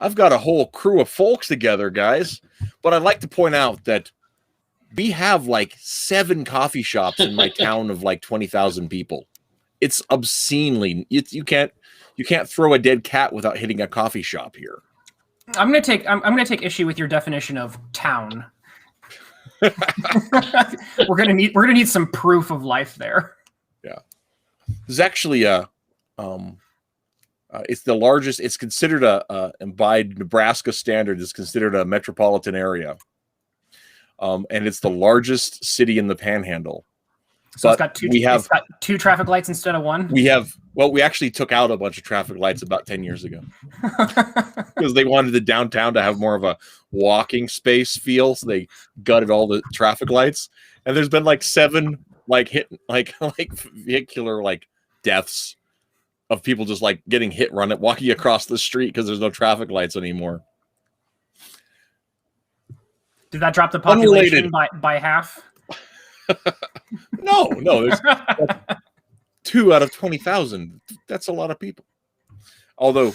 I've got a whole crew of folks together, guys. But I'd like to point out that we have like 7 coffee shops in my town of like 20,000 people. It's obscenely. You can't throw a dead cat without hitting a coffee shop here. I'm gonna take issue with your definition of town. We're gonna need some proof of life there. Yeah, there's actually it's the largest. It's considered and by Nebraska standards, it's considered a metropolitan area. And it's the largest city in the Panhandle. So it's got 2 traffic lights instead of 1. We actually took out a bunch of traffic lights about 10 years ago because they wanted the downtown to have more of a walking space feel. So they gutted all the traffic lights, and there's been like 7 vehicular deaths of people just like getting hit walking across the street because there's no traffic lights anymore. Did that drop the population by half? No. There's 2 out of 20,000. That's a lot of people. Although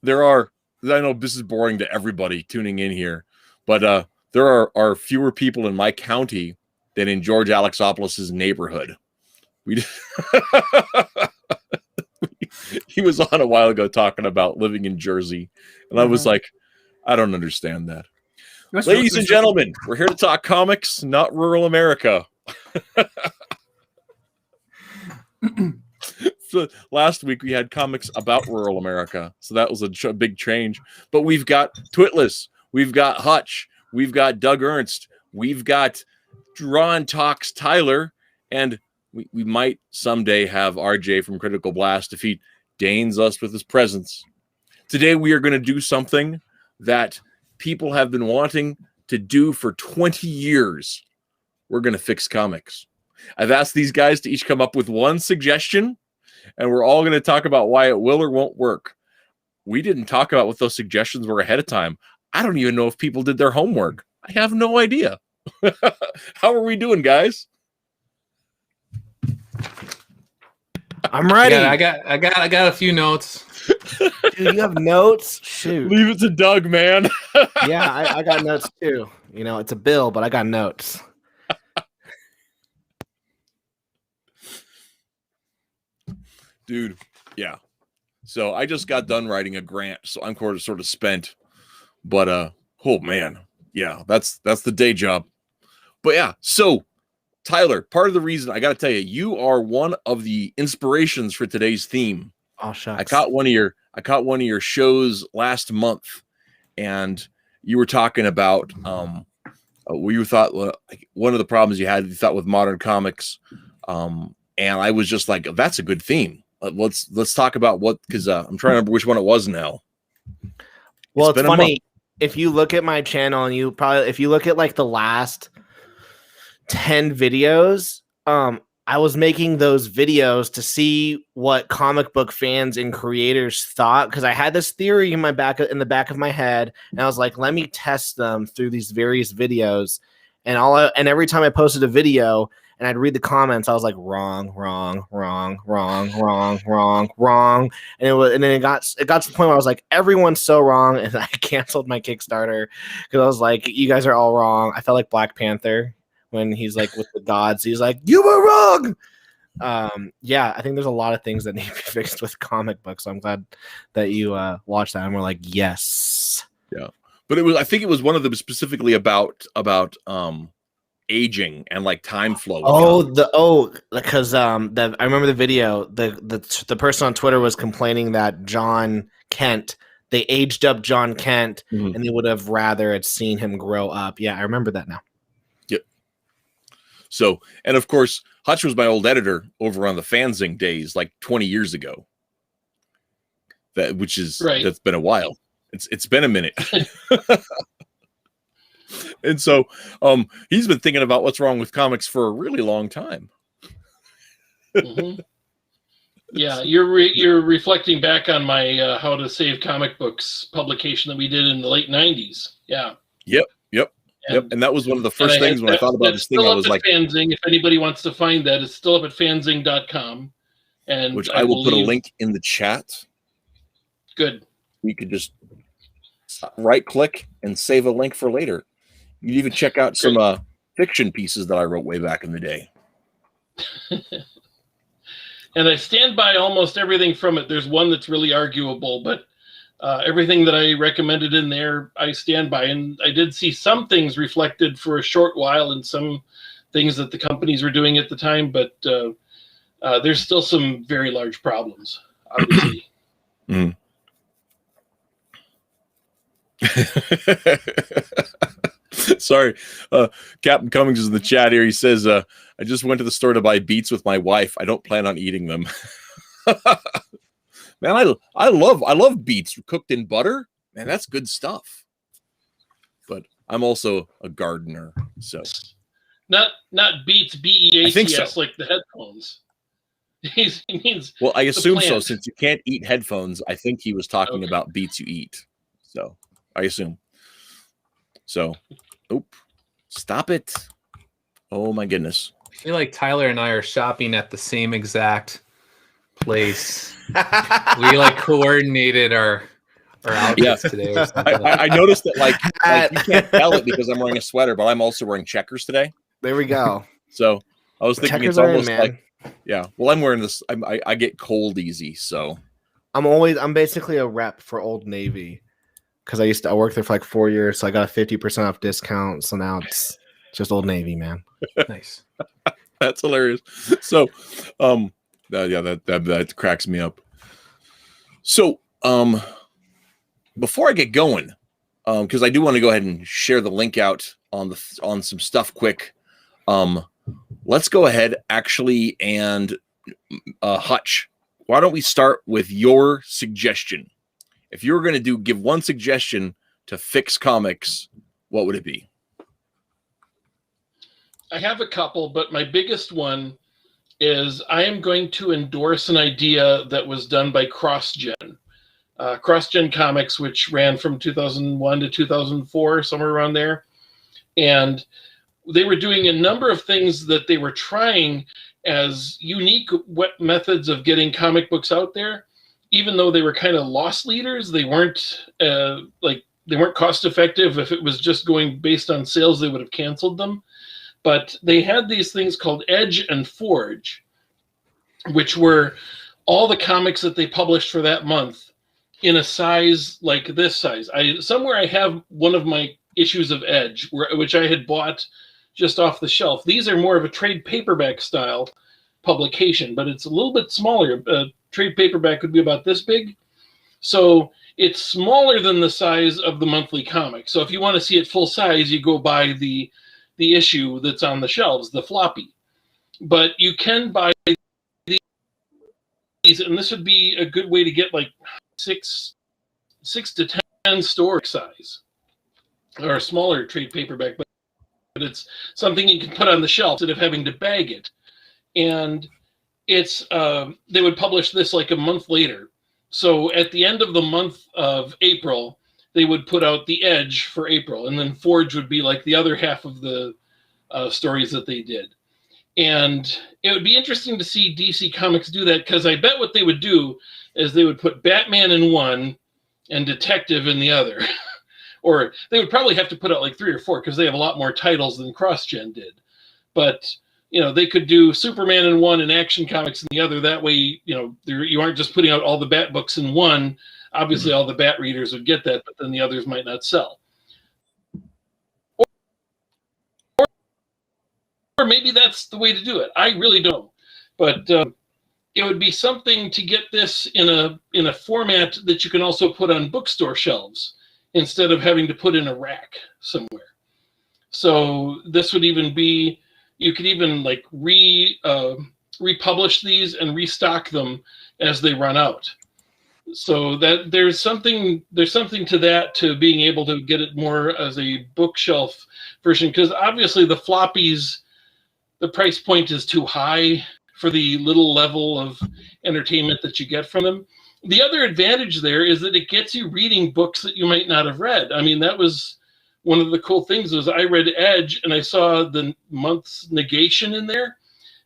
I know this is boring to everybody tuning in here, but there are fewer people in my county than in George Alexopoulos' neighborhood. He was on a while ago talking about living in Jersey, and I was like, I don't understand that. Ladies and gentlemen, we're here to talk comics, not rural America. So last week we had comics about rural America, so that was a big change. But we've got Twitless, we've got Hutch, we've got Doug Ernst, we've got Ron Talks Tyler, and we might someday have RJ from Critical Blast if he deigns us with his presence. Today we are going to do something that people have been wanting to do for 20 years. We're going to fix comics. I've asked these guys to each come up with one suggestion, and we're all going to talk about why it will or won't work. We didn't talk about what those suggestions were ahead of time. I don't even know if people did their homework. I have no idea. How are we doing, guys? I'm ready. I got a few notes. Dude, you have notes? Shoot. Leave it to Doug, man. Yeah, I got notes too. You know, it's a bill, but I got notes. Dude, yeah. So I just got done writing a grant, so I'm sort of spent. But oh man, yeah, that's the day job. But yeah, so Tyler, part of the reason I got to tell you, you are one of the inspirations for today's theme. Oh shucks. I caught one of your shows last month, and you were talking about where you thought one of the problems you thought with modern comics, and I was just like, that's a good theme. Let's talk about because I'm trying to remember which one it was now. Well, it's funny if you look at my channel and if you look at like the last 10 videos, I was making those videos to see what comic book fans and creators thought, because I had this theory in the back of my head, and I was like, let me test them through these various videos. And every time I posted a video and I'd read the comments, I was like, wrong. And then it got to the point where I was like, everyone's so wrong, and I canceled my Kickstarter because I was like, you guys are all wrong. I felt like Black Panther when he's like with the gods. He's like, you were wrong. Yeah, I think there's a lot of things that need to be fixed with comic books. So I'm glad that you watched that and we're like, yes. Yeah. But I think it was one of them specifically about aging and like time flow. Because I remember the video. The person on Twitter was complaining that John Kent, they aged up John Kent, and they would have rather had seen him grow up. Yeah, I remember that now. Yep. So, and of course, Hutch was my old editor over on the Fanzing days, like 20 years ago. That's been a while. It's been a minute. And so he's been thinking about what's wrong with comics for a really long time. Mm-hmm. Yeah, you're reflecting back on my How to Save Comic Books publication that we did in the late 90s. Yeah. Yep. And that was one of the first things when I thought about this thing. I was like, Fanzing. If anybody wants to find that, it's still up at fanzing.com. And which I will put a link in the chat. Good. We could just right click and save a link for later. You can even check out some fiction pieces that I wrote way back in the day. And I stand by almost everything from it. There's one that's really arguable, but everything that I recommended in there, I stand by. And I did see some things reflected for a short while and some things that the companies were doing at the time, but there's still some very large problems, obviously. Mm. Sorry, Captain Cummings is in the chat here. He says, I just went to the store to buy beets with my wife. I don't plan on eating them. Man, I love beets cooked in butter. Man, that's good stuff. But I'm also a gardener, so not beets, BEATS, so. like the headphones. He means well, I assume so. Since you can't eat headphones, I think he was talking about beets you eat. So I assume. So, stop it. Oh my goodness. I feel like Tyler and I are shopping at the same exact place. We like coordinated our outfits today. Or something. I noticed that like you can't tell it because I'm wearing a sweater, but I'm also wearing checkers today. There we go. So I was thinking Checkers it's almost man. yeah. Well, I'm wearing this. I get cold easy, so I'm basically a rep for Old Navy because I worked there for like 4 years, so I got a 50% off discount. So now it's just Old Navy, man. Nice. That's hilarious. So, that cracks me up. So, before I get going, because I do want to go ahead and share the link out on some stuff quick. Let's go ahead actually and Hutch. Why don't we start with your suggestion? If you were going to give one suggestion to fix comics, what would it be? I have a couple, but my biggest one is I am going to endorse an idea that was done by CrossGen. CrossGen Comics, which ran from 2001 to 2004, somewhere around there. And they were doing a number of things that they were trying as unique methods of getting comic books out there. Even though they were kind of loss leaders, they weren't they weren't cost effective. If it was just going based on sales, they would have canceled them. But they had these things called Edge and Forge, which were all the comics that they published for that month in a size like this size. Somewhere I have one of my issues of Edge, which I had bought just off the shelf. These are more of a trade paperback style publication, but it's a little bit smaller. Trade paperback would be about this big. So it's smaller than the size of the monthly comic. So if you want to see it full size, you go buy the issue that's on the shelves, the floppy. But you can buy these, and this would be a good way to get like 6 to 10 store size, or a smaller trade paperback, but it's something you can put on the shelf instead of having to bag it. And it's they would publish this like a month later. So at the end of the month of April, they would put out the Edge for April, and then Forge would be like the other half of the stories that they did. And it would be interesting to see DC Comics do that, because I bet what they would do is they would put Batman in one and Detective in the other. Or they would probably have to put out like 3 or 4 because they have a lot more titles than CrossGen did. But, you know, they could do Superman in one and Action Comics in the other. That way, you know, you aren't just putting out all the Bat books in one. Obviously, all the Bat readers would get that, but then the others might not sell. Or maybe that's the way to do it. I really don't. But it would be something to get this in a format that you can also put on bookstore shelves, instead of having to put in a rack somewhere. So this would even be, you could even like republish these and restock them as they run out. So that there's something to that, to being able to get it more as a bookshelf version, because obviously the floppies, the price point is too high for the little level of entertainment that you get from them. The other advantage there is that it gets you reading books that you might not have read. I mean, that was one of the cool things, was I read Edge and I saw the month's negation in there.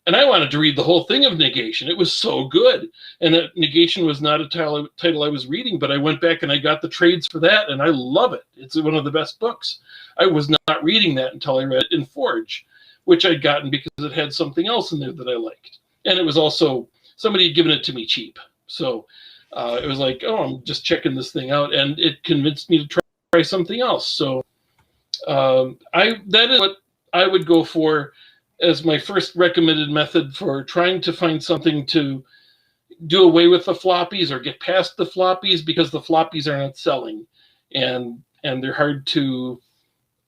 And I wanted to read the whole thing of Negation. It was so good. And Negation was not a title I was reading, but I went back and I got the trades for that, and I love it. It's one of the best books. I was not reading that until I read it in Forge, which I'd gotten because it had something else in there that I liked. And it was also, somebody had given it to me cheap. So it was like, oh, I'm just checking this thing out. And it convinced me to try something else. So that is what I would go for as my first recommended method for trying to find something to do away with the floppies or get past the floppies, because the floppies are not selling, and they're hard to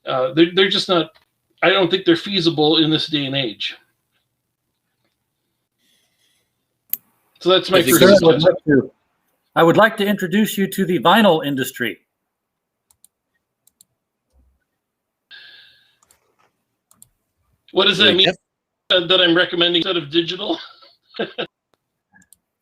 they're just not, I don't think they're feasible in this day and age. So that's my first suggestion. I would like to introduce you to the vinyl industry. What does that mean? That I'm recommending instead of digital?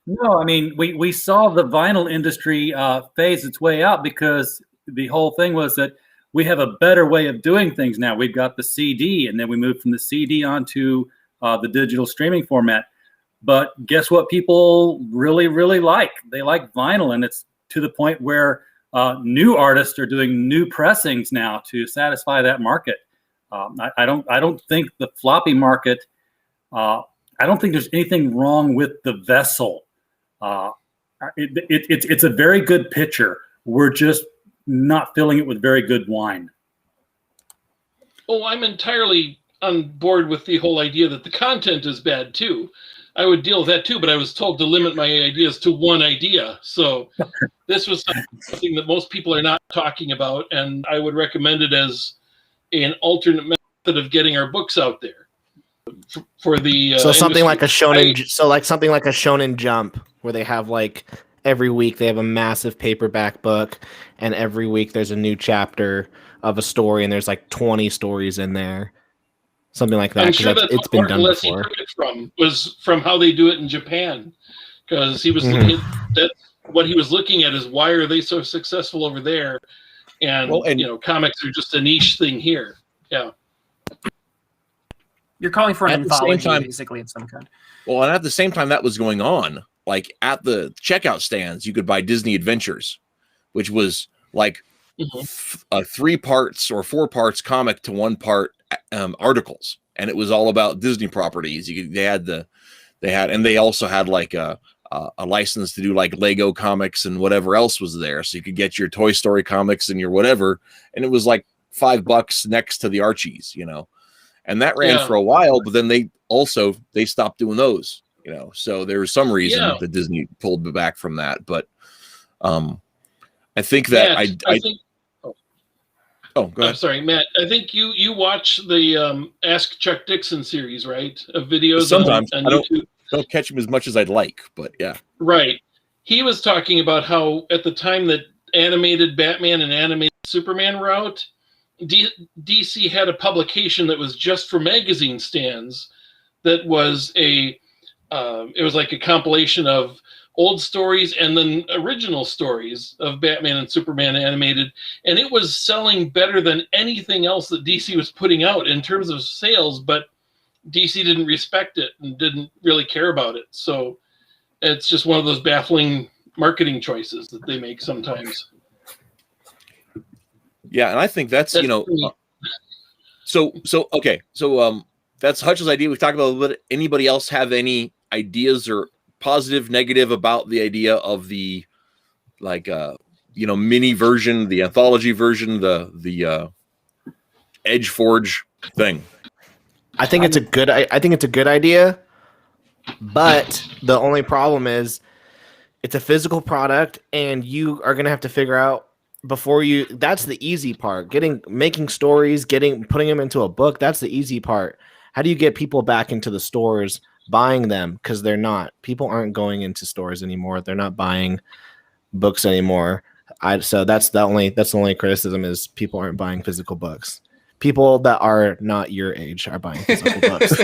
No, I mean, we saw the vinyl industry phase its way out because the whole thing was that we have a better way of doing things now. We've got the CD, and then we moved from the CD onto the digital streaming format. But guess what people really, really like? They like vinyl, and it's to the point where new artists are doing new pressings now to satisfy that market. I don't think the floppy market. I don't think there's anything wrong with the vessel. It's a very good pitcher. We're just not filling it with very good wine. Oh, I'm entirely on board with the whole idea that the content is bad too. I would deal with that too, but I was told to limit my ideas to one idea. So this was something that most people are not talking about, and I would recommend it as an alternate method of getting our books out there for the so something industry. like a shonen, something like a Shonen Jump, where they have like every week they have a massive paperback book, and every week there's a new chapter of a story, and there's like 20 stories in there, something like that. I'm sure that's it's been done Les he before. took it was from how they do it in Japan, because he was that's what he was looking at is why are they so successful over there, and comics are just a niche thing here. Yeah. You're calling for an At the same anthology, time- basically, of some kind. Well, and at the same time that was going on, like at the checkout stands, you could buy Disney Adventures, which was like a 3 parts or 4 parts comic to 1 part articles, and it was all about Disney properties. They also had like a license to do like Lego comics and whatever else was there, so you could get your Toy Story comics and your whatever, and it was like $5 next to the Archies, and that ran for a while, but then they stopped doing those, so there was some reason that Disney pulled back from that. But I think that Matt, I think oh, go ahead. I'm sorry, Matt. I think you watch the Ask Chuck Dixon series, right? Of videos Sometimes on I YouTube. don't catch him as much as I'd like, but yeah. Right. He was talking about how at the time that animated Batman and animated Superman were out, DC had a publication that was just for magazine stands that was it was like a compilation of old stories and then original stories of Batman and Superman animated, and it was selling better than anything else that DC was putting out in terms of sales, but DC didn't respect it and didn't really care about it. So it's just one of those baffling marketing choices that they make sometimes. Yeah, and I think that's okay. So that's Hutch's idea. We've talked about a little bit. Anybody else have any ideas or positive, negative about the idea of the mini version, the anthology version, the Edge Forge thing? I think it's a good idea, but the only problem is it's a physical product, and you are gonna have to figure out that's the easy part. Making stories, putting them into a book, that's the easy part. How do you get people back into the stores buying them? Because people aren't going into stores anymore. They're not buying books anymore. So that's the only criticism is people aren't buying physical books. People that are not your age are buying physical books.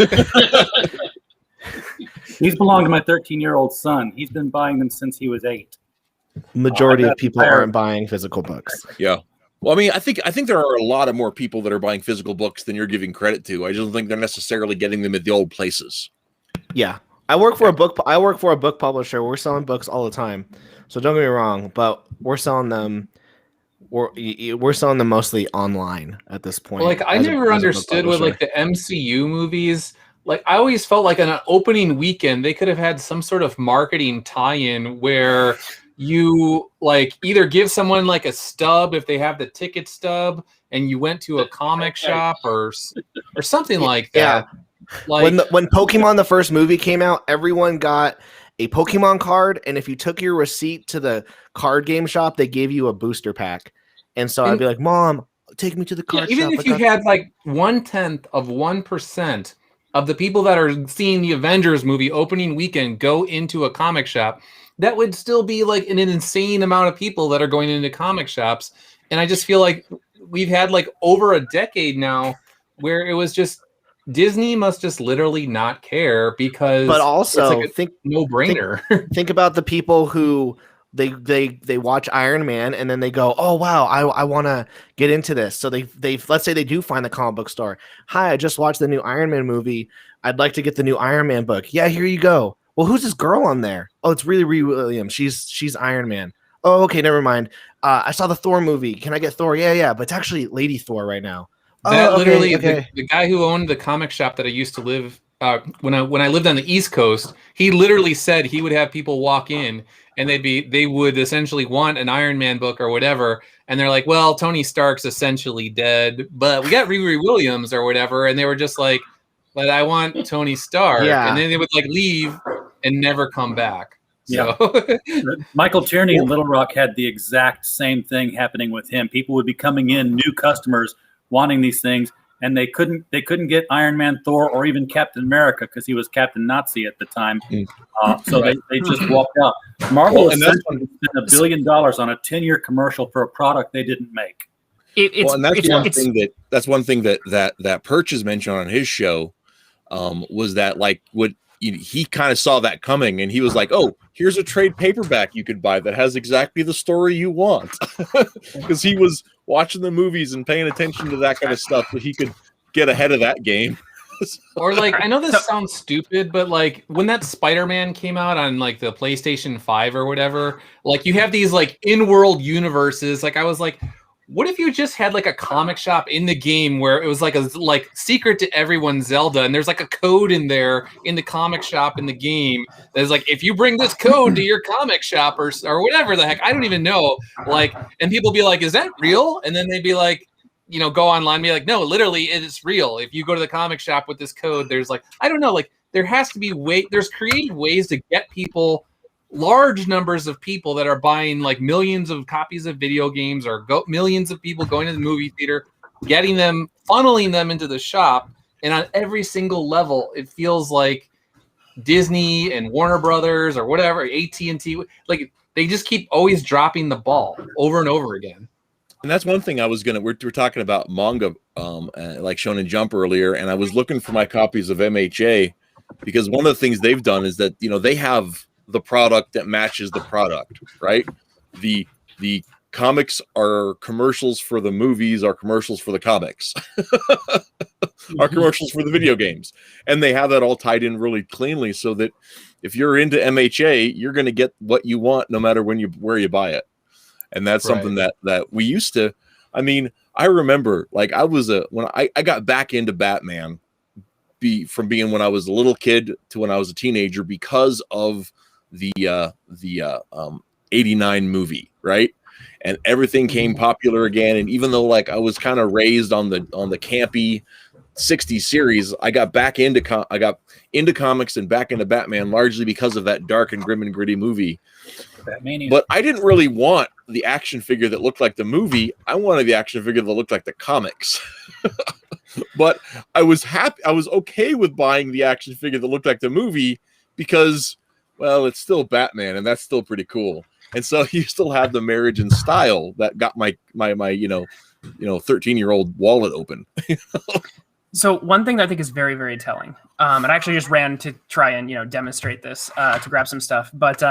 These belong to my 13-year-old son. He's been buying them since he was 8. Majority of people aren't buying physical books. Yeah. Well, I mean, I think there are a lot of more people that are buying physical books than you're giving credit to. I just don't think they're necessarily getting them at the old places. Yeah, I work for a book publisher. We're selling books all the time, so don't get me wrong, but we're selling them. We're selling them mostly online at this point. Well, like I never understood with like the MCU movies. Like I always felt like on an opening weekend they could have had some sort of marketing tie-in where you like either give someone like a stub if they have the ticket stub, and you went to a comic shop or something like that. Yeah. Like when Pokemon the first movie came out, everyone got a Pokemon card, and if you took your receipt to the card game shop, they gave you a booster pack. And so I'd be like, "Mom, take me to the card shop." Even if you had like 0.1% of the people that are seeing the Avengers movie opening weekend go into a comic shop, that would still be like an insane amount of people that are going into comic shops. And I just feel like we've had like over a decade now where it was just Disney must just literally not care because but also it's like no-brainer. Think about the people who they watch Iron Man and then they go, "Oh wow, I want to get into this." So they let's say they do find the comic book store. "Hi, I just watched the new Iron Man movie. I'd like to get the new Iron Man book." "Yeah, here you go." "Well, who's this girl on there?" "Oh, it's Riri Williams. She's Iron Man." "Oh, okay, never mind. I saw the Thor movie. Can I get Thor?" "Yeah, but it's actually Lady Thor right now." That literally, okay. The guy who owned the comic shop that I used to live when I lived on the East Coast, he literally said he would have people walk in and they would essentially want an Iron Man book or whatever, and they're like, "Well, Tony Stark's essentially dead, but we got Riri Williams or whatever," and they were just like, "But I want Tony Stark," and then they would like leave and never come back. So. Yeah. Michael Tierney in Little Rock had the exact same thing happening with him. People would be coming in, new customers wanting these things, and they couldn't get Iron Man, Thor, or even Captain America because he was Captain Nazi at the time. So they just walked out. Marvel essentially spent $1 billion on a 10-year commercial for a product they didn't make. That's one thing that Perch has mentioned on his show was that like he kind of saw that coming, and he was like, "Oh, here's a trade paperback you could buy that has exactly the story you want," because he was watching the movies and paying attention to that kind of stuff, so he could get ahead of that game. Or like, I know this sounds stupid, but like when that Spider-Man came out on like the PlayStation 5 or whatever, like you have these like in-world universes. Like I was like, what if you just had like a comic shop in the game where it was like a secret to everyone Zelda, and there's like a code in there in the comic shop in the game that's like, if you bring this code to your comic shop or whatever the heck, I don't even know, like, and people be like, "Is that real?" And then they'd be like, you know, go online and be like, "No, literally it is real. If you go to the comic shop with this code, there's like, I don't know, like there has to be there's creative ways to get people, large numbers of people that are buying like millions of copies of video games or millions of people going to the movie theater, getting them, funneling them into the shop. And on every single level, it feels like Disney and Warner Brothers or whatever, AT&T, like they just keep always dropping the ball over and over again. And that's one thing we're talking about manga, like Shonen Jump earlier, and I was looking for my copies of MHA because one of the things they've done is that, you know, they have the product that matches the product, right? The comics are commercials for the movies, are commercials for the comics, are commercials for the video games. And they have that all tied in really cleanly so that if you're into MHA, you're going to get what you want no matter where you buy it. And that's something that we used to, I mean, I remember like when I got back into Batman from being when I was a little kid to when I was a teenager because of the 89 movie, right? And everything came popular again. And even though like I was kind of raised on the campy 60s series, I got into comics and back into Batman largely because of that dark and grim and gritty movie. Batmania. But I didn't really want the action figure that looked like the movie. I wanted the action figure that looked like the comics. But I was okay with buying the action figure that looked like the movie because, well, it's still Batman, and that's still pretty cool. And so you still have the marriage and style that got my 13-year-old wallet open. So one thing that I think is very, very telling, and I actually just ran to try and demonstrate this to grab some stuff. But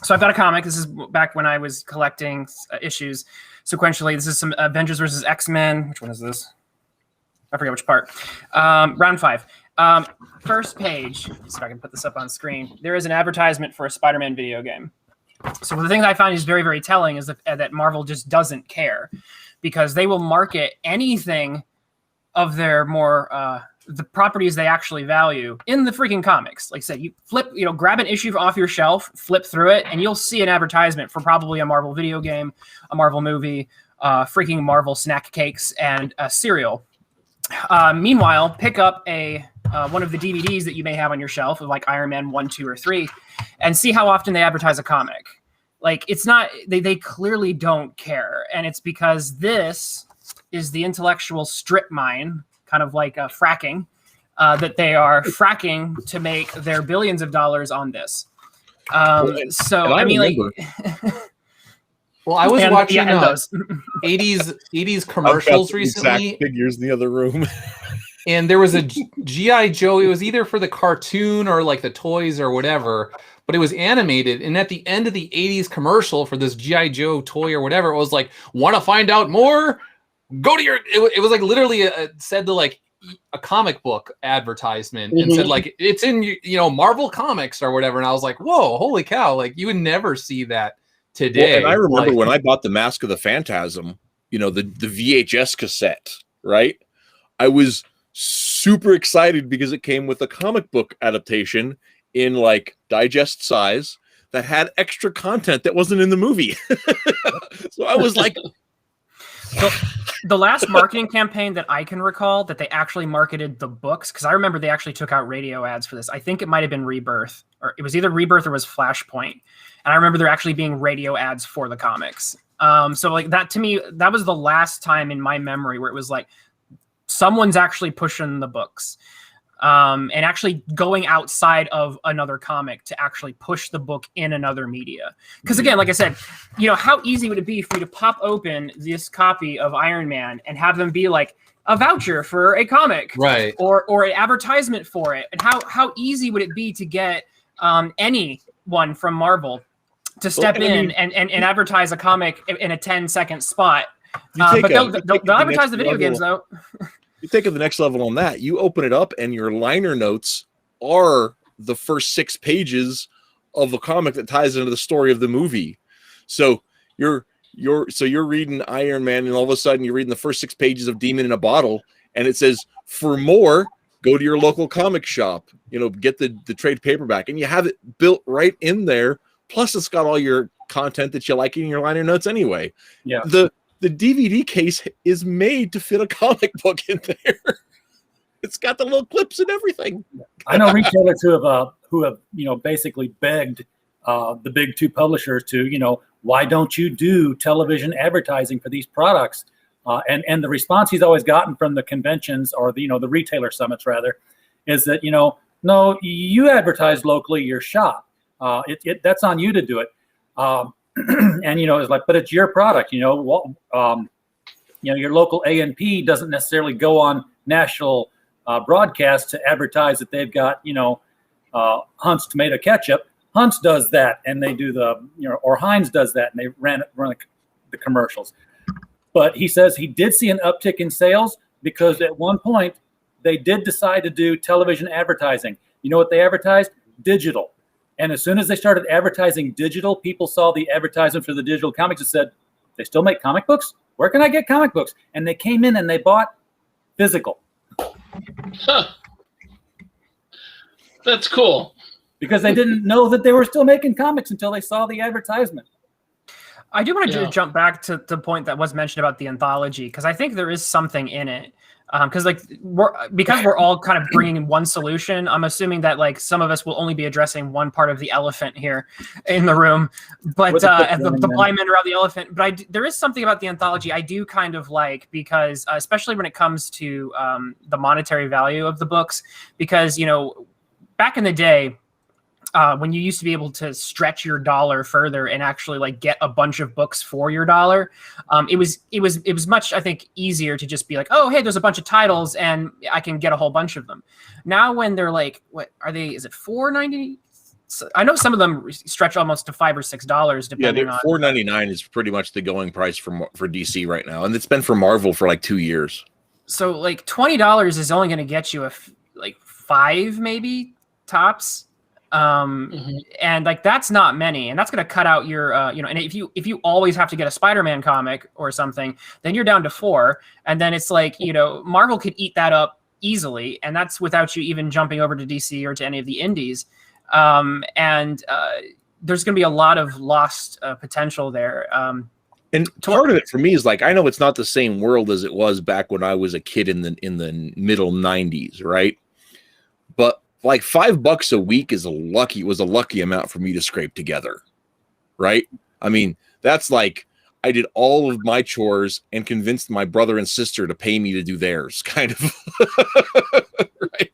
so I've got a comic. This is back when I was collecting issues sequentially. This is some Avengers versus X-Men. Which one is this? I forget which part. Round 5. First page, so I can put this up on screen. There is an advertisement for a Spider-Man video game. So the thing that I find is very, very telling is that Marvel just doesn't care, because they will market anything of their more the properties they actually value in the freaking comics. Like I said, you flip, grab an issue off your shelf, flip through it, and you'll see an advertisement for probably a Marvel video game, a Marvel movie, freaking Marvel snack cakes, and a cereal. Meanwhile, pick up one of the DVDs that you may have on your shelf of like Iron Man 1, 2, or 3, and see how often they advertise a comic. Like, it's not, they clearly don't care. And it's because this is the intellectual strip mine, kind of like fracking, that they are fracking to make their billions of dollars on this. So, I mean, remember. like... Well, I was watching 80s commercials recently. Exact figures in the other room. And there was a G.I. Joe. It was either for the cartoon or like the toys or whatever, but it was animated. And at the end of the 80s commercial for this G.I. Joe toy or whatever, it was like, want to find out more? Go to your... It was like literally said to like a comic book advertisement and said like, it's in, Marvel Comics or whatever. And I was like, whoa, holy cow. Like, you would never see that today. Well, and I remember when I bought the Mask of the Phantasm, the VHS cassette, right? I was super excited because it came with a comic book adaptation in like digest size that had extra content that wasn't in the movie. So I was like... The last marketing campaign that I can recall that they actually marketed the books, because I remember they actually took out radio ads for this. I think it might have been Rebirth, or it was either Rebirth or was Flashpoint. And I remember there actually being radio ads for the comics. So like that, to me, that was the last time in my memory where it was like someone's actually pushing the books. And actually going outside of another comic to actually push the book in another media. Because again, like I said, how easy would it be for you to pop open this copy of Iron Man and have them be like a voucher for a comic, right? Or an advertisement for it? And how easy would it be to get anyone from Marvel to step in and advertise a comic in a 10-second spot? But they'll advertise the video games though. You take it the next level on that. You open it up, and your liner notes are the first 6 pages of the comic that ties into the story of the movie. So you're reading Iron Man, and all of a sudden you're reading the first 6 pages of Demon in a Bottle, and it says, "For more, go to your local comic shop. Get the trade paperback," and you have it built right in there. Plus, it's got all your content that you like in your liner notes anyway. Yeah. The DVD case is made to fit a comic book in there. It's got the little clips and everything. I know retailers who have basically begged the big 2 publishers to, why don't you do television advertising for these products? And the response he's always gotten from the conventions or the retailer summits rather is that no, you advertise locally your shop. That's on you to do it. And it's like, but it's your product. your local A&P doesn't necessarily go on national broadcast to advertise that they've got Hunt's tomato ketchup. Hunt's does that, and they do or Heinz does that, and they run the commercials. But he says he did see an uptick in sales because at one point they did decide to do television advertising. You know what they advertised? Digital. And as soon as they started advertising digital, people saw the advertisement for the digital comics and said, they still make comic books? Where can I get comic books? And they came in and they bought physical. Huh. That's cool. Because they didn't know that they were still making comics until they saw the advertisement. I do want to jump back to the point that was mentioned about the anthology, because I think there is something in it. Because we're all kind of bringing in one solution. I'm assuming that like some of us will only be addressing one part of the elephant here in the room, but the blind men around the elephant. But there is something about the anthology I do kind of like, because especially when it comes to the monetary value of the books, because back in the day, when you used to be able to stretch your dollar further and actually like get a bunch of books for your dollar, it was much, I think, easier to just be like, oh, hey, there's a bunch of titles and I can get a whole bunch of them. Now when they're like, what are they? Is it $4.90? I know some of them stretch almost to $5 or $6 depending on. $4.99 is pretty much the going price for DC right now, and it's been for Marvel for like 2 years. So like $20 is only going to get you 5 maybe tops. And like that's not many, and that's going to cut out your and if you always have to get a Spider-Man comic or something, then you're down to 4, and then it's like Marvel could eat that up easily, and that's without you even jumping over to DC or to any of the indies. There's going to be a lot of lost potential there. And part of it for me is like, I know it's not the same world as it was back when I was a kid in the middle 90s, right? But like $5 a week was a lucky amount for me to scrape together, right? I mean, that's like I did all of my chores and convinced my brother and sister to pay me to do theirs, kind of. Right?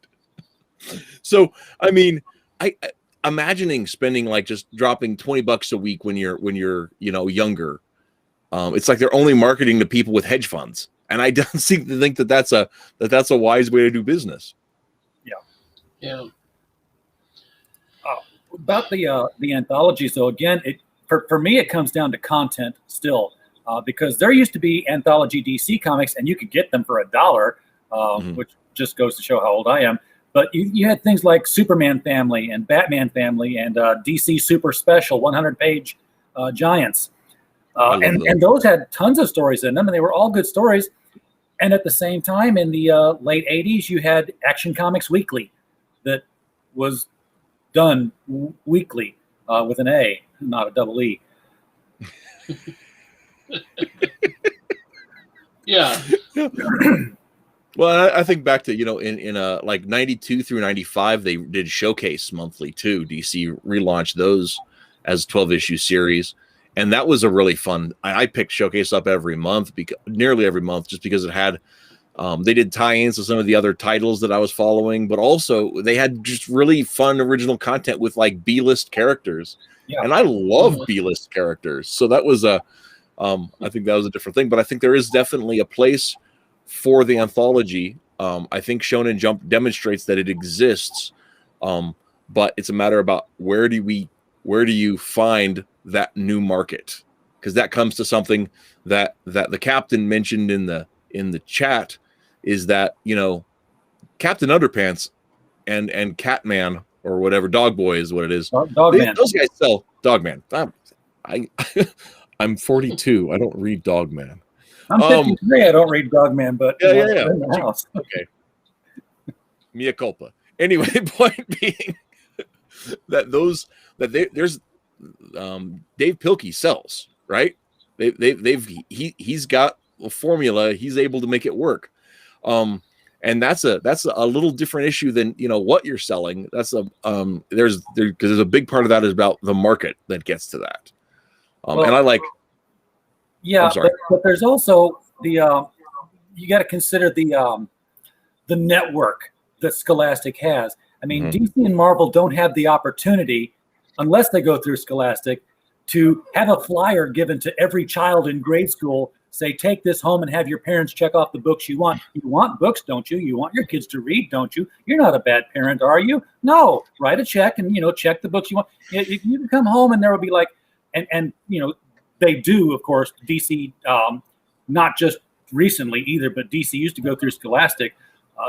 So, I mean, I imagining spending like just dropping $20 a week when you're younger. It's like they're only marketing to people with hedge funds, and I don't think that that's a wise way to do business. Yeah. About the anthologies, though, again, for me it comes down to content still, because there used to be anthology DC comics, and you could get them for $1, which just goes to show how old I am. But you had things like Superman Family and Batman Family and DC Super Special 100-page giants, and those had tons of stories in them, and they were all good stories. And at the same time, in the late 80s, you had Action Comics Weekly that was done weekly with an A, not a double E. Yeah. Well, I think back to in like 92 through 95, they did Showcase monthly too. DC relaunched those as 12-issue series, and that was a really fun. I picked Showcase up nearly every month, just because it had. They did tie-ins to some of the other titles that I was following, but also they had just really fun original content with like B-list characters. Yeah. And I love B-list characters. So that was I think that was a different thing, but I think there is definitely a place for the anthology. I think Shonen Jump demonstrates that it exists. But it's a matter about where do you find that new market? Because that comes to something that the captain mentioned in the chat, is that Captain Underpants and Catman or whatever, Dogboy is what it is. Dogman. Those guys sell Dogman. I'm 42. I don't read Dogman. I'm 53. I don't read Dogman, but yeah. In the house. Okay. Mea culpa. Anyway, point being that there's Dave Pilkey sells, right? He's got a formula. He's able to make it work. And that's a little different issue than what you're selling. That's because there's a big part of that is about the market that gets to that. And I like. Yeah, but there's also the you got to consider the network that Scholastic has. I mean, DC and Marvel don't have the opportunity, unless they go through Scholastic, to have a flyer given to every child in grade school. Say, take this home and have your parents check off the books you want. You want books, don't you? You want your kids to read, don't you? You're not a bad parent, are you? No. Write a check and check the books you want. You can come home and there will be like, and they do, of course. DC, not just recently either, but DC used to go through Scholastic.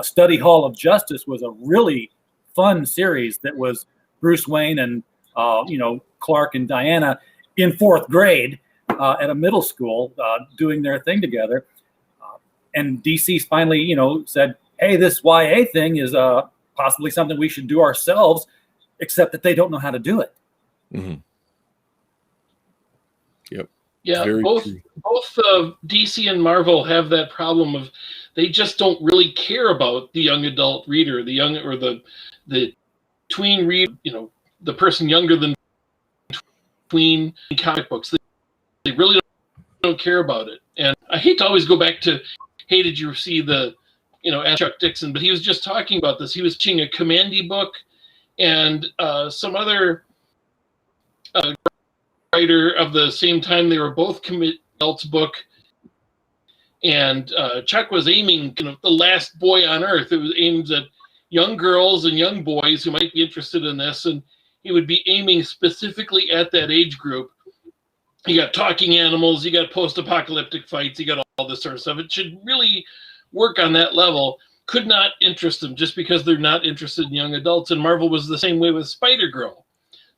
Study Hall of Justice was a really fun series that was Bruce Wayne and Clark and Diana in 4th grade. At a middle school, doing their thing together, and DC finally, said, "Hey, this YA thing is possibly something we should do ourselves," except that they don't know how to do it. Mm-hmm. Yep. Yeah, both DC and Marvel have that problem of they just don't really care about the young adult reader, the young or the tween reader, the person younger than tween comic books. They really don't care about it. And I hate to always go back to, hey, did you see Chuck Dixon? But he was just talking about this. He was teaching a Commandy book and some other writer of the same time. They were both adults book. And Chuck was aiming, the last boy on earth. It was aimed at young girls and young boys who might be interested in this. And he would be aiming specifically at that age group. You got talking animals, you got post-apocalyptic fights, you got all this sort of stuff. It should really work on that level. could not interest them just because they're not interested in young adults. And Marvel was the same way with Spider-Girl.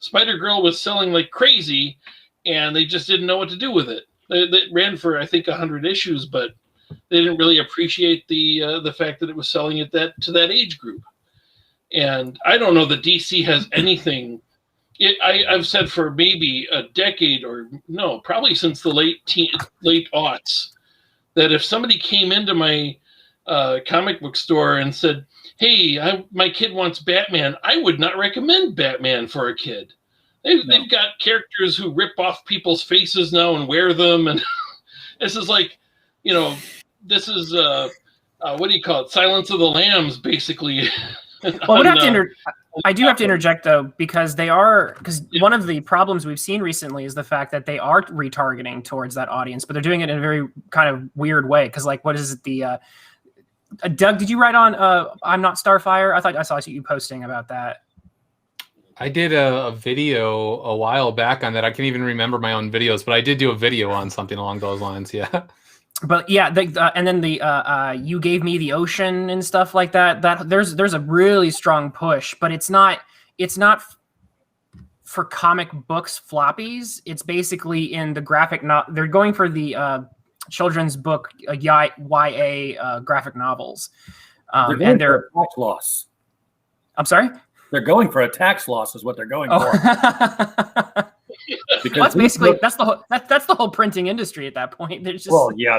Spider-Girl was selling like crazy, and they just didn't know what to do with it. They ran for, I think, 100 issues, but they didn't really appreciate the fact that it was selling at to that age group. And I don't know that DC has anything. I've said for maybe a decade, or no, probably since the late aughts, that if somebody came into my comic book store and said, hey, my kid wants Batman, I would not recommend Batman for a kid. They've got characters who rip off people's faces now and wear them. And this is like, this is, what do you call it? Silence of the Lambs, basically. Well, I do have to interject, though, because one of the problems we've seen recently is the fact that they are retargeting towards that audience, but they're doing it in a very kind of weird way. Because, like, what is it? Doug, did you write on I'm Not Starfire? I thought I saw you posting about that. I did a video a while back on that. I can't even remember my own videos, but I did do a video on something along those lines. Yeah. But yeah, and then You Gave Me the Ocean and stuff like that. That there's a really strong push, but it's not for comic books floppies. It's basically in the graphic. They're going for the children's book YA graphic novels. And they're tax loss. I'm sorry. They're going for a tax loss, is what they're going for. Because that's the whole printing industry at that point. There's just... Well, yeah,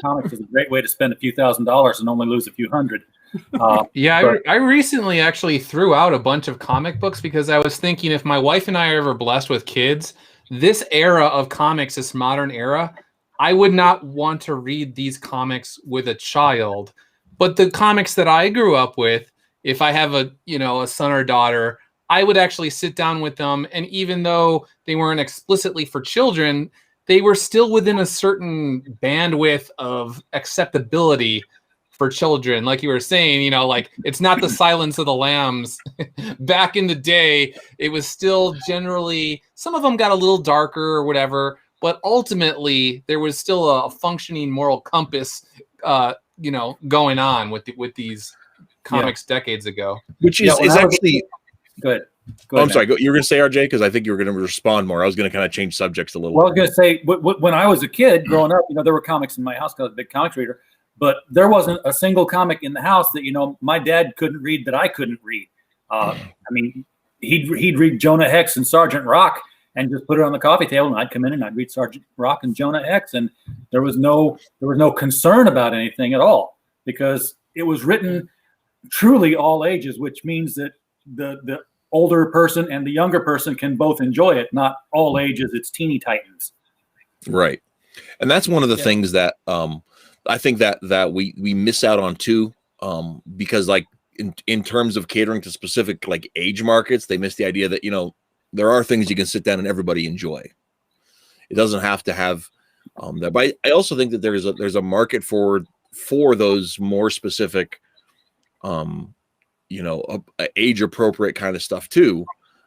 comics is a great way to spend a few $1,000s and only lose a few hundred. I recently actually threw out a bunch of comic books because I was thinking, if my wife and I are ever blessed with kids, this era of comics, this modern era, I would not want to read these comics with a child. But the comics that I grew up with, if I have a son or daughter, I would actually sit down with them, and even though they weren't explicitly for children, they were still within a certain bandwidth of acceptability for children. Like you were saying, like, it's not the Silence of the Lambs. Back in the day, it was still generally, some of them got a little darker or whatever, but ultimately there was still a functioning moral compass, going on with these comics decades ago. Which is actually... Go ahead. I'm sorry. You were going to say, RJ, because I think you were going to respond more. I was going to kind of change subjects a little. Well, I was going to say, when I was a kid growing up, there were comics in my house because I was a big comics reader, but there wasn't a single comic in the house that, my dad couldn't read that I couldn't read. He'd read Jonah Hex and Sergeant Rock and just put it on the coffee table, and I'd come in and I'd read Sergeant Rock and Jonah Hex, and there was no concern about anything at all because it was written truly all ages, which means that the older person and the younger person can both enjoy it. Not all ages, it's teeny titans. Right. And that's one of the things that I think that we miss out on too, because like in terms of catering to specific like age markets, they miss the idea that there are things you can sit down and everybody enjoy. It doesn't have to have that. But I also think that there's a market for those more specific age appropriate kind of stuff too.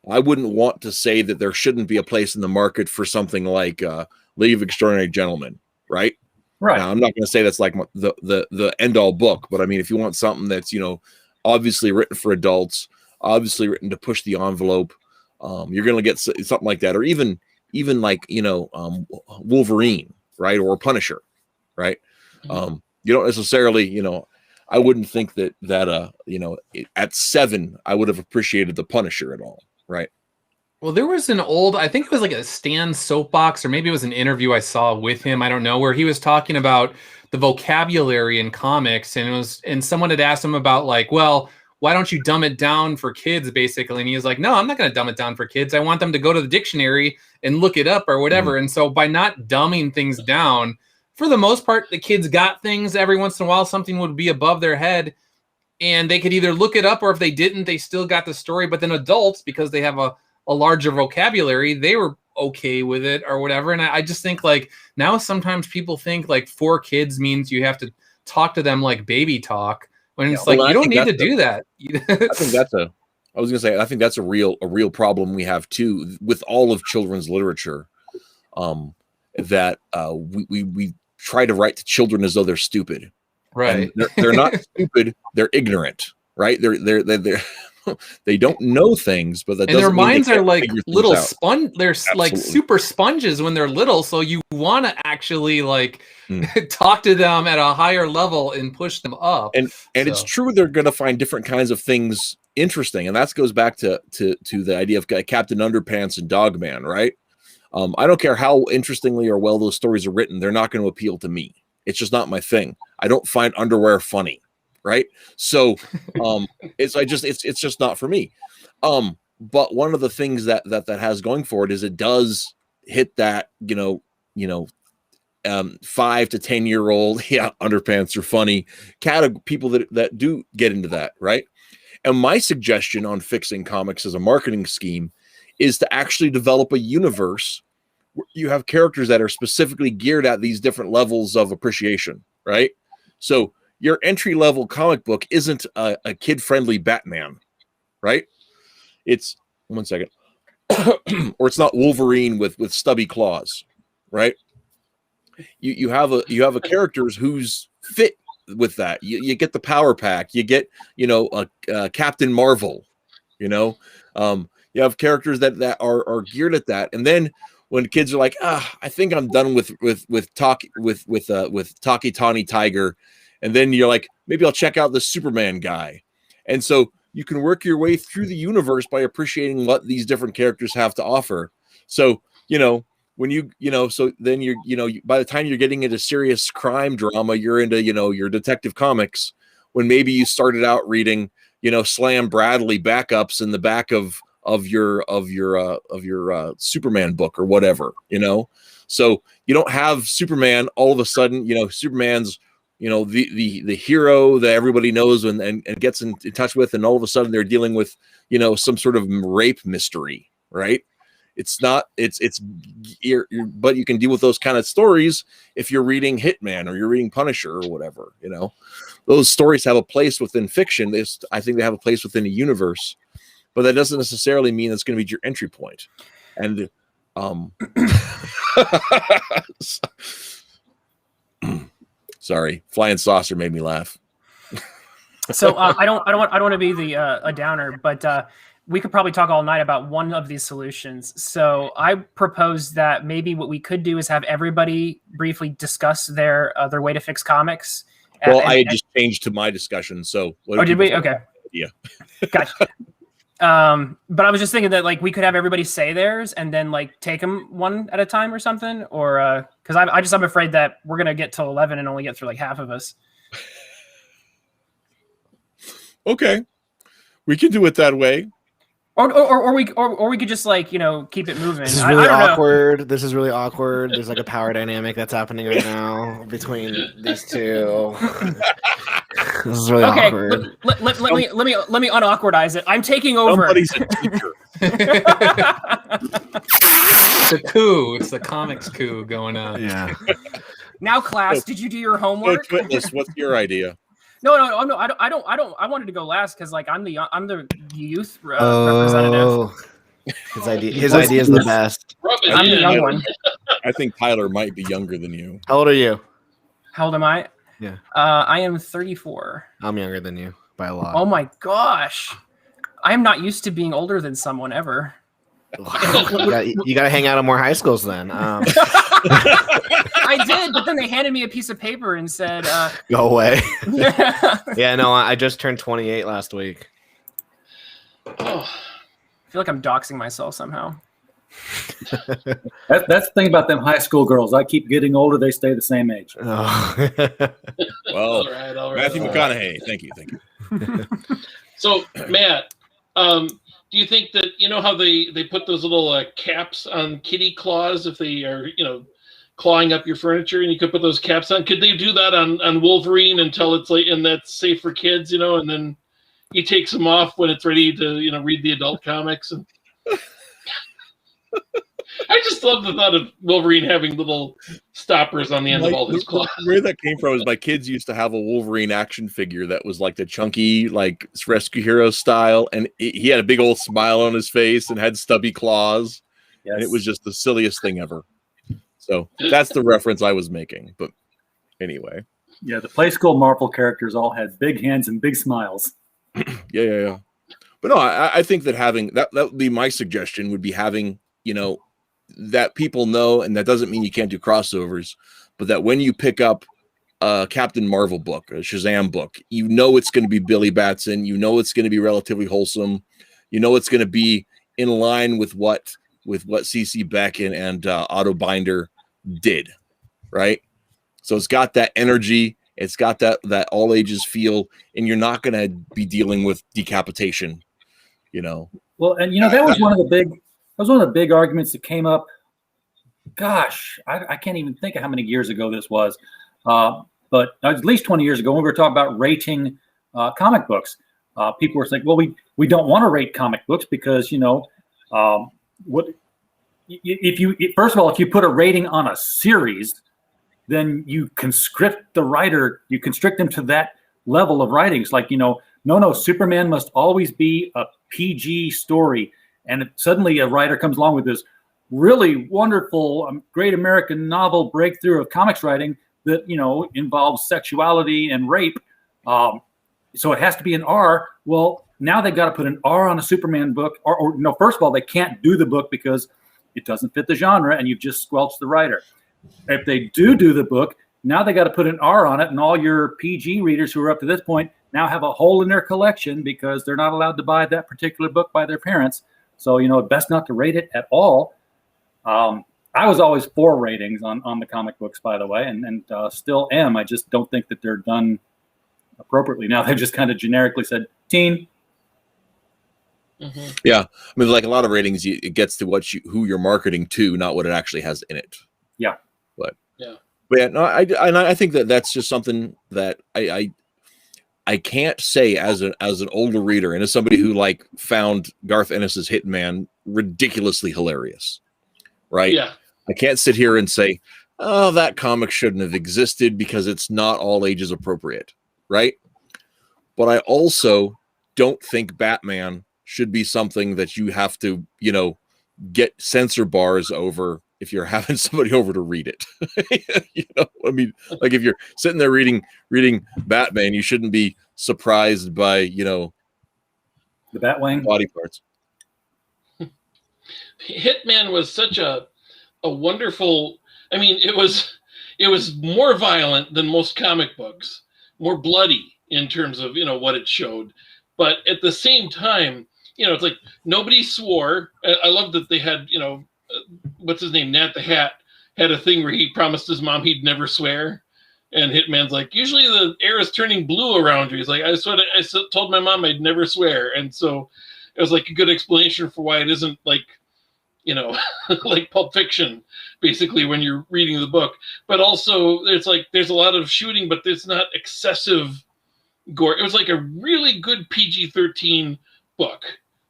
I wouldn't want to say that there shouldn't be a place in the market for something like League of Extraordinary Gentlemen, right? Right. Now, I'm not going to say that's like the end all book, but I mean, if you want something that's obviously written for adults, obviously written to push the envelope, you're going to get something like that, or even like Wolverine, right, or Punisher, right? You don't necessarily I wouldn't think that at 7 I would have appreciated the Punisher at all, right? Well, there was I think it was like a Stan soapbox, or maybe it was an interview I saw with him, I don't know, where he was talking about the vocabulary in comics, and someone had asked him about like, well, why don't you dumb it down for kids, basically? And he was like, no, I'm not going to dumb it down for kids. I want them to go to the dictionary and look it up or whatever. Mm-hmm. And so by not dumbing things down, for the most part, the kids got things. Every once in a while, something would be above their head, and they could either look it up, or if they didn't, they still got the story. But then adults, because they have a larger vocabulary, they were okay with it or whatever. And I just think like now sometimes people think like for kids means you have to talk to them like baby talk, when it's you don't need to do that. I think that's a real problem we have too with all of children's literature, that we try to write to children as though they're stupid. Right. And they're not stupid. They're ignorant, right? They're they don't know things, but that and their doesn't mean minds they are can't like figure things little out. sponge. They're like Absolutely. super sponges when they're little. So you want to actually like Mm. talk to them at a higher level and push them up. And it's true they're going to find different kinds of things interesting, and that goes back to the idea of Captain Underpants and Dogman, right? I don't care how interestingly or well those stories are written; they're not going to appeal to me. It's just not my thing. I don't find underwear funny, right? So, it's just not for me. But one of the things that has going for it is it does hit that 5 to 10 year old underpants are funny people that do get into that, right? And my suggestion on fixing comics as a marketing scheme is to actually develop a universe where you have characters that are specifically geared at these different levels of appreciation, right? So your entry level comic book isn't a kid friendly Batman, right? It's one second, or it's not Wolverine with stubby claws, right? You have a characters who's fit with that. You get the power pack. You get Captain Marvel. You have characters that are geared at that. And then when kids are like, I think I'm done with Taki Tawny Tiger, and then you're like, maybe I'll check out the Superman guy. And so you can work your way through the universe by appreciating what these different characters have to offer. So when so then by the time you're getting into serious crime drama, you're into your detective comics, when maybe you started out reading Slam Bradley backups in the back of your Superman book or whatever. So you don't have Superman all of a sudden. Superman's the hero that everybody knows and gets in touch with, and all of a sudden they're dealing with some sort of rape mystery, right? It's not but you can deal with those kind of stories if you're reading Hitman or you're reading Punisher or whatever. Those stories have a place within fiction. I think they have a place within a universe, but that doesn't necessarily mean it's going to be your entry point. And sorry, flying saucer made me laugh. So I don't want to be a downer, but we could probably talk all night about one of these solutions. So I propose that maybe what we could do is have everybody briefly discuss their way to fix comics. Well, I just changed to my discussion. So did we? Okay. Yeah. Gotcha. But I was just thinking that we could have everybody say theirs and then take them one at a time or something, or because I'm afraid that we're gonna get till 11 and only get through half of us. Okay, we can do it that way. Or we could just keep it moving. This is really awkward. This is really awkward. There's a power dynamic that's happening right now between these two. This is really awkward. Let me unawkwardize it. I'm taking over. Somebody's a teacher. It's a coup. It's the comics coup going on. Yeah. Now, class, did you do your homework? Witness, what's your idea? No. I don't. I wanted to go last because I'm the youth representative. His idea is the best. I'm the young one. I think Tyler might be younger than you. How old are you? How old am I? Yeah. I am 34. I'm younger than you by a lot. Oh my gosh. I am not used to being older than someone ever. You got to hang out at more high schools then. I did, but then they handed me a piece of paper and said, "Go away." Yeah, no, I just turned 28 last week. I feel like I'm doxing myself somehow. That's the thing about them high school girls. I keep getting older; they stay the same age. Oh. Well, all right, Matthew McConaughey. Thank you. So, Matt, do you think that how they put those little caps on kitty claws if they are clawing up your furniture, and you could put those caps on? Could they do that on Wolverine until it's and that's safe for kids, and then he takes them off when it's ready to read the adult comics? And I just love the thought of Wolverine having little stoppers on the end of all his claws. Where that came from is my kids used to have a Wolverine action figure that was the chunky, Rescue Hero style. And he had a big old smile on his face and had stubby claws. Yes. And it was just the silliest thing ever. So that's the reference I was making. But anyway. Yeah, the Play School Marvel characters all had big hands and big smiles. Yeah. But no, I think that having that would be my suggestion, would be having, that people know, and that doesn't mean you can't do crossovers, but that when you pick up a Captain Marvel book, a Shazam book, it's going to be Billy Batson, it's going to be relatively wholesome, it's going to be in line with what C.C. Beck and Otto Binder did, right? So it's got that energy, it's got that all ages feel, and you're not going to be dealing with decapitation, Well, and that was one of the big arguments that came up. Gosh, I can't even think of how many years ago this was, but at least 20 years ago when we were talking about rating comic books. People were saying, "Well, we don't want to rate comic books because what first of all, if you put a rating on a series, then you constrict the writer, you constrict them to that level of writings. Like, no, Superman must always be a PG story." And suddenly a writer comes along with this really wonderful, great American novel breakthrough of comics writing that, involves sexuality and rape. So it has to be an R. Well, now they've got to put an R on a Superman book. Or no, first of all, they can't do the book because it doesn't fit the genre and you've just squelched the writer. If they do the book, now they got to put an R on it, and all your PG readers who are up to this point now have a hole in their collection because they're not allowed to buy that particular book by their parents. So, best not to rate it at all. I was always for ratings on the comic books, by the way, and still am. I just don't think that they're done appropriately. Now they've just kind of generically said teen. Mm-hmm. Yeah, I mean, like a lot of ratings, it gets to who you're marketing to, not what it actually has in it. Yeah. But yeah, no, I think that's just something that I can't say as an older reader and as somebody who found Garth Ennis's Hitman ridiculously hilarious, right? Yeah. I can't sit here and say, oh, that comic shouldn't have existed because it's not all ages appropriate, right? But I also don't think Batman should be something that you have to, get censor bars over if you're having somebody over to read it. I mean, like if you're sitting there reading Batman, you shouldn't be surprised by, the Batwing body parts. Hitman was such a wonderful, I mean, it was more violent than most comic books, more bloody in terms of, what it showed. But at the same time, it's like nobody swore. I love that they had, what's his name? Nat the Hat had a thing where he promised his mom he'd never swear. And Hitman's like, usually the air is turning blue around you. He's like, I told my mom I'd never swear. And so it was like a good explanation for why it isn't like, like Pulp Fiction, basically, when you're reading the book. But also it's like, there's a lot of shooting, but it's not excessive gore. It was like a really good PG-13 book.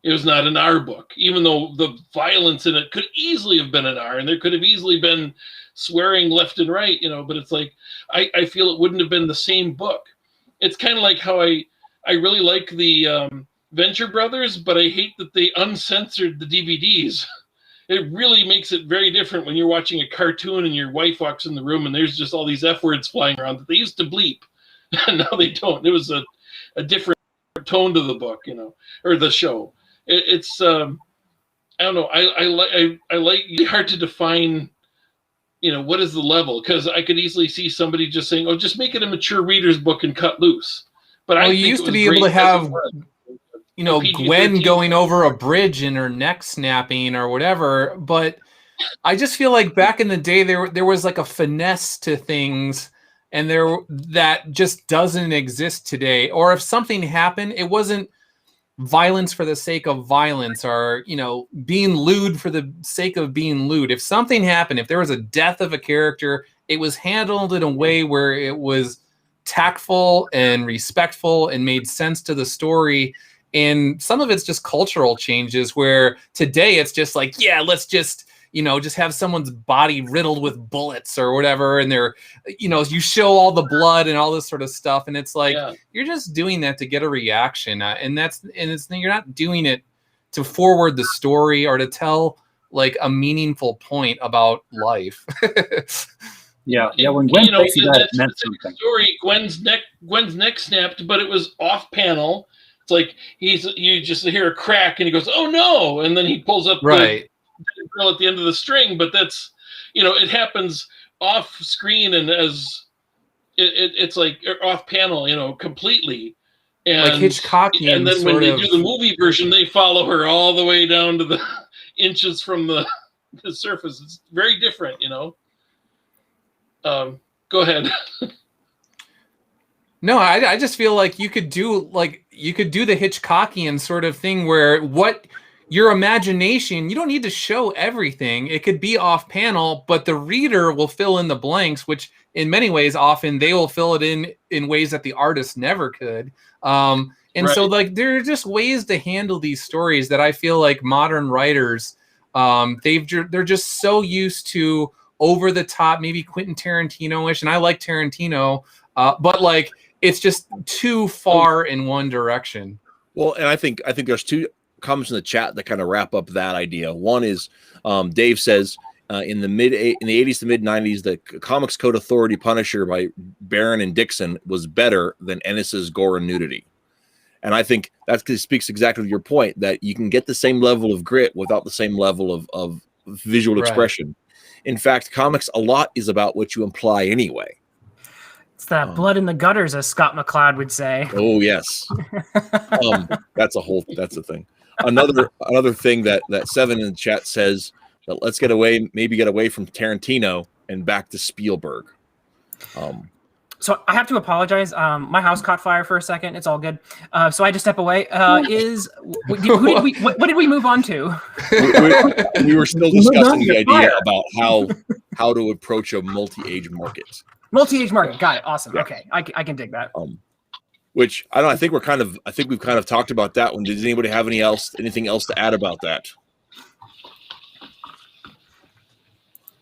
It was not an R book, even though the violence in it could easily have been an R, and there could have easily been swearing left and right, but it's like, I feel it wouldn't have been the same book. It's kind of like how I really like the Venture Brothers, but I hate that they uncensored the DVDs. It really makes it very different when you're watching a cartoon and your wife walks in the room and there's just all these F words flying around that they used to bleep. And now they don't. It was a different tone to the book, or the show. It's I don't know. I like it's hard to define, what is the level? Because I could easily see somebody just saying, "Oh, just make it a mature reader's book and cut loose." But I you used to be able to have, Gwen going over a bridge and her neck snapping or whatever. But I just feel like back in the day there was like a finesse to things, and that just doesn't exist today. Or if something happened, it wasn't violence for the sake of violence, or being lewd for the sake of being lewd. If something happened, if there was a death of a character, it was handled in a way where it was tactful and respectful and made sense to the story. And some of it's just cultural changes, where today it's just like, yeah, let's just just have someone's body riddled with bullets or whatever, and they're you show all the blood and all this sort of stuff, and it's like, you're just doing that to get a reaction, and you're not doing it to forward the story or to tell like a meaningful point about life. Yeah. When Gwen Stacy died, it meant that something. story, Gwen's neck snapped, but it was off panel. It's like you just hear a crack, and he goes, "Oh no!" And then he pulls up the girl at the end of the string. But that's, it happens off screen and as it's like off panel, completely. And like Hitchcockian. And then when they do the movie version, they follow her all the way down to the inches from the surface. It's very different, Go ahead. No, I just feel like you could do the Hitchcockian sort of thing where your imagination, you don't need to show everything. It could be off panel, but the reader will fill in the blanks, which in many ways, often they will fill it in ways that the artist never could. So like, there are just ways to handle these stories that I feel like modern writers, they're just so used to over the top, maybe Quentin Tarantino-ish. And I like Tarantino, but like, it's just too far in one direction. Well, and I think there's two comments in the chat that kind of wrap up that idea. One is Dave says in the 80s to mid 90s, the Comics Code Authority Punisher by Barron and Dixon was better than Ennis's gore and nudity. And I think that speaks exactly to your point, that you can get the same level of grit without the same level of visual expression. In fact, comics a lot is about what you imply anyway. It's that blood in the gutters, as Scott McCloud would say. Oh yes, that's a thing. Another thing that Seven in the chat says that let's get away from Tarantino and back to Spielberg. So I have to apologize. My house caught fire for a second. It's all good. So I had to step away. What did we move on to? We were still discussing the idea about how to approach a multi-age market. Multi-age market. Got it. Awesome. Yeah. Okay. I can dig that. Which I think we've kind of talked about that one. Does anybody have anything else to add about that?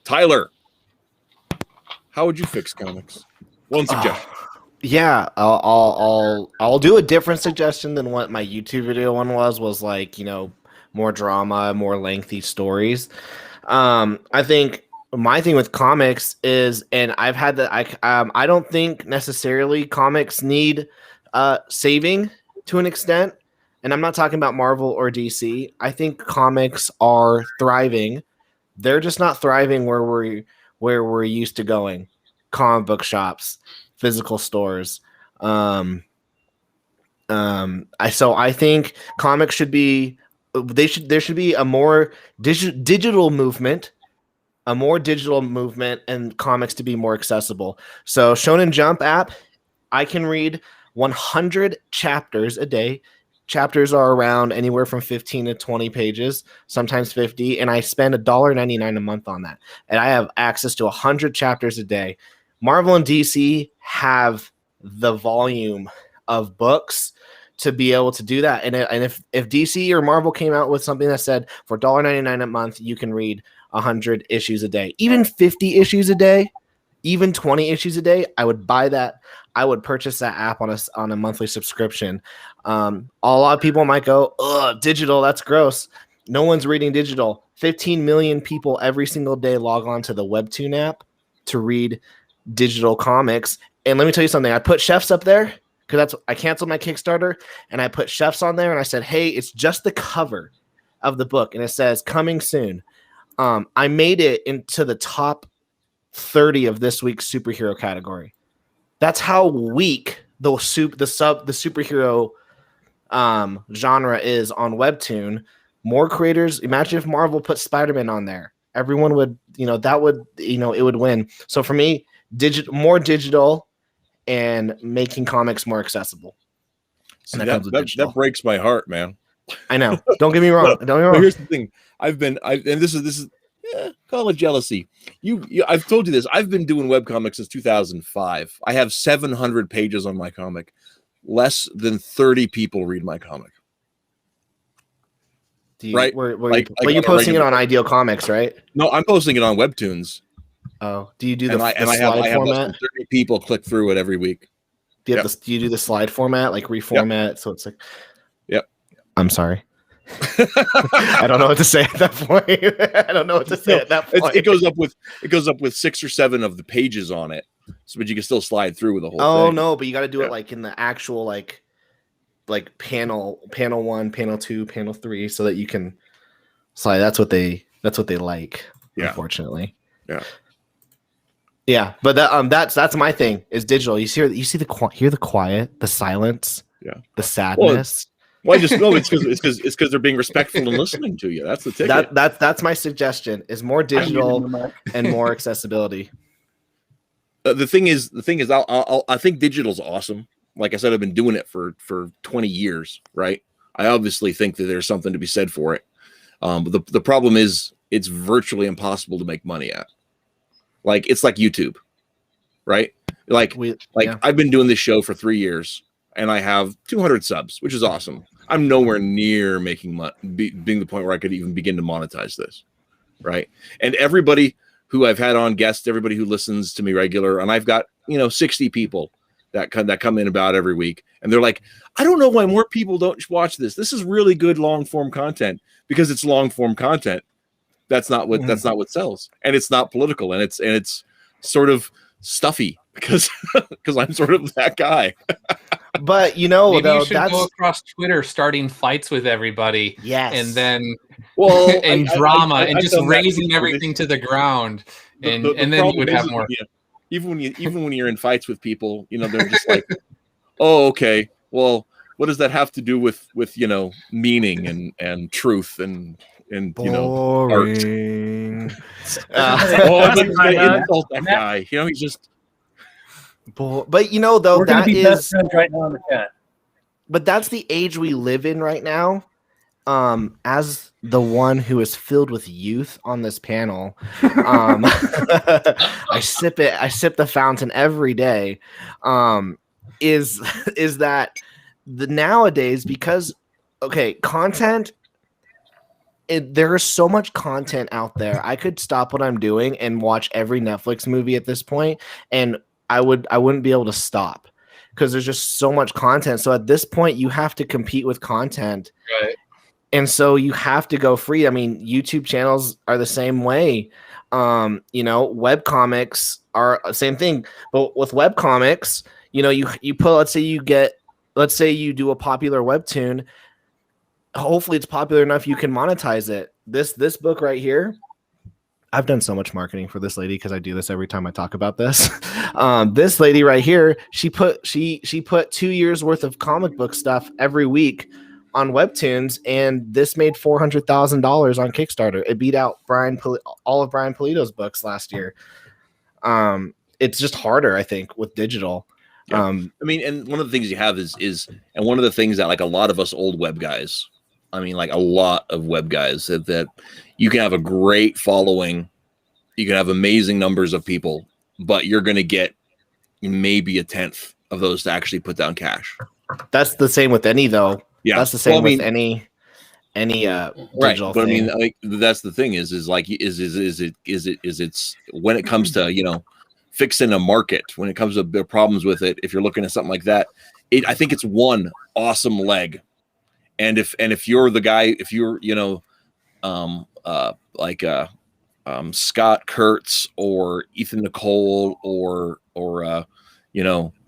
Tyler, how would you fix comics? One suggestion. Yeah, I'll do a different suggestion than what my YouTube video one was like, more drama, more lengthy stories. I think my thing with comics is, and I've had that, I don't think necessarily comics need saving to an extent, and I'm not talking about Marvel or DC. I think comics are thriving. They're just not thriving where we're used to going. Comic book shops, physical stores. So I think comics should be, there should be a more digital movement, and comics to be more accessible. So Shonen Jump app, I can read 100 chapters a day. Chapters are around anywhere from 15 to 20 pages, sometimes 50, and I spend $1.99 a month on that. And I have access to 100 chapters a day. Marvel and DC have the volume of books to be able to do that. And if DC or Marvel came out with something that said for $1.99 a month, you can read 100 issues a day, even 50 issues a day, even 20 issues a day, I would buy that. I would purchase that app on a monthly subscription. A lot of people might go, "Ugh, digital, that's gross." No one's reading digital. 15 million people every single day log on to the Webtoon app to read digital comics. And let me tell you something. I put chefs up there because I canceled my Kickstarter, and I put chefs on there, and I said, "Hey, it's just the cover of the book, and it says coming soon." I made it into the top 30 of this week's superhero category. That's how weak the superhero genre is on Webtoon. More creators. Imagine if Marvel put Spider-Man on there. Everyone would, it would win. So for me, more digital and making comics more accessible. See, that breaks my heart, man. I know. Don't get me wrong. But here's the thing. And this is call it jealousy. I've told you this. I've been doing webcomics since 2005. I have 700 pages on my comic. Less than 30 people read my comic. Right? You're posting it on Ideal Comics, right? No, I'm posting it on Webtoons. Oh, do you do the slide format? I have less than 30 people click through it every week. Do you do the slide format, like reformat? Yep. So it's like, yep. I'm sorry. I don't know what to say at that point. I don't know what to say at that point. It goes up with 6 or 7 of the pages on it, so but you can still slide through with the whole thing. Oh no, but you got to do it like in the actual like panel 1, panel 2, panel 3, so that you can slide. That's what they like. Yeah. Unfortunately. Yeah. Yeah, but that's my thing is digital. Hear the quiet, the silence, the sadness. Well, I just know it's because they're being respectful and listening to you. That's the ticket. That's my suggestion is more digital and more accessibility. The thing is, I think digital's awesome. Like I said, I've been doing it for 20 years, right? I obviously think that there's something to be said for it. But the problem is it's virtually impossible to make money at. Like it's like YouTube, right? I've been doing this show for 3 years and I have 200 subs, which is awesome. I'm nowhere near making money, being the point where I could even begin to monetize this, right? And everybody who I've had on guests, everybody who listens to me regular, and I've got 60 people that come in about every week, and they're like, I don't know why more people don't watch this. This is really good long form content because it's long form content. That's not what sells, and it's not political, and it's sort of stuffy because I'm sort of that guy. But maybe you should go across Twitter starting fights with everybody. Yes. And then and drama and just raising everything to the ground. And then you would have more. Even when you're in fights with people, they're just like, oh, okay. Well, what does that have to do with meaning and truth and boring. Art? Insult that guy. He's just. But we're going to be best friends right now in the chat. But that's the age we live in right now. As the one who is filled with youth on this panel, I sip the fountain every day. Is that the nowadays, because content. There is so much content out there. I could stop what I'm doing and watch every Netflix movie at this point, and I wouldn't be able to stop because there's just so much content. So at this point, you have to compete with content, right? And so you have to go free. I mean, YouTube channels are the same way. Web comics are the same thing. But with web comics, you put, let's say you do a popular webtoon. Hopefully it's popular enough you can monetize it. This book right here, I've done so much marketing for this lady because I do this every time I talk about this. This lady right here, she put 2 years worth of comic book stuff every week on webtoons, and this made $400,000 on Kickstarter. It beat out all of Brian Polito's books last year. It's just harder, I think, with digital. Yeah. And one of the things you have is and one of the things that like a lot of us old web guys, like a lot of web guys that you can have a great following, you can have amazing numbers of people, but you're going to get maybe 1/10 of those to actually put down cash. That's the same with any though. Yeah, that's the same with any digital But thing. That's the thing is it's when it comes to fixing a market, when it comes to the problems with it, if you're looking at something like that, I think it's one awesome leg. And if you're the guy, if you're Scott Kurtz or Ethan Nicole or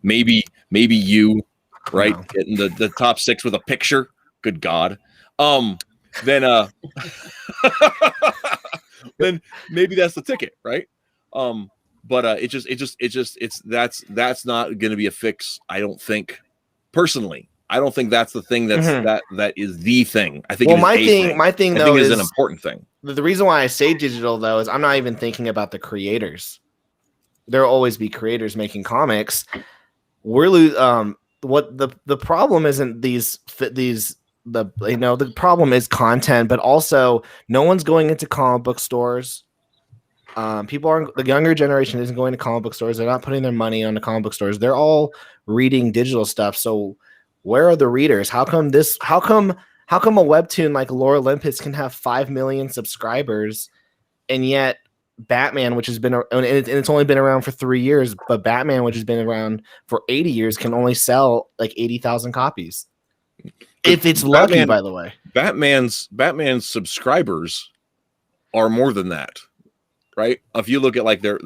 maybe you, right? No. Getting the top 6 with a picture. Good God. Then then maybe that's the ticket, right? But that's not going to be a fix. I don't think personally. I don't think that's the thing that is the thing. I think my thing though is an important thing. The reason why I say digital though is I'm not even thinking about the creators. There'll always be creators making comics. What the problem isn't the problem is content, but also no one's going into comic book stores. The younger generation isn't going to comic book stores. They're not putting their money on the comic book stores. They're all reading digital stuff. So where are the readers? How come a webtoon like Lore Olympus can have 5 million subscribers, and yet Batman, which has been and it's only been around for 3 years, but Batman, which has been around for 80 years, can only sell like 80,000 copies? if it's lucky, by the way. Batman's subscribers are more than that, right? If you look at like the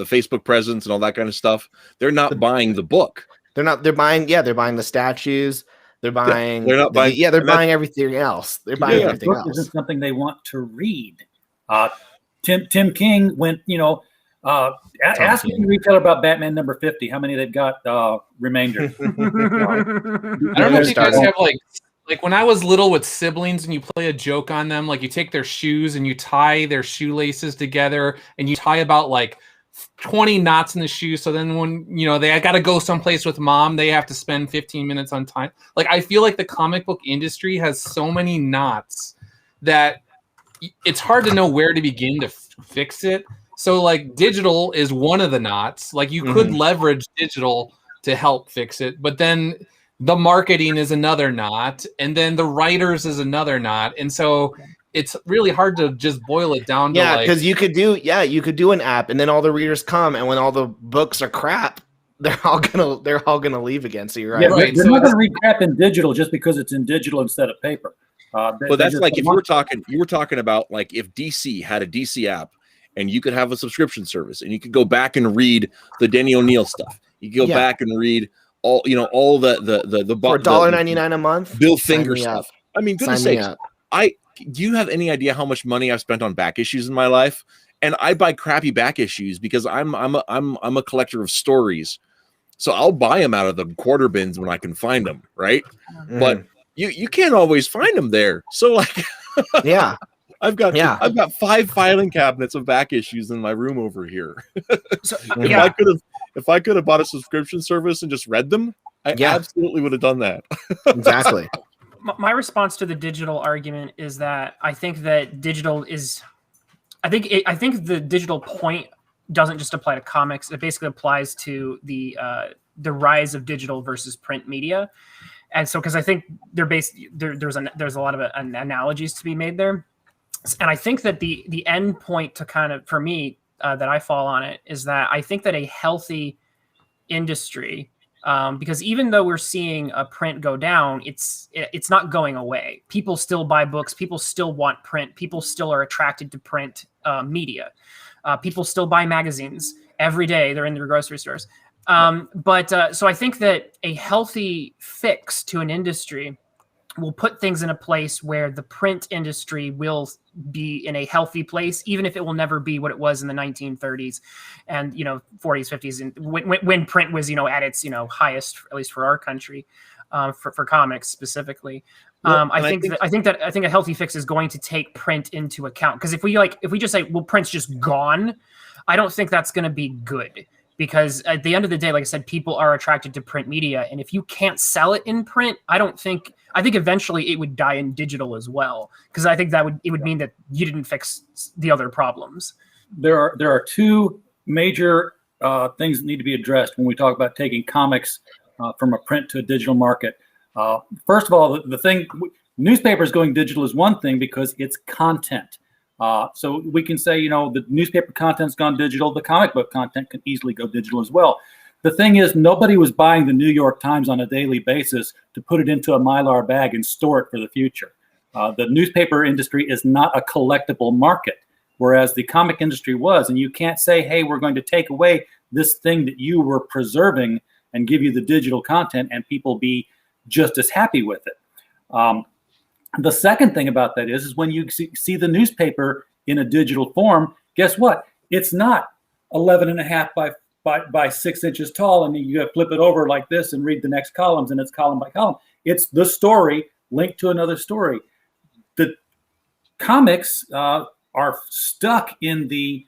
Facebook presence and all that kind of stuff, they're not buying the book. They're buying the statues. They're buying. They're not buying. They're buying everything else. They're buying everything book else. Isn't something they want to read. Tim King went, ask any retailer about Batman number 50, how many they've got remainder. I don't know if you guys have like when I was little with siblings and you play a joke on them, like you take their shoes and you tie their shoelaces together and you tie about like 20 knots in the shoe. So then when, they got to go someplace with mom, they have to spend 15 minutes on time. Like, I feel like the comic book industry has so many knots that it's hard to know where to begin to fix it. So like digital is one of the knots. Like you could leverage digital to help fix it, but then the marketing is another knot, and then the writers is another knot. And so it's really hard to just boil it down to because you could do an app, and then all the readers come, and when all the books are crap, they're all gonna leave again. So you're right. Yeah, right. They're not gonna read crap in digital just because it's in digital instead of paper. But that's like if you were talking about like if DC had a DC app and you could have a subscription service and you could go back and read the Denny O'Neil stuff. You could go back and read all the for $1.99 a month. Bill Finger stuff. I mean, goodness sakes. Do you have any idea how much money I've spent on back issues in my life? And I buy crappy back issues because I'm a collector of stories. So I'll buy them out of the quarter bins when I can find them, right? But you can't always find them there. So like I've got 5 filing cabinets of back issues in my room over here. So, if I could have bought a subscription service and just read them, I absolutely would have done that. Exactly. My response to the digital argument is that I think that digital is, I think the digital point doesn't just apply to comics. It basically applies to the rise of digital versus print media. And so, because I think there's a lot of analogies to be made there. And I think that the end point to kind of, for me, that I fall on it is that I think that a healthy industry, because even though we're seeing a print go down, it's not going away. People still buy books. People still want print. People still are attracted to print media. People still buy magazines every day. They're in their grocery stores. So I think that a healthy fix to an industry will put things in a place where the print industry will be in a healthy place, even if it will never be what it was in the 1930s and 40s, 50s, and when print was at its highest, at least for our country, for comics specifically. I think a healthy fix is going to take print into account, because if we just say, well, print's just gone, I don't think that's going to be good. Because at the end of the day, like I said, people are attracted to print media, and if you can't sell it in print, I think eventually it would die in digital as well. Because I think it would mean that you didn't fix the other problems. There are 2 major things that need to be addressed when we talk about taking comics from a print to a digital market. First of all, the thing, newspapers going digital is one thing because it's content. So we can say, the newspaper content's gone digital. The comic book content can easily go digital as well. The thing is, nobody was buying the New York Times on a daily basis to put it into a Mylar bag and store it for the future. The newspaper industry is not a collectible market, whereas the comic industry was. And you can't say, hey, we're going to take away this thing that you were preserving and give you the digital content and people be just as happy with it. The second thing about that is when you see the newspaper in a digital form, guess what? It's not 11.5 by 6 inches tall, and you flip it over like this and read the next columns, and it's column by column. It's the story linked to another story. The comics are stuck in the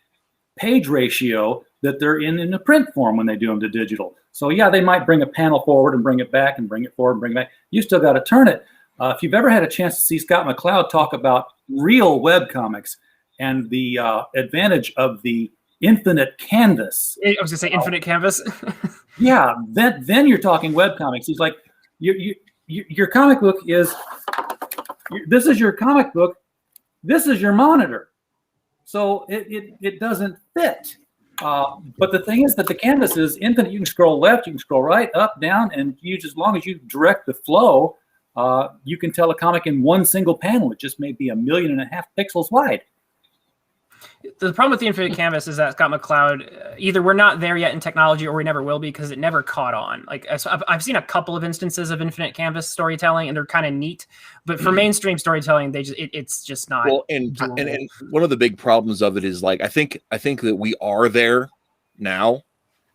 page ratio that they're in the print form when they do them to digital. So yeah, they might bring a panel forward and bring it back and bring it forward and bring it back. You still got to turn it. If you've ever had a chance to see Scott McCloud talk about real web comics and the advantage of the infinite canvas. I was going to say infinite canvas. Yeah, then you're talking web comics. He's like, your comic book is, this is your comic book, this is your monitor. So it doesn't fit. But the thing is that the canvas is infinite. You can scroll left, you can scroll right, up, down, and as long as you direct the flow, you can tell a comic in one single panel. It just may be 1.5 million pixels wide. The problem with the Infinite Canvas is that Scott McCloud, either we're not there yet in technology or we never will be because it never caught on. Like I've seen a couple of instances of Infinite Canvas storytelling and they're kind of neat, but for mainstream storytelling, it's just not. Well, and one of the big problems of it is like I think that we are there now,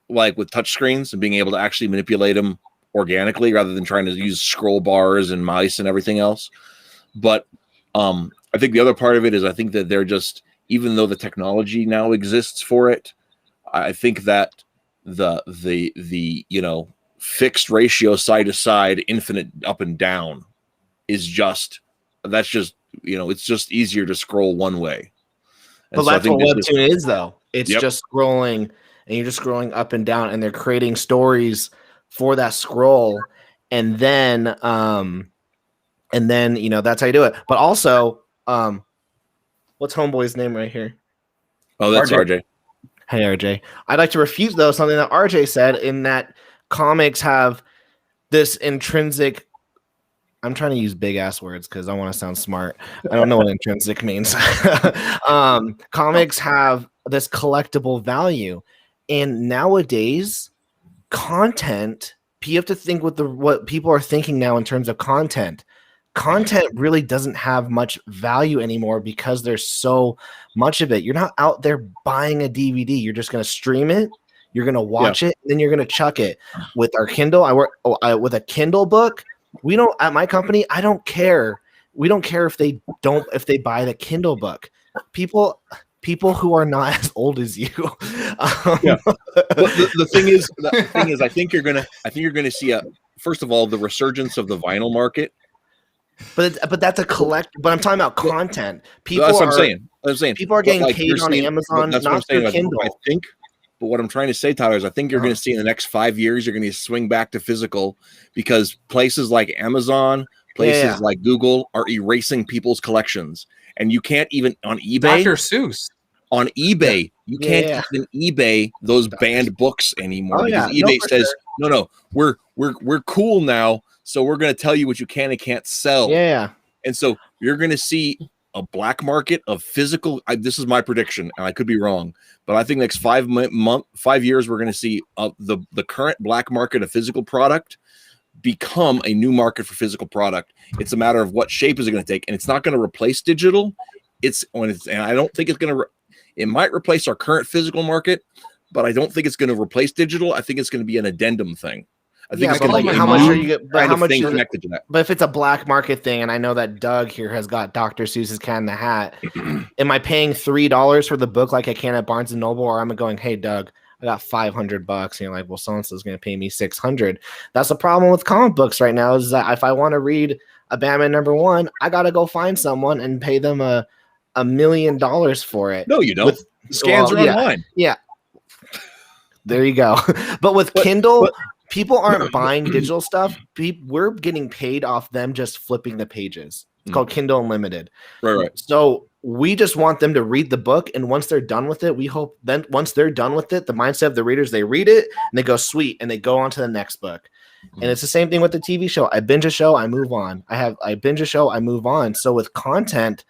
like with touchscreens and being able to actually manipulate them organically rather than trying to use scroll bars and mice and everything else. But I think the other part of it is I think that they're just, even though the technology now exists for it, I think that the fixed ratio side to side, infinite up and down is just it's just easier to scroll one way. But that's what Webtoon is, though. It's just scrolling, and you're just scrolling up and down, and they're creating stories for that scroll, and then that's how you do it. But also, what's Homeboy's name right here? Oh, that's RJ. Hey, RJ. I'd like to refute, though, something that RJ said, in that comics have this intrinsic. I'm trying to use big ass words because I want to sound smart. I don't know what intrinsic means. Comics have this collectible value, and nowadays, content. You have to think with what people are thinking now in terms of content. Content really doesn't have much value anymore because there's so much of it. You're not out there buying a DVD. You're just going to stream it. You're going to watch it. And then you're going to chuck it. With our Kindle, I work with a Kindle book. We don't, at my company, I don't care. We don't care if they buy the Kindle book. People who are not as old as you. The thing is, I think you're gonna see first of all, the resurgence of the vinyl market. But that's a collect. But I'm talking about content. People that's what I'm saying. People are getting paid on Amazon, not through Kindle. I think. But what I'm trying to say, Tyler, is I think you're going to see in the next 5 years, you're going to swing back to physical because places like Amazon, places like Google are erasing people's collections, and you can't even on eBay. Dr. Seuss. On eBay, you can't even eBay those banned books anymore because eBay says, no, we're cool now. So we're going to tell you what you can and can't sell. Yeah. And so you're going to see a black market of physical. This is my prediction, and I could be wrong, but I think next 5 years, we're going to see the current black market of physical product become a new market for physical product. It's a matter of what shape is it going to take, and it's not going to replace digital. And I don't think it's going to. It might replace our current physical market, but I don't think it's going to replace digital. I think it's going to be an addendum thing. I think how much are you get? But how much connected to that? But if it's a black market thing, and I know that Doug here has got Dr. Seuss's Cat in the Hat, am I paying $3 for the book like I can at Barnes and Noble, or am I going, hey Doug, I got $500, and you're like, well, so and so is going to pay me $600. That's the problem with comic books right now. Is that if I want to read a Batman #1, I got to go find someone and pay them $1 million for it. No, you don't. The scans are online. Yeah. There you go. But with Kindle. People aren't buying digital stuff. We're getting paid off them just flipping the pages. It's called Kindle Unlimited. Right. So we just want them to read the book, and once they're done with it, we hope then once they're done with it, the mindset of the readers, they read it and they go sweet, and they go on to the next book. And it's the same thing with the TV show. I binge a show, I move on. I binge a show, I move on. So with content,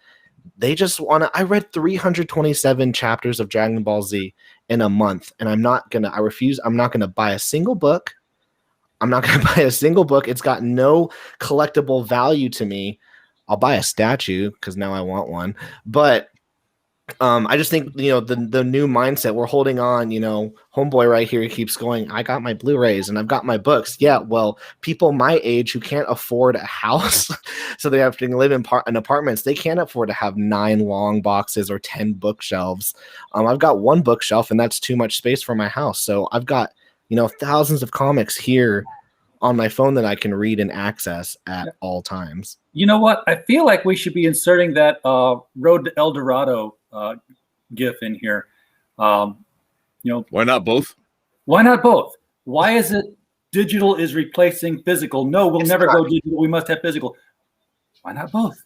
they just want to. I read 327 chapters of Dragon Ball Z in a month, and I refuse. I'm not gonna buy a single book. It's got no collectible value to me. I'll buy a statue because now I want one. But I just think, the new mindset, we're holding on, homeboy right here, he keeps going, I got my Blu-rays and I've got my books. Yeah, well, people my age who can't afford a house, so they have to live in apartments, they can't afford to have 9 long boxes or 10 bookshelves. I've got 1 bookshelf and that's too much space for my house. So I've got thousands of comics here on my phone that I can read and access at all times. You know what? I feel like we should be inserting that Road to El Dorado GIF in here. Why not both? Why not both? Why is it digital is replacing physical? No, we'll never go digital. We must have physical. Why not both?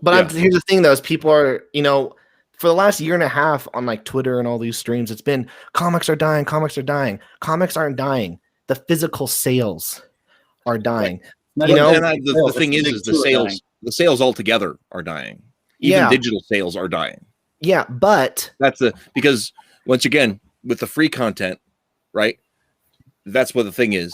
But here's the thing, though, is people are, for the last year and a half on like Twitter and all these streams, it's been comics are dying. Comics aren't dying. The physical sales are dying. You know, the thing is the sales altogether are dying. Even digital sales are dying. Yeah, but because once again, with the free content, right? That's what the thing is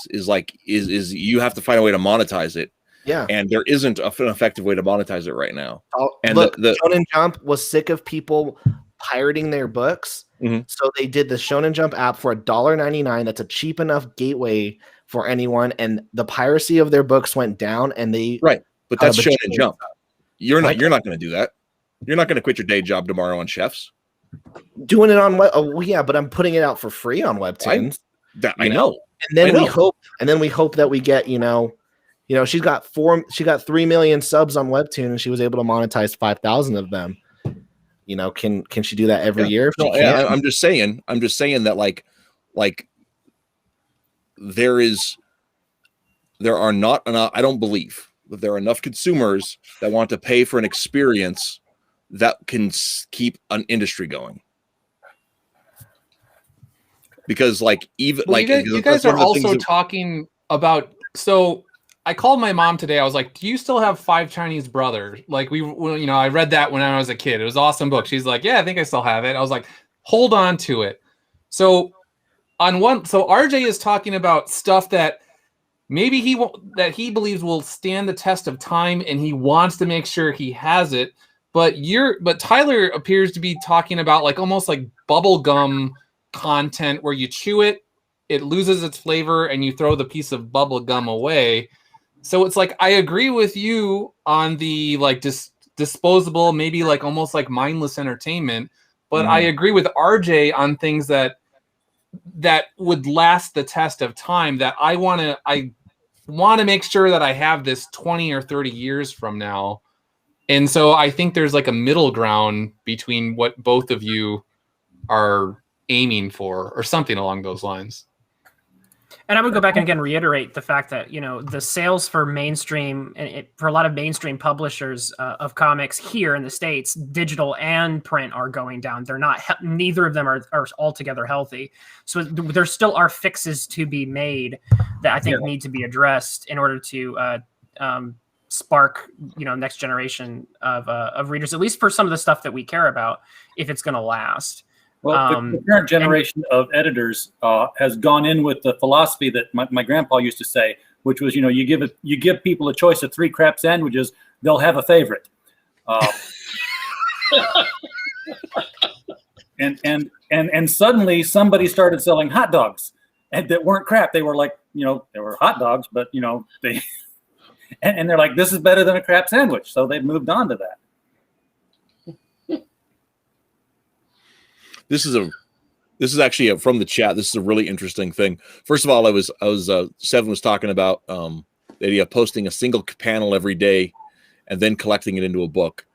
you have to find a way to monetize it. Yeah. And there isn't an effective way to monetize it right now. And look, Shonen Jump was sick of people pirating their books. Mm-hmm. So they did the Shonen Jump app for $1.99. That's a cheap enough gateway for anyone. And the piracy of their books went down and but that's Shonen Jump. You're not going to do that. You're not going to quit your day job tomorrow on Chefs. Doing it on but I'm putting it out for free on Webtoons. I know. And then we hope that we get, she got 3 million subs on Webtoon and she was able to monetize 5,000 of them. Can she do that every year? I'm just saying that like there are not enough. I don't believe that there are enough consumers that want to pay for an experience that can keep an industry going. Because you guys are also talking about. So I called my mom today. I was like, "Do you still have 5 Chinese brothers?" Like I read that when I was a kid. It was an awesome book. She's like, "Yeah, I think I still have it." I was like, "Hold on to it." So RJ is talking about stuff that maybe he believes will stand the test of time, and he wants to make sure he has it. But Tyler appears to be talking about like almost like bubble gum content where you chew it, it loses its flavor, and you throw the piece of bubble gum away. So it's like I agree with you on the like disposable, maybe like almost like mindless entertainment, but I agree with RJ on things that would last the test of time. That I want to make sure that I have this 20 or 30 years from now. And so I think there's like a middle ground between what both of you are aiming for or something along those lines. And I would go back and again reiterate the fact that the sales for mainstream and for a lot of mainstream publishers of comics here in the States, digital and print, are going down. They're not. Neither of them are altogether healthy. So there still are fixes to be made that I think need to be addressed in order to spark next generation of readers, at least for some of the stuff that we care about, if it's going to last. Well, the current generation of editors has gone in with the philosophy that my grandpa used to say, which was, you give people a choice of 3 crap sandwiches, they'll have a favorite. And suddenly somebody started selling hot dogs and that weren't crap. They were like, they were hot dogs, but they and they're like, this is better than a crap sandwich. So they've moved on to that. This is actually from the chat. This is a really interesting thing. First of all, Seven was talking about the idea of posting a single panel every day and then collecting it into a book,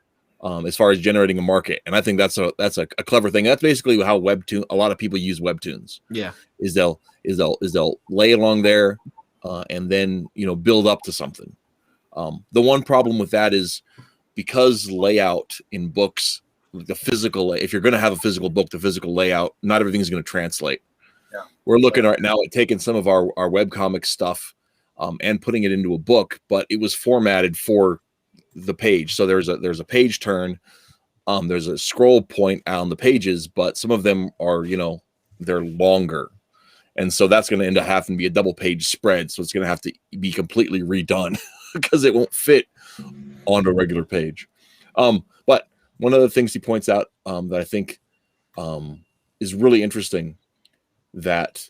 as far as generating a market. And I think that's a clever thing. That's basically how a lot of people use webtoons. Yeah, is they'll lay along there and then build up to something. The one problem with that is because layout in books, the physical, if you're going to have a physical book, the physical layout, not everything is going to translate. Yeah. We're looking right now at taking some of our webcomic stuff and putting it into a book, but it was formatted for the page. So there's a page turn. There's a scroll point on the pages, but some of them are, they're longer. And so that's going to end up having to be a double page spread. So it's going to have to be completely redone because it won't fit on a regular page. But one of the things he points out that I think is really interesting, that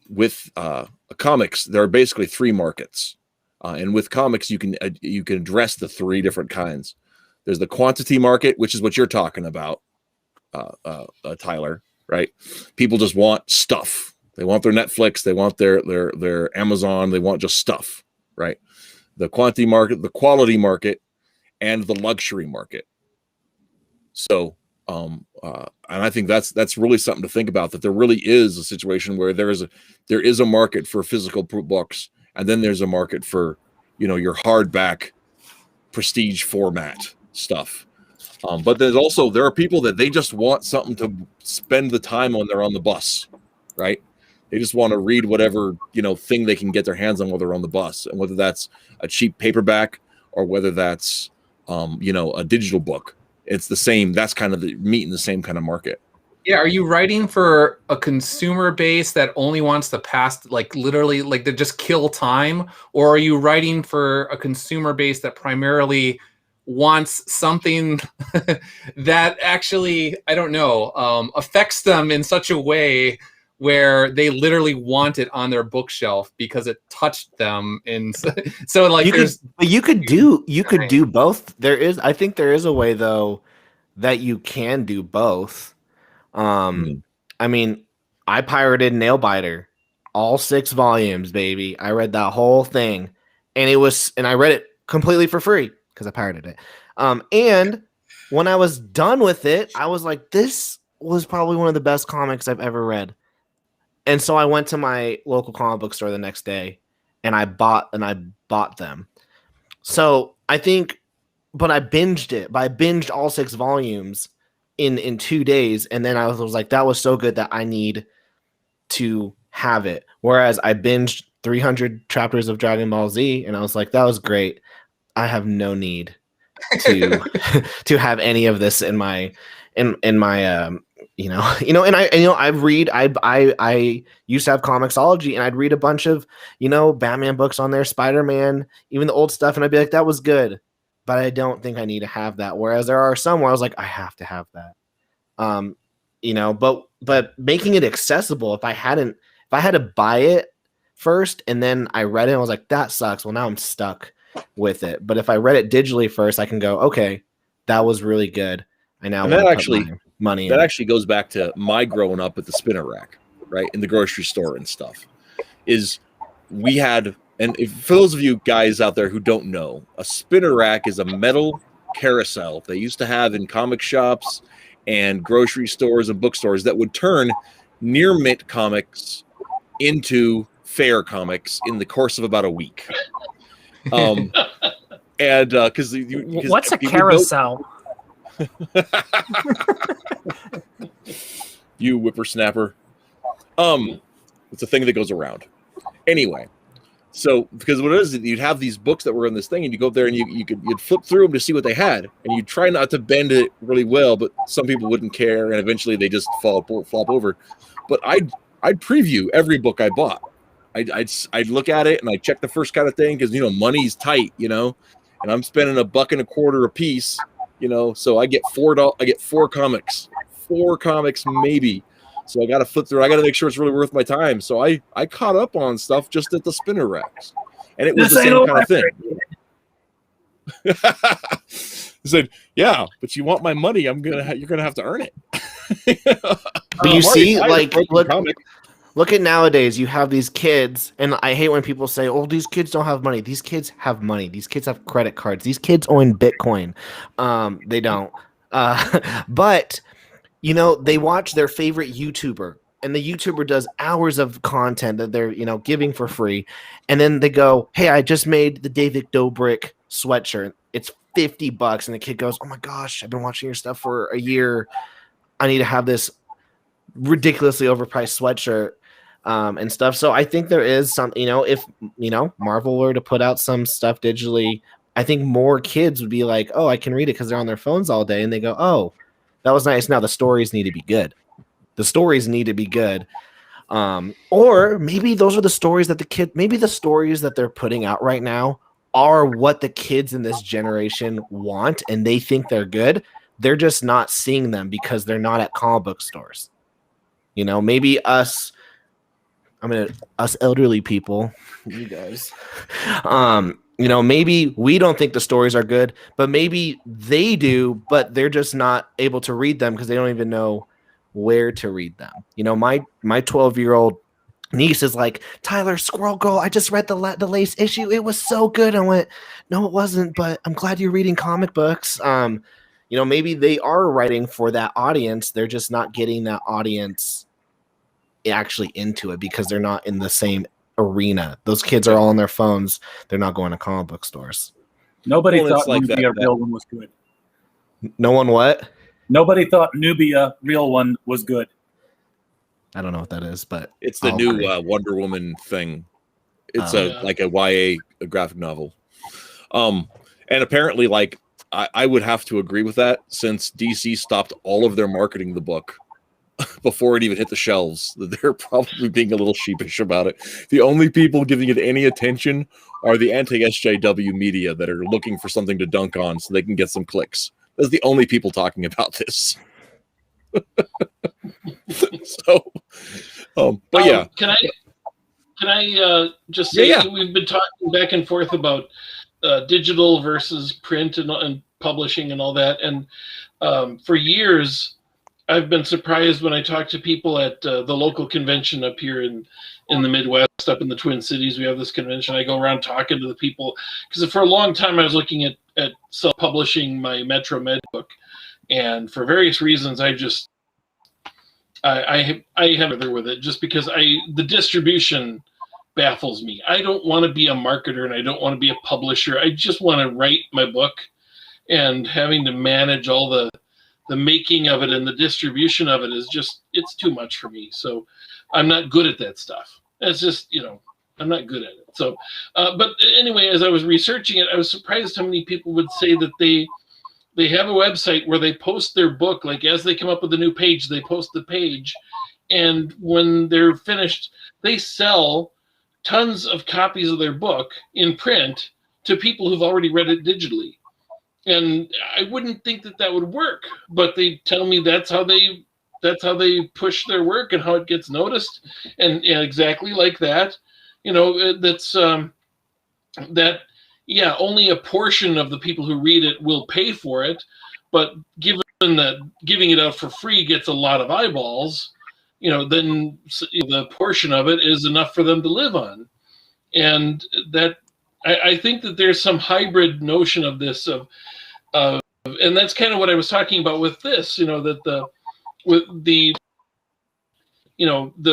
with comics, there are basically 3 markets. And with comics, you can address the 3 different kinds. There's the quantity market, which is what you're talking about, Tyler, right? People just want stuff. They want their Netflix. They want their Amazon. They want just stuff, right? The quantity market, the quality market, and the luxury market. So, and I think that's really something to think about, that there really is a situation where there is a market for physical books, and then there's a market for, your hardback prestige format stuff. But there are people that they just want something to spend the time on. They're on the bus, right? They just want to read whatever, thing they can get their hands on while they're on the bus, and whether that's a cheap paperback or whether that's, a digital book. It's the same. That's kind of the meat in the same kind of market. Yeah, are you writing for a consumer base that only wants to pass, literally, to just kill time? Or are you writing for a consumer base that primarily wants something that actually, I don't know, affects them in such a way where they literally want it on their bookshelf because it touched them? And so you could do both. I think there is a way though that you can do both. I mean, I pirated Nailbiter, all 6 volumes, baby. I read that whole thing, and I read it completely for free because I pirated it. And when I was done with it, I was like, this was probably one of the best comics I've ever read. And so I went to my local comic book store the next day, and I bought them. So I think, but I binged it. But I binged all 6 volumes in 2 days, and then I was like, that was so good that I need to have it. Whereas I binged 300 chapters of Dragon Ball Z, and I was like, that was great. I have no need to to have any of this in my I used to have Comixology, and I'd read a bunch of Batman books on there, Spider-Man, even the old stuff, and I'd be like, that was good, but I don't think I need to have that. Whereas there are some where I was like, I have to have that. But making it accessible, if I had to buy it first and then I read it and I was like, that sucks. Well, now I'm stuck with it. But if I read it digitally first, I can go, okay, that was really good. I now and that actually money. That actually goes back to my growing up with the spinner rack, right, in the grocery store and stuff. Is we had, and for those of you guys out there who don't know, a spinner rack is a metal carousel they used to have in comic shops and grocery stores and bookstores that would turn near mint comics into fair comics in the course of about a week. And because what's a carousel? You whippersnapper. It's a thing that goes around. Anyway, so because what it is, you'd have these books that were in this thing, and you go up there and you'd flip through them to see what they had, and you'd try not to bend it really well, but some people wouldn't care, and eventually they just flop over. But I'd preview every book I bought. I'd look at it and I'd check the first kind of thing because money's tight, and I'm spending $1.25 a piece, so I get $4. I get 4 comics maybe. So I got to flip through. I got to make sure it's really worth my time. So I caught up on stuff just at the spinner racks, and it was the same kind of thing. I said, "Yeah, but you want my money? You're gonna have to earn it." But you see, look at nowadays. You have these kids, and I hate when people say, "Oh, these kids don't have money." These kids have money. These kids have credit cards. These kids own Bitcoin. They don't. But they watch their favorite YouTuber, and the YouTuber does hours of content that they're, giving for free. And then they go, hey, I just made the David Dobrik sweatshirt. It's $50. And the kid goes, oh my gosh, I've been watching your stuff for a year. I need to have this ridiculously overpriced sweatshirt and stuff. So I think there is some, if, Marvel were to put out some stuff digitally, I think more kids would be like, oh, I can read it because they're on their phones all day. And they go, oh, that was nice. Now the stories need to be good. Or maybe those are the stories that maybe the stories that they're putting out right now are what the kids in this generation want, and they think they're good. They're just not seeing them because they're not at comic book stores. Maybe us elderly people, you guys, maybe we don't think the stories are good, but maybe they do, but they're just not able to read them because they don't even know where to read them. My 12-year-old niece is like, Tyler, Squirrel Girl, I just read the latest issue. It was so good. I went, no, it wasn't, but I'm glad you're reading comic books. Maybe they are writing for that audience. They're just not getting that audience actually into it because they're not in the same arena. Those kids are all on their phones. They're not going to comic book stores. Nobody thought Nubia Real One was good. No one what? Nobody thought Nubia Real One was good. I don't know what that is, but it's the new Wonder Woman thing. It's like a YA graphic novel. And apparently, like, I would have to agree with that, since DC stopped all of their marketing the book before it even hit the shelves. They're probably being a little sheepish about it. The only people giving it any attention are the anti-SJW media that are looking for something to dunk on so they can get some clicks. That's the only people talking about this. So, but yeah. Can I just say, we've been talking back and forth about digital versus print and publishing and all that, and for years I've been surprised when I talk to people at the local convention up here in the Midwest, up in the Twin Cities. We have this convention. I go around talking to the people, because for a long time I was looking at self-publishing my Metro Med book, and for various reasons I have there with it, just because the distribution baffles me. I don't want to be a marketer, and I don't want to be a publisher. I just want to write my book, and having to manage all the making of it and the distribution of it is just, it's too much for me. So I'm not good at that stuff. It's just, I'm not good at it. So, but anyway, as I was researching it, I was surprised how many people would say that they have a website where they post their book. Like, as they come up with a new page, they post the page. And when they're finished, they sell tons of copies of their book in print to people who've already read it digitally. And I wouldn't think that would work, but they tell me that's how they push their work and how it gets noticed. And exactly like that, that's only a portion of the people who read it will pay for it, but given that giving it out for free gets a lot of eyeballs, then the portion of it is enough for them to live on. And that, I think that there's some hybrid notion of this, and that's kind of what I was talking about with this, that the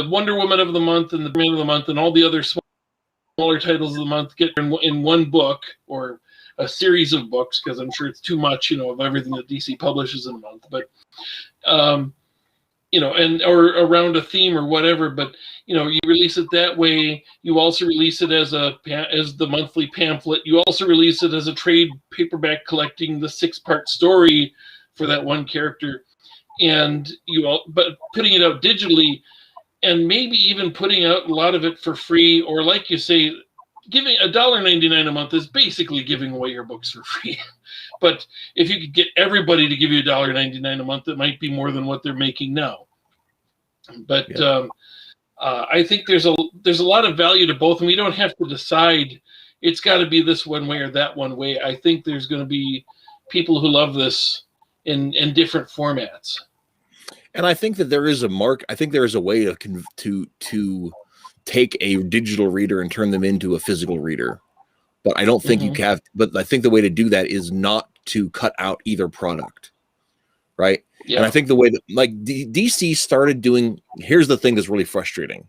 Wonder Woman of the month and the Man of the month and all the other smaller titles of the month get in one book or a series of books, because I'm sure it's too much, of everything that DC publishes in a month, but or around a theme or whatever. But you release it that way. You also release it as the monthly pamphlet. You also release it as a trade paperback collecting the 6-part story for that one character, and but putting it out digitally, and maybe even putting out a lot of it for free, or like you say, giving $1.99 a month is basically giving away your books for free. But if you could get everybody to give you $1.99 a month, it might be more than what they're making now. But I think there's a lot of value to both, and we don't have to decide it's got to be this one way or that one way. I think there's going to be people who love this in different formats. And I think that there is I think there is a way to take a digital reader and turn them into a physical reader. But I don't think you have. But I think the way to do that is not to cut out either product, right? Yeah. And I think the way that, like, DC started doing. Here's the thing that's really frustrating.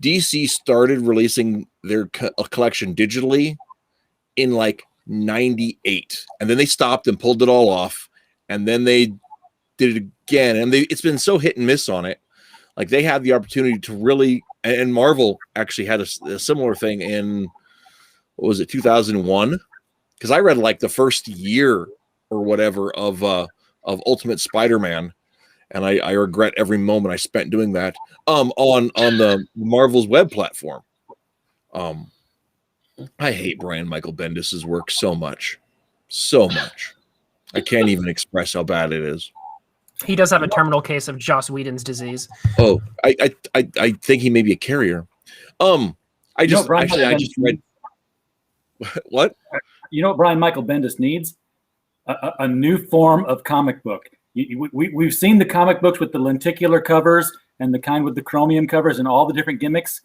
DC started releasing their collection digitally in like '98, and then they stopped and pulled it all off, and then they did it again, and it's been so hit and miss on it. Like, they had the opportunity to really, and Marvel actually had a similar thing in, what was it, 2001? Because I read like the first year or whatever of Ultimate Spider-Man, and I regret every moment I spent doing that on the Marvel's web platform. I hate Brian Michael Bendis's work so much. I can't even express how bad it is. He does have a terminal case of Joss Whedon's disease. Oh, I think he may be a carrier. I just read. What? You know what Brian Michael Bendis needs? A new form of comic book. We've seen the comic books with the lenticular covers and the kind with the chromium covers and all the different gimmicks.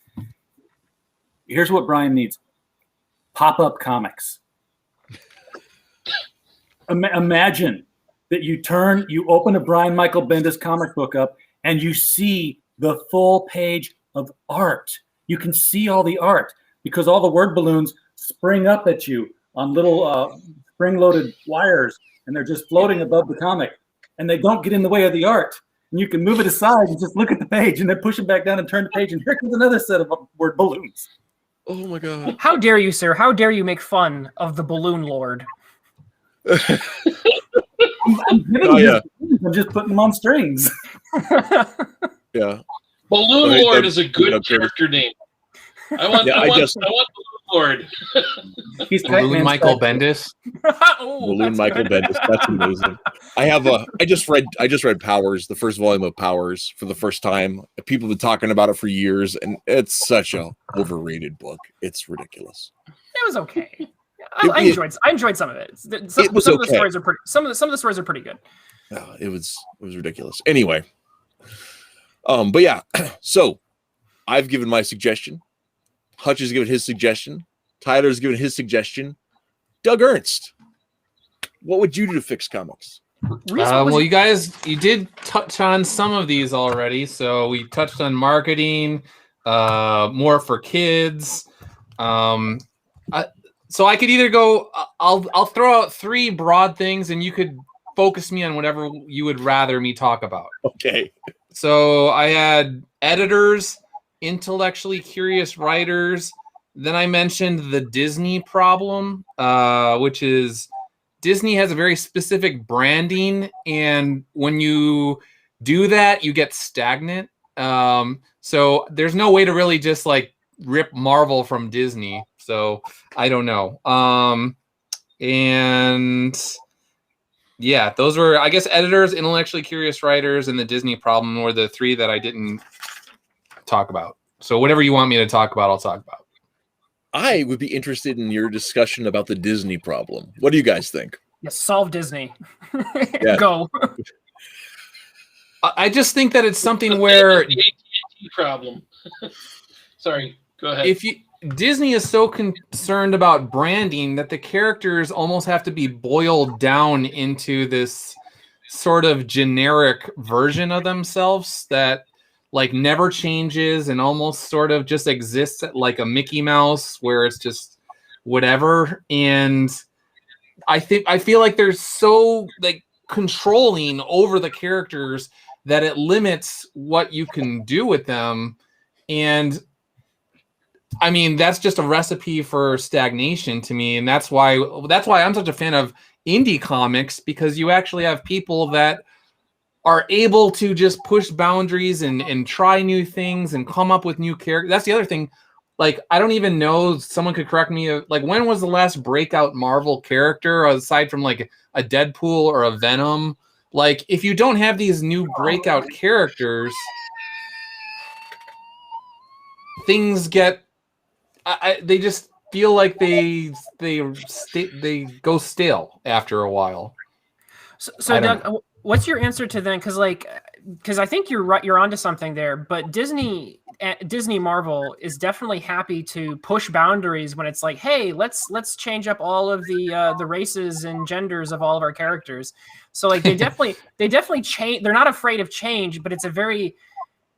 Here's what Brian needs: pop-up comics. Imagine that you open a Brian Michael Bendis comic book up and you see the full page of art. You can see all the art because all the word balloons spring up at you on little spring-loaded wires, and they're just floating above the comic, and they don't get in the way of the art. And you can move it aside and just look at the page and then push it back down and turn the page. And here comes another set of word balloons. Oh my god! How dare you, sir? How dare you make fun of the balloon lord? I'm just putting them on strings. Yeah. Balloon Lord is a good character name. I want Balloon Lord. He's Balloon Michael Bendis. Balloon Michael Bendis. That's amazing. I just read Powers, the first volume of Powers, for the first time. People have been talking about it for years, and it's such a overrated book. It's ridiculous. It was okay. I enjoyed some of it. Some of the stories are pretty. Some of the stories are pretty good. It was ridiculous. Anyway, but yeah. So I've given my suggestion. Hutch has given his suggestion. Tyler's given his suggestion. Doug Ernst, what would you do to fix comics? Well, you did touch on some of these already. So we touched on marketing, more for kids. So I could either go. I'll throw out 3 broad things, and you could focus me on whatever you would rather me talk about. Okay. So I had editors, intellectually curious writers. Then I mentioned the Disney problem, which is Disney has a very specific branding, and when you do that, you get stagnant. So there's no way to really just like rip Marvel from Disney. So I don't know. And yeah, those were, I guess, editors, intellectually curious writers, and the Disney problem were the 3 that I didn't talk about. So whatever you want me to talk about, I'll talk about. I would be interested in your discussion about the Disney problem. What do you guys think? Yes, solve Disney. Yeah. Go. I just think that it's something where the AT&T problem. Sorry, go ahead. Disney is so concerned about branding that the characters almost have to be boiled down into this sort of generic version of themselves that like never changes and almost sort of just exists like a Mickey Mouse where it's just whatever. And I feel like they're so like controlling over the characters that it limits what you can do with them. And I mean, that's just a recipe for stagnation to me. And that's why I'm such a fan of indie comics, because you actually have people that are able to just push boundaries and try new things and come up with new characters. That's the other thing. Like, I don't even know, someone could correct me. Like, when was the last breakout Marvel character aside from like a Deadpool or a Venom? Like, if you don't have these new breakout characters, things get, they just feel like they go stale after a while. So Doug, what's your answer to then? Because I think you're right, you're onto something there. But Disney Marvel is definitely happy to push boundaries when it's like, hey, let's change up all of the races and genders of all of our characters. So like they definitely change. They're not afraid of change, but it's a very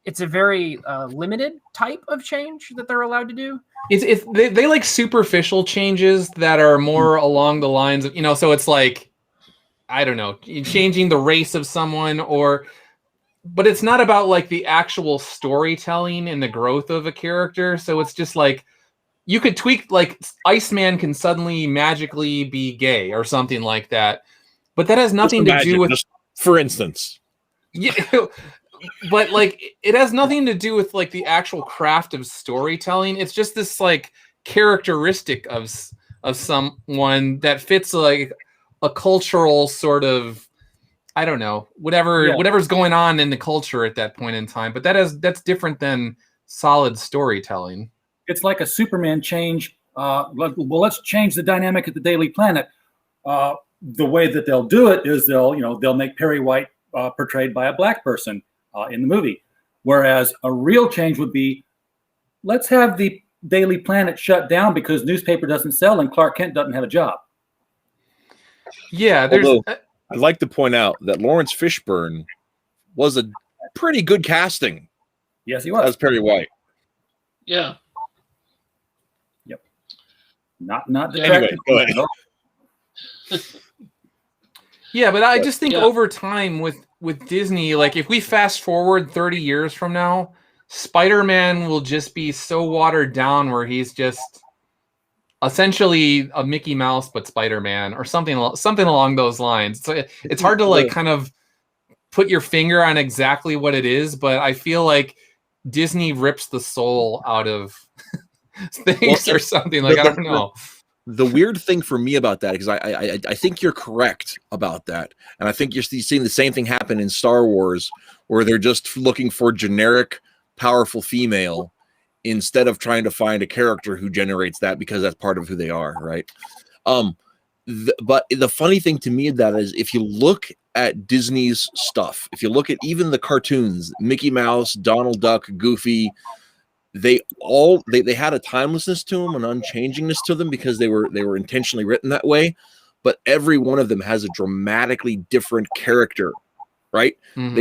limited type of change that they're allowed to do. They like superficial changes that are more along the lines of, so it's like, I don't know, changing the race of someone but it's not about like the actual storytelling and the growth of a character. So it's just like, you could tweak, like Iceman can suddenly magically be gay or something like that. But that has nothing to do with, for instance. Yeah. But like, it has nothing to do with like the actual craft of storytelling. It's just this like characteristic of someone that fits like a cultural sort of, I don't know, whatever's going on in the culture at that point in time. But that's different than solid storytelling. It's like a Superman change. Let's change the dynamic at the Daily Planet. The way that they'll do it is they'll make Perry White portrayed by a black person in the movie. Whereas a real change would be, let's have the Daily Planet shut down because newspaper doesn't sell and Clark Kent doesn't have a job. Yeah, although I'd like to point out that Lawrence Fishburne was a pretty good casting. Yes, he was. As Perry White. Yeah. Yep. Not anyway, go ahead. Yeah, but I just think over time with with Disney, like if we fast forward 30 years from now, Spider-Man will just be so watered down where he's just essentially a Mickey Mouse but Spider-Man or something along those lines. So it's hard to like kind of put your finger on exactly what it is, but I feel like Disney rips the soul out of things or something. Like I don't know. The weird thing for me about that, because I think you're correct about that, and I think you're seeing the same thing happen in Star Wars, where they're just looking for generic, powerful female instead of trying to find a character who generates that, because that's part of who they are, right? But the funny thing to me that is, if you look at Disney's stuff, if you look at even the cartoons, Mickey Mouse, Donald Duck, Goofy, they had a timelessness to them, an unchangingness to them, because they were intentionally written that way. But every one of them has a dramatically different character, right? Mm-hmm.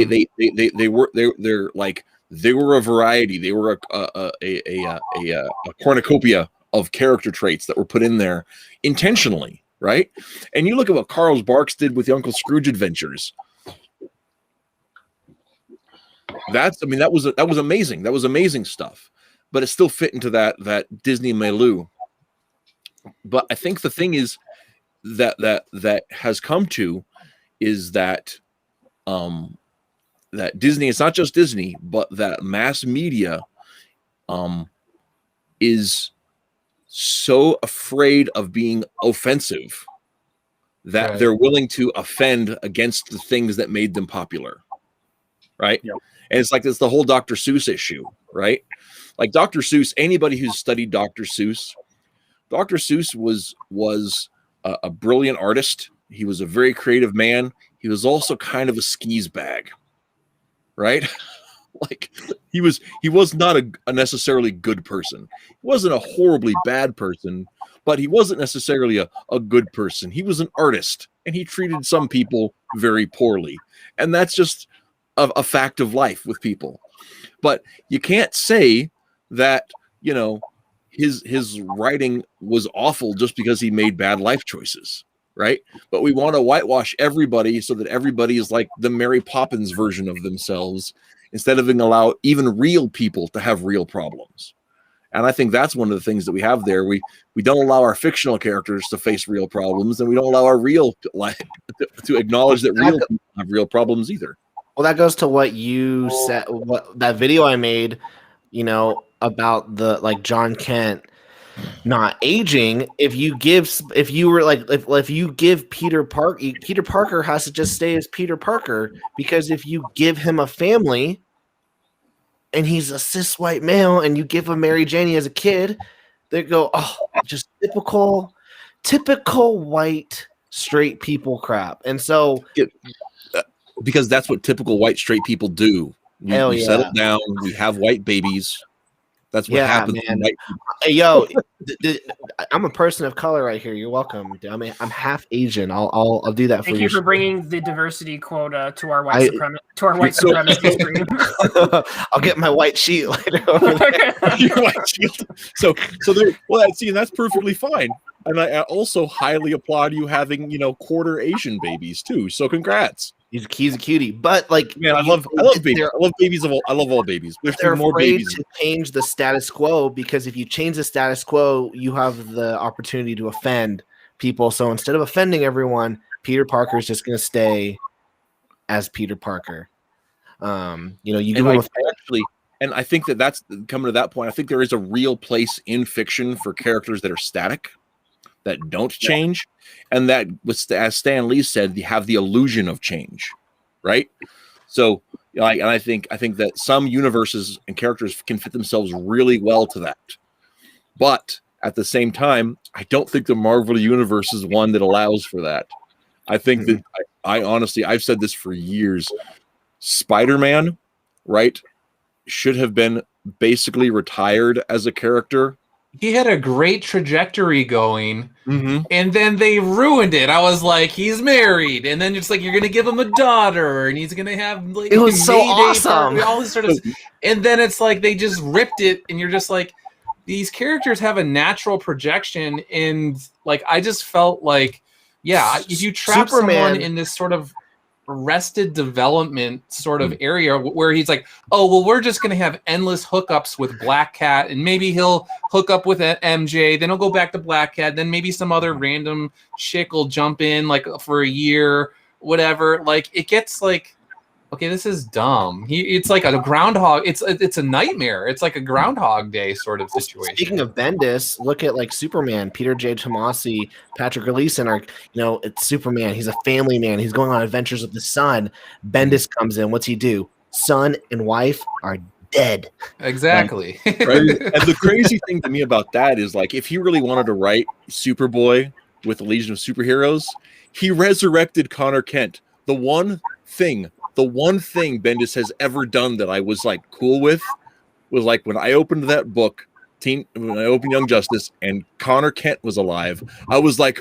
They were a variety. They were a cornucopia of character traits that were put in there intentionally, right? And you look at what Carl Barks did with the Uncle Scrooge Adventures. That was amazing. That was amazing stuff. But it still fit into that Disney milieu. But I think the thing is that has come to is that that Disney, it's not just Disney, but that mass media is so afraid of being offensive that they're willing to offend against the things that made them popular, right? Yep. And it's like this the whole Dr. Seuss issue, right? Like Dr. Seuss, anybody who's studied Dr. Seuss was a brilliant artist. He was a very creative man. He was also kind of a skis bag, right? Like he was not a necessarily good person. He wasn't a horribly bad person, but he wasn't necessarily a good person. He was an artist, and he treated some people very poorly. And that's just a fact of life with people. But you can't say that, you know, his writing was awful just because he made bad life choices, right? But we want to whitewash everybody so that everybody is like the Mary Poppins version of themselves, instead of allow even real people to have real problems. And I think that's one of the things that we have there. We don't allow our fictional characters to face real problems, and we don't allow our real life to acknowledge that real people have real problems either. Well, that goes to what you said, what that video I made, you know, about the like John Kent not aging. If you give Peter Parker has to just stay as Peter Parker, because if you give him a family and he's a cis white male and you give him Mary Janie as a kid, they go, oh, just typical white straight people crap. And so because that's what typical white straight people do. We settle down, we have white babies. That's what happens. Man. Hey, yo, I'm a person of color right here. You're welcome. I mean, I'm half Asian. I'll do that for you. Thank you for bringing the diversity quota to our white supremacy stream. I'll get my white sheet later. Over there. Your white shield. So that's perfectly fine. And I also highly applaud you having, you know, quarter Asian babies too. So congrats. He's a cutie, but like, man, I love babies. I love babies I love all babies. They're more afraid babies to change the status quo, because if you change the status quo, you have the opportunity to offend people. So instead of offending everyone, Peter Parker is just going to stay as Peter Parker. You know, you do actually, and I think that's coming to that point. I think there is a real place in fiction for characters that are static, that don't change, and that, as Stan Lee said, you have the illusion of change, right? So, like, and I think that some universes and characters can fit themselves really well to that. But at the same time, I don't think the Marvel universe is one that allows for that. I think that I honestly, I've said this for years. Spider-Man, right, should have been basically retired as a character. He had a great trajectory going, and then they ruined it. I was like, he's married, and then it's like, you're going to give him a daughter, and he's going to have like, it was so awesome, all this sort of, and then it's like they just ripped it, and you're just like, these characters have a natural projection, and like I just felt like, yeah, if you trap someone in this sort of arrested development sort of area where he's like, oh, well, we're just going to have endless hookups with Black Cat, and maybe he'll hook up with MJ, then he'll go back to Black Cat, then maybe some other random chick will jump in like for a year, whatever. Like, it gets like, okay, this is dumb. It's like a groundhog. It's a nightmare. It's like a Groundhog Day sort of situation. Speaking of Bendis, look at like Superman. Peter J. Tomasi, Patrick Gleason are, it's Superman. He's a family man. He's going on adventures with the son. Bendis comes in. What's he do? Son and wife are dead. Exactly. Right? And the crazy thing to me about that is, like, if he really wanted to write Superboy with the Legion of Superheroes, he resurrected Connor Kent. The one thing Bendis has ever done that I was like cool with was like when I opened that book, when I opened Young Justice and Connor Kent was alive, I was like,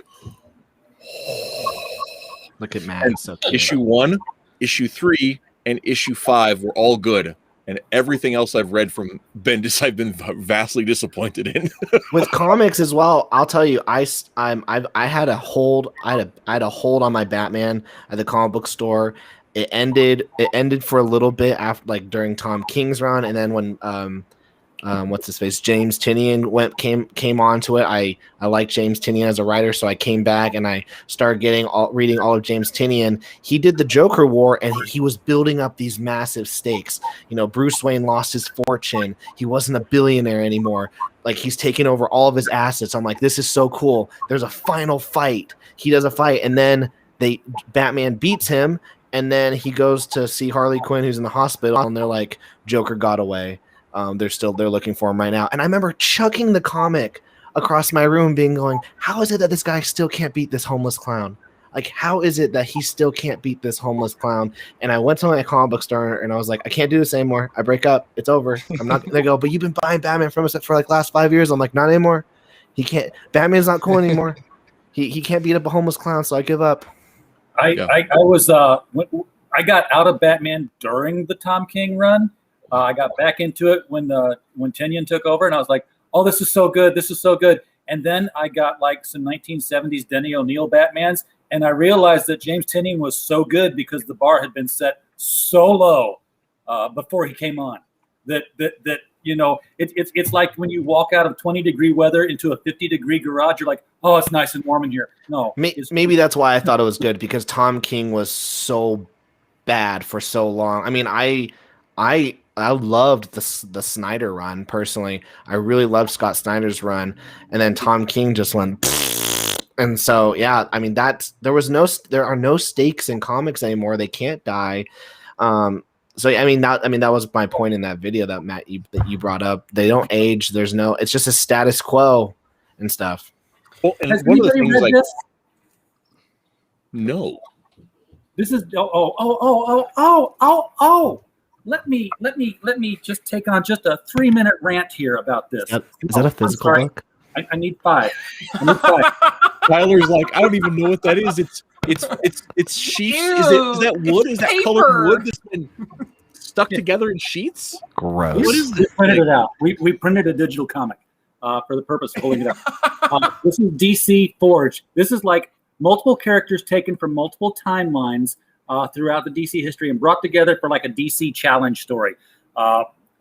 look at Matt. So issue 1, issue 3, and issue 5 were all good. And everything else I've read from Bendis, I've been vastly disappointed in. With comics as well, I'll tell you, I had a hold. I had a hold on my Batman at the comic book store. It ended for a little bit after, like, during Tom King's run, and then when what's his face, James Tynion came onto it. I like James Tynion as a writer, so I came back and I started reading all of James Tynion. He did the Joker War, and he was building up these massive stakes. Bruce Wayne lost his fortune. He wasn't a billionaire anymore. Like, he's taking over all of his assets. I'm like, this is so cool. There's a final fight. He does a fight, and then Batman beats him. And then he goes to see Harley Quinn, who's in the hospital, and they're like, Joker got away. They're looking for him right now. And I remember chucking the comic across my room, going, how is it that this guy still can't beat this homeless clown? Like, how is it that he still can't beat this homeless clown? And I went to my comic book store and I was like, I can't do this anymore. I break up. It's over. I'm not. They go, but you've been buying Batman from us for like last 5 years. I'm like, not anymore. He can't. Batman's not cool anymore. He can't beat up a homeless clown, so I give up. I got out of Batman during the Tom King run. I got back into it when Tynion took over, and I was like, "Oh, this is so good! This is so good!" And then I got like some 1970s Denny O'Neil Batmans, and I realized that James Tynion was so good because the bar had been set so low before he came on. That it's like when you walk out of 20-degree weather into a 50-degree garage, you're like, oh, it's nice and warm in here. No, maybe that's why I thought it was good, because Tom King was so bad for so long. I mean, I loved the Snyder run personally. I really loved Scott Snyder's run, and then Tom King just went. And so, yeah, I mean, there are no stakes in comics anymore. They can't die. So that was my point in that video that Matt that you brought up. They don't age. It's just a status quo and stuff. Well, and one of the things, like, no, this is Let me just take on just a 3-minute rant here about this. Is that a physical book? I need 5. Tyler's like, I don't even know what that is. It's sheets. Is that wood? Is that colored wood that's been stuck together in sheets? Gross. What is this? We printed it out. We printed a digital comic for the purpose of pulling it up. This is DC Forge. This is like multiple characters taken from multiple timelines throughout the DC history and brought together for like a DC challenge story.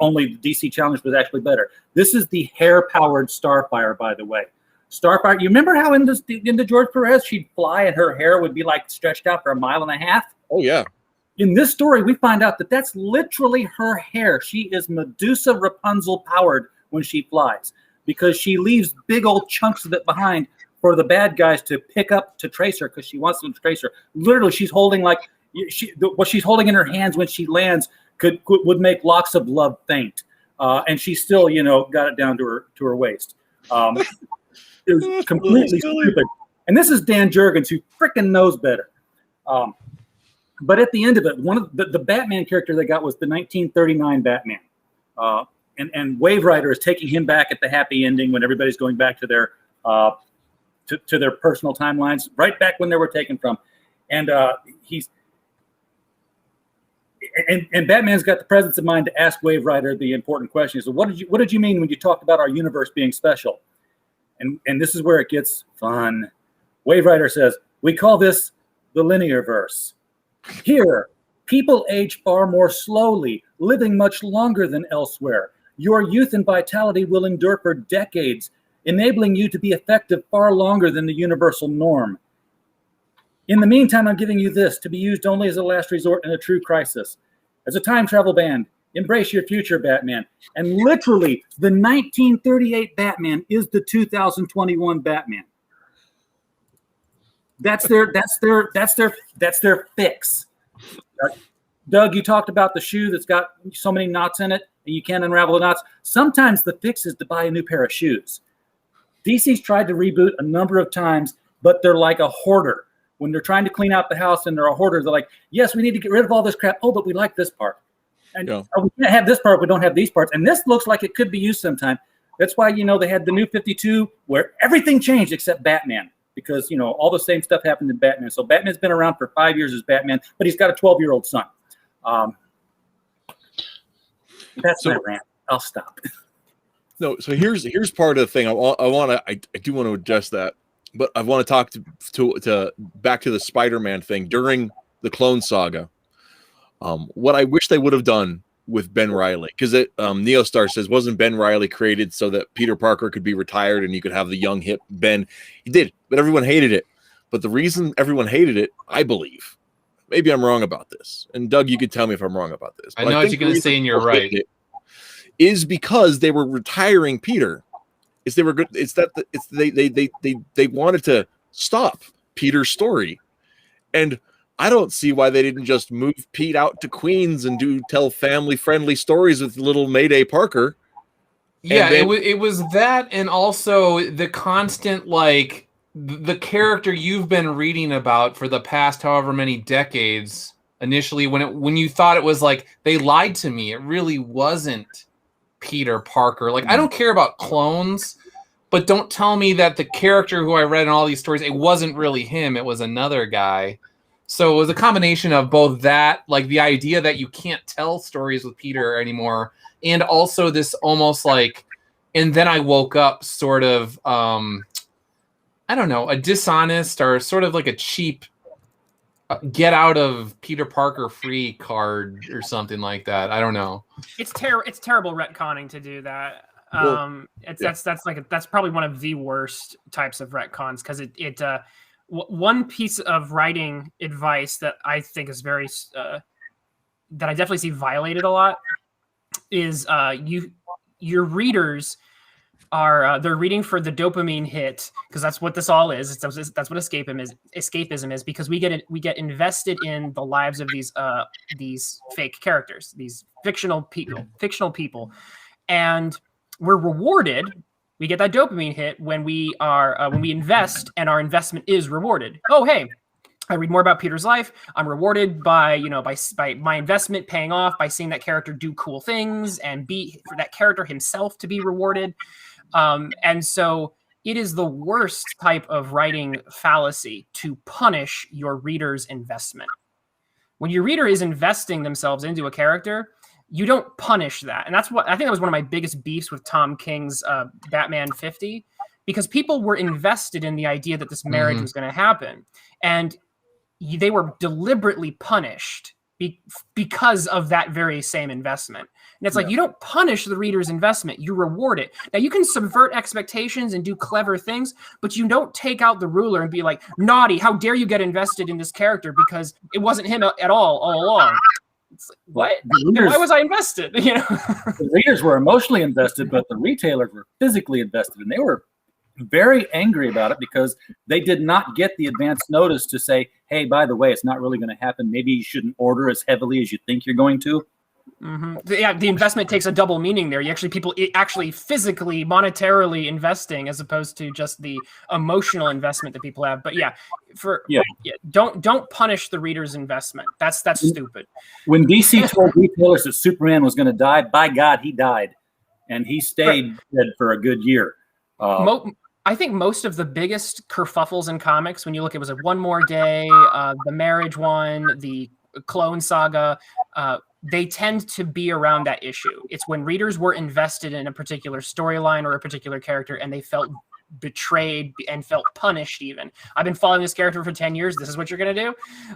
Only the DC challenge was actually better. This is the hair-powered Starfire, by the way. Starfire, you remember how in the George Perez she'd fly and her hair would be like stretched out for 1.5 miles? Oh yeah. In this story, we find out that that's literally her hair. She is Medusa Rapunzel powered when she flies, because she leaves big old chunks of it behind for the bad guys to pick up to trace her, because she wants them to trace her. Literally, she's holding what she's holding in her hands when she lands would make locks of love faint, and she still got it down to her waist. It was completely stupid. And this is Dan Jurgens, who freaking knows better. But at the end of it, one of the Batman character they got was the 1939 Batman. And Wave Rider is taking him back at the happy ending when everybody's going back to their to their personal timelines, right back when they were taken from. And and Batman's got the presence of mind to ask Wave Rider the important question. He said, what did you mean when you talked about our universe being special? And this is where it gets fun. Wave Rider says, we call this the linear verse. Here, people age far more slowly, living much longer than elsewhere. Your youth and vitality will endure for decades, enabling you to be effective far longer than the universal norm. In the meantime, I'm giving you this to be used only as a last resort in a true crisis. As a time travel band, embrace your future, Batman. And literally, the 1938 Batman is the 2021 Batman. That's their fix. Doug, you talked about the shoe that's got so many knots in it and you can't unravel the knots. Sometimes the fix is to buy a new pair of shoes. DC's tried to reboot a number of times, but they're like a hoarder. When they're trying to clean out the house and they're a hoarder, they're like, yes, we need to get rid of all this crap. Oh, but we like this part. And we can't have this part. We don't have these parts. And this looks like it could be used sometime. That's why, they had the new 52 where everything changed except Batman. Because, all the same stuff happened in Batman. So Batman's been around for 5 years as Batman, but he's got a 12-year-old son. That's my rant. I'll stop. No, so here's part of the thing. I do want to address that, but I want to talk to back to the Spider-Man thing during the Clone Saga. What I wish they would have done with Ben Reilly, because Neostar says, wasn't Ben Reilly created so that Peter Parker could be retired and you could have the young hip Ben? He did, but everyone hated it. But the reason everyone hated it, I believe, maybe I'm wrong about this, and Doug, you could tell me if I'm wrong about this. I know what you're going to say, and you're right. Is because they were retiring Peter. They wanted to stop Peter's story, and I don't see why they didn't just move Pete out to Queens and tell family-friendly stories with little Mayday Parker. Yeah, it was that, and also the constant, the character you've been reading about for the past however many decades. Initially, when you thought it was like, they lied to me, it really wasn't Peter Parker. I don't care about clones, but don't tell me that the character who I read in all these stories, it wasn't really him, it was another guy. So it was a combination of both that, the idea that you can't tell stories with Peter anymore, and also this almost and then I woke up sort of, I don't know, a dishonest or sort of like a cheap get out of Peter Parker free card or something like that. I don't know. It's terrible retconning to do that. That's probably one of the worst types of retcons, because one piece of writing advice that I think is very that I definitely see violated a lot is your readers are they're reading for the dopamine hit, because that's what this all is. That's what escapism is, because we get invested in the lives of these fake characters, these fictional people, and we're rewarded. We get that dopamine hit when we invest, and our investment is rewarded. Oh, hey, I read more about Peter's life. I'm rewarded by my investment paying off, by seeing that character do cool things and for that character himself to be rewarded. And so it is the worst type of writing fallacy to punish your reader's investment. When your reader is investing themselves into a character, you don't punish that. And that's what I think that was one of my biggest beefs with Tom King's Batman 50, because people were invested in the idea that this marriage was going to happen. And they were deliberately punished because of that very same investment. And it's you don't punish the reader's investment, you reward it. Now, you can subvert expectations and do clever things, but you don't take out the ruler and be like, naughty, how dare you get invested in this character because it wasn't him at all along. It's what? Why was I invested? The readers were emotionally invested, but the retailers were physically invested, and they were very angry about it because they did not get the advance notice to say, hey, by the way, it's not really going to happen. Maybe you shouldn't order as heavily as you think you're going to. Mm-hmm. Yeah, the investment takes a double meaning there. People actually physically, monetarily investing, as opposed to just the emotional investment that people have. But don't punish the reader's investment. That's stupid. When DC told retailers that Superman was going to die, by God, he died, and he stayed dead for a good year. I think most of the biggest kerfuffles in comics, when you look, it was One More Day, the marriage one, the Clone Saga, they tend to be around that issue. It's when readers were invested in a particular storyline or a particular character, and they felt betrayed and felt punished. Even I've been following this character for 10 years. This is what you're gonna do.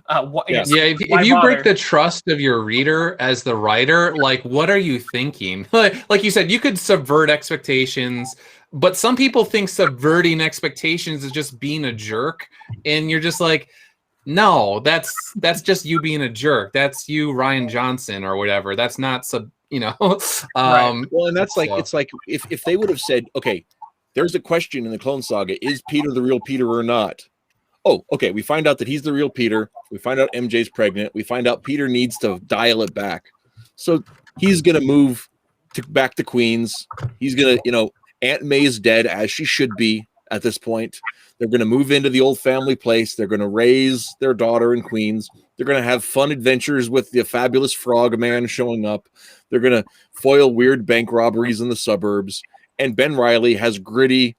If you break the trust of your reader as the writer, like, what are you thinking? Like you said, you could subvert expectations, but some people think subverting expectations is just being a jerk, and you're just like, no, that's just you being a jerk. That's you, Ryan Johnson, or whatever. That's not Right. Well, and that's like, it's like if they would have said, okay, there's a question in the Clone Saga, is Peter the real Peter or not? Oh, okay, we find out that he's the real Peter. We find out MJ's pregnant. We find out Peter needs to dial it back. So he's going to move back to Queens. He's going to, Aunt May's dead, as she should be at this point. They're going to move into the old family place. They're going to raise their daughter in Queens. They're going to have fun adventures with the fabulous frog man showing up. They're going to foil weird bank robberies in the suburbs. And Ben Reilly has gritty,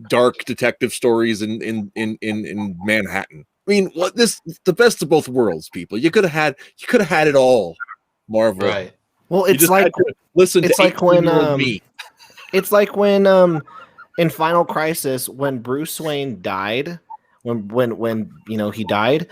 dark detective stories in Manhattan. I mean, the best of both worlds, people. You could have had it all, Marvel. Right. Well, it's like listen. It's like when me. It's like when in Final Crisis, when Bruce Wayne died, when he died,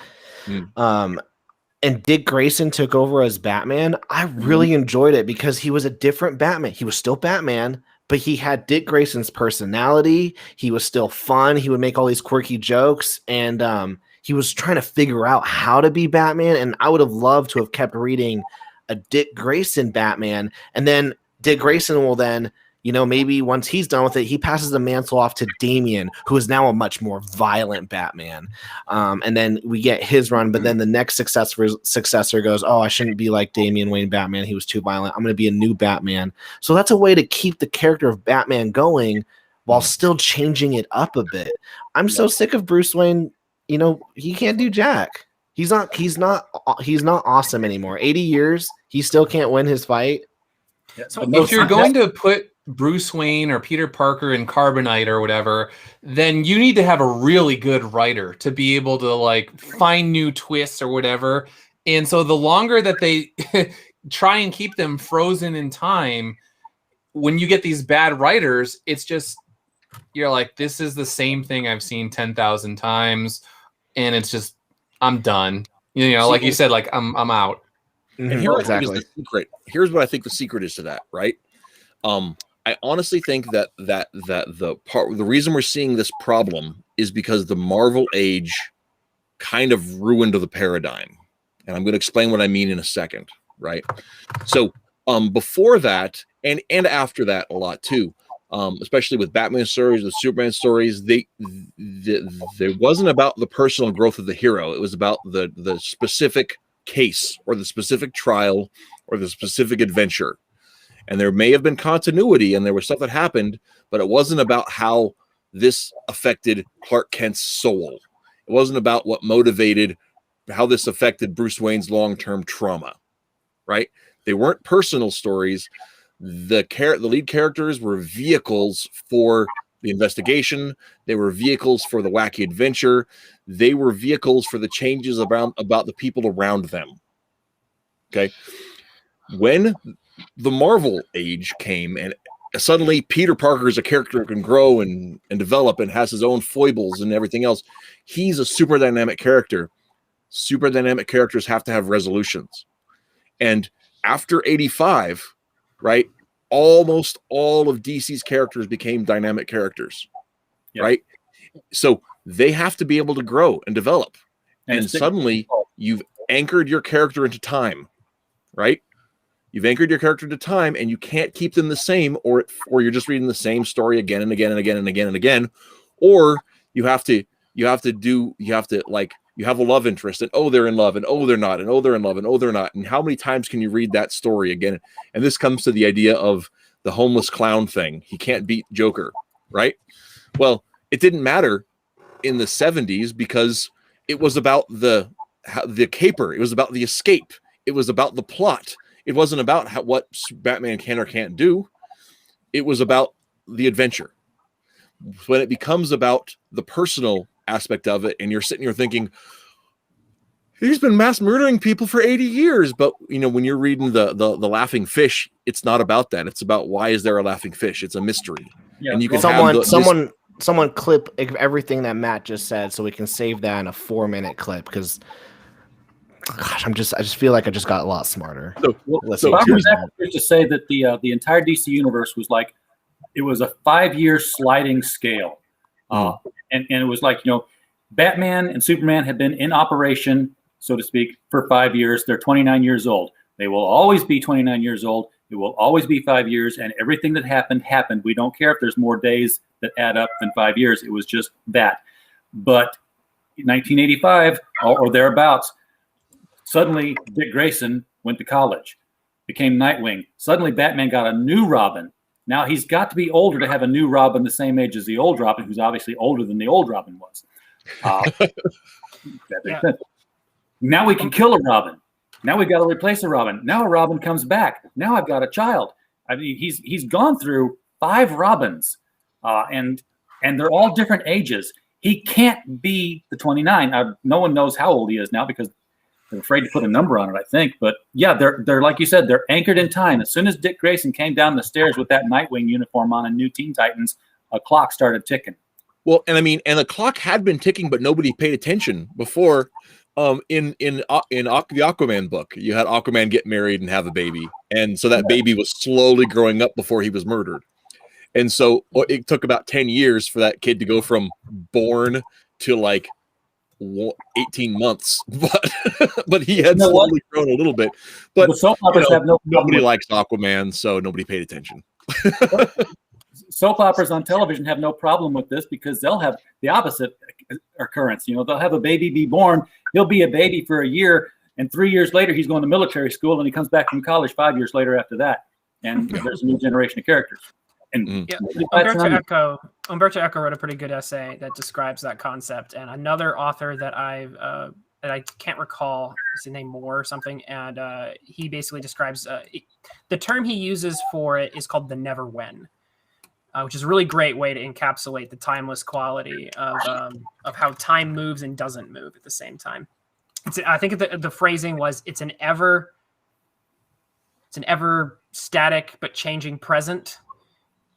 and Dick Grayson took over as Batman, I really enjoyed it because he was a different Batman. He was still Batman, but he had Dick Grayson's personality. He was still fun. He would make all these quirky jokes, and he was trying to figure out how to be Batman. And I would have loved to have kept reading a Dick Grayson Batman, and then Dick Grayson will then, maybe once he's done with it, he passes the mantle off to Damian, who is now a much more violent Batman. And then we get his run, but then the next successor goes, oh, I shouldn't be like Damian Wayne Batman. He was too violent. I'm going to be a new Batman. So that's a way to keep the character of Batman going while still changing it up a bit. I'm so sick of Bruce Wayne. He can't do jack. He's not awesome anymore. 80 years, he still can't win his fight. Yeah, So If you're going to put Bruce Wayne or Peter Parker in Carbonite or whatever, then you need to have a really good writer to be able to find new twists or whatever. And so the longer that they try and keep them frozen in time, when you get these bad writers, it's just, you're like, this is the same thing I've seen 10,000 times. And it's just, I'm done. Like you said, I'm out. And here is the secret. Here's what I think the secret is to that, right? I honestly think that the reason we're seeing this problem is because the Marvel age kind of ruined the paradigm. And I'm going to explain what I mean in a second, right? So before that and after that a lot too, especially with Batman stories, the Superman stories, there wasn't about the personal growth of the hero. It was about the specific case or the specific trial or the specific adventure. And there may have been continuity and there was stuff that happened, but it wasn't about how this affected Clark Kent's soul. It wasn't about what motivated, how this affected Bruce Wayne's long-term trauma, right? They weren't personal stories. The lead characters were vehicles for the investigation. They were vehicles for the wacky adventure. They were vehicles for the changes about the people around them. Okay. When the Marvel age came and suddenly Peter Parker is a character who can grow and develop and has his own foibles and everything else, he's a super dynamic character. Super dynamic characters have to have resolutions. And after 85, right, almost all of DC's characters became dynamic characters, right? So they have to be able to grow and develop. And suddenly you've anchored your character into time, right? You've anchored your character to time, and you can't keep them the same, or you're just reading the same story again and again and again and again and again, or you have a love interest, and oh, they're in love, and oh, they're not, and oh, they're in love, and oh, they're not. And how many times can you read that story again? And this comes to the idea of the homeless clown thing. He can't beat Joker, right? Well, it didn't matter in the 70s because it was about the caper. It was about the escape. It was about the plot. It wasn't about what Batman can or can't do. It was about the adventure. When it becomes about the personal aspect of it, and you're sitting here thinking, he's been mass murdering people for 80 years. But, when you're reading the Laughing Fish, it's not about that. It's about why is there a laughing fish? It's a mystery. Yeah, and you can someone clip everything that Matt just said so we can save that in a 4-minute clip because gosh, I just feel like I just got a lot smarter. So Bob was accurate to say that the entire DC universe was like it was a 5-year sliding scale, and it was like Batman and Superman have been in operation, so to speak, for 5 years. They're 29 years old. They will always be 29 years old. It will always be 5 years, and everything that happened. We don't care if there's more days that add up than 5 years. It was just that. But in 1985 or thereabouts, suddenly Dick Grayson went to college, became Nightwing. Suddenly Batman got a new Robin. Now he's got to be older to have a new Robin the same age as the old Robin, who's obviously older than the old Robin was. That makes sense. Now we can kill a Robin. Now we've got to replace a Robin. Now a Robin comes back. Now I've got a child. I mean, he's gone through 5 Robins, and they're all different ages. He can't be the 29. No one knows how old he is now because they're afraid to put a number on it, I think. But yeah, they're like you said, they're anchored in time. As soon as Dick Grayson came down the stairs with that Nightwing uniform on and New Teen Titans, a clock started ticking. Well, and I mean, and the clock had been ticking, but nobody paid attention before. In the Aquaman book, you had Aquaman get married and have a baby, and so that baby was slowly growing up before he was murdered. And so it took about 10 years for that kid to go from born to like 18 months, but he had slowly grown a little bit. But nobody likes Aquaman, so nobody paid attention. Soap operas on television have no problem with this because they'll have the opposite occurrence. They'll have a baby be born. He'll be a baby for a year, and 3 years later, he's going to military school, and he comes back from college 5 years later after that. And there's a new generation of characters. And Umberto Eco wrote a pretty good essay that describes that concept. And another author that I can't recall, is his name Moore or something, and he basically describes the term he uses for it is called the never when. Which is a really great way to encapsulate the timeless quality of how time moves and doesn't move at the same time. I think the phrasing was it's an ever static but changing present.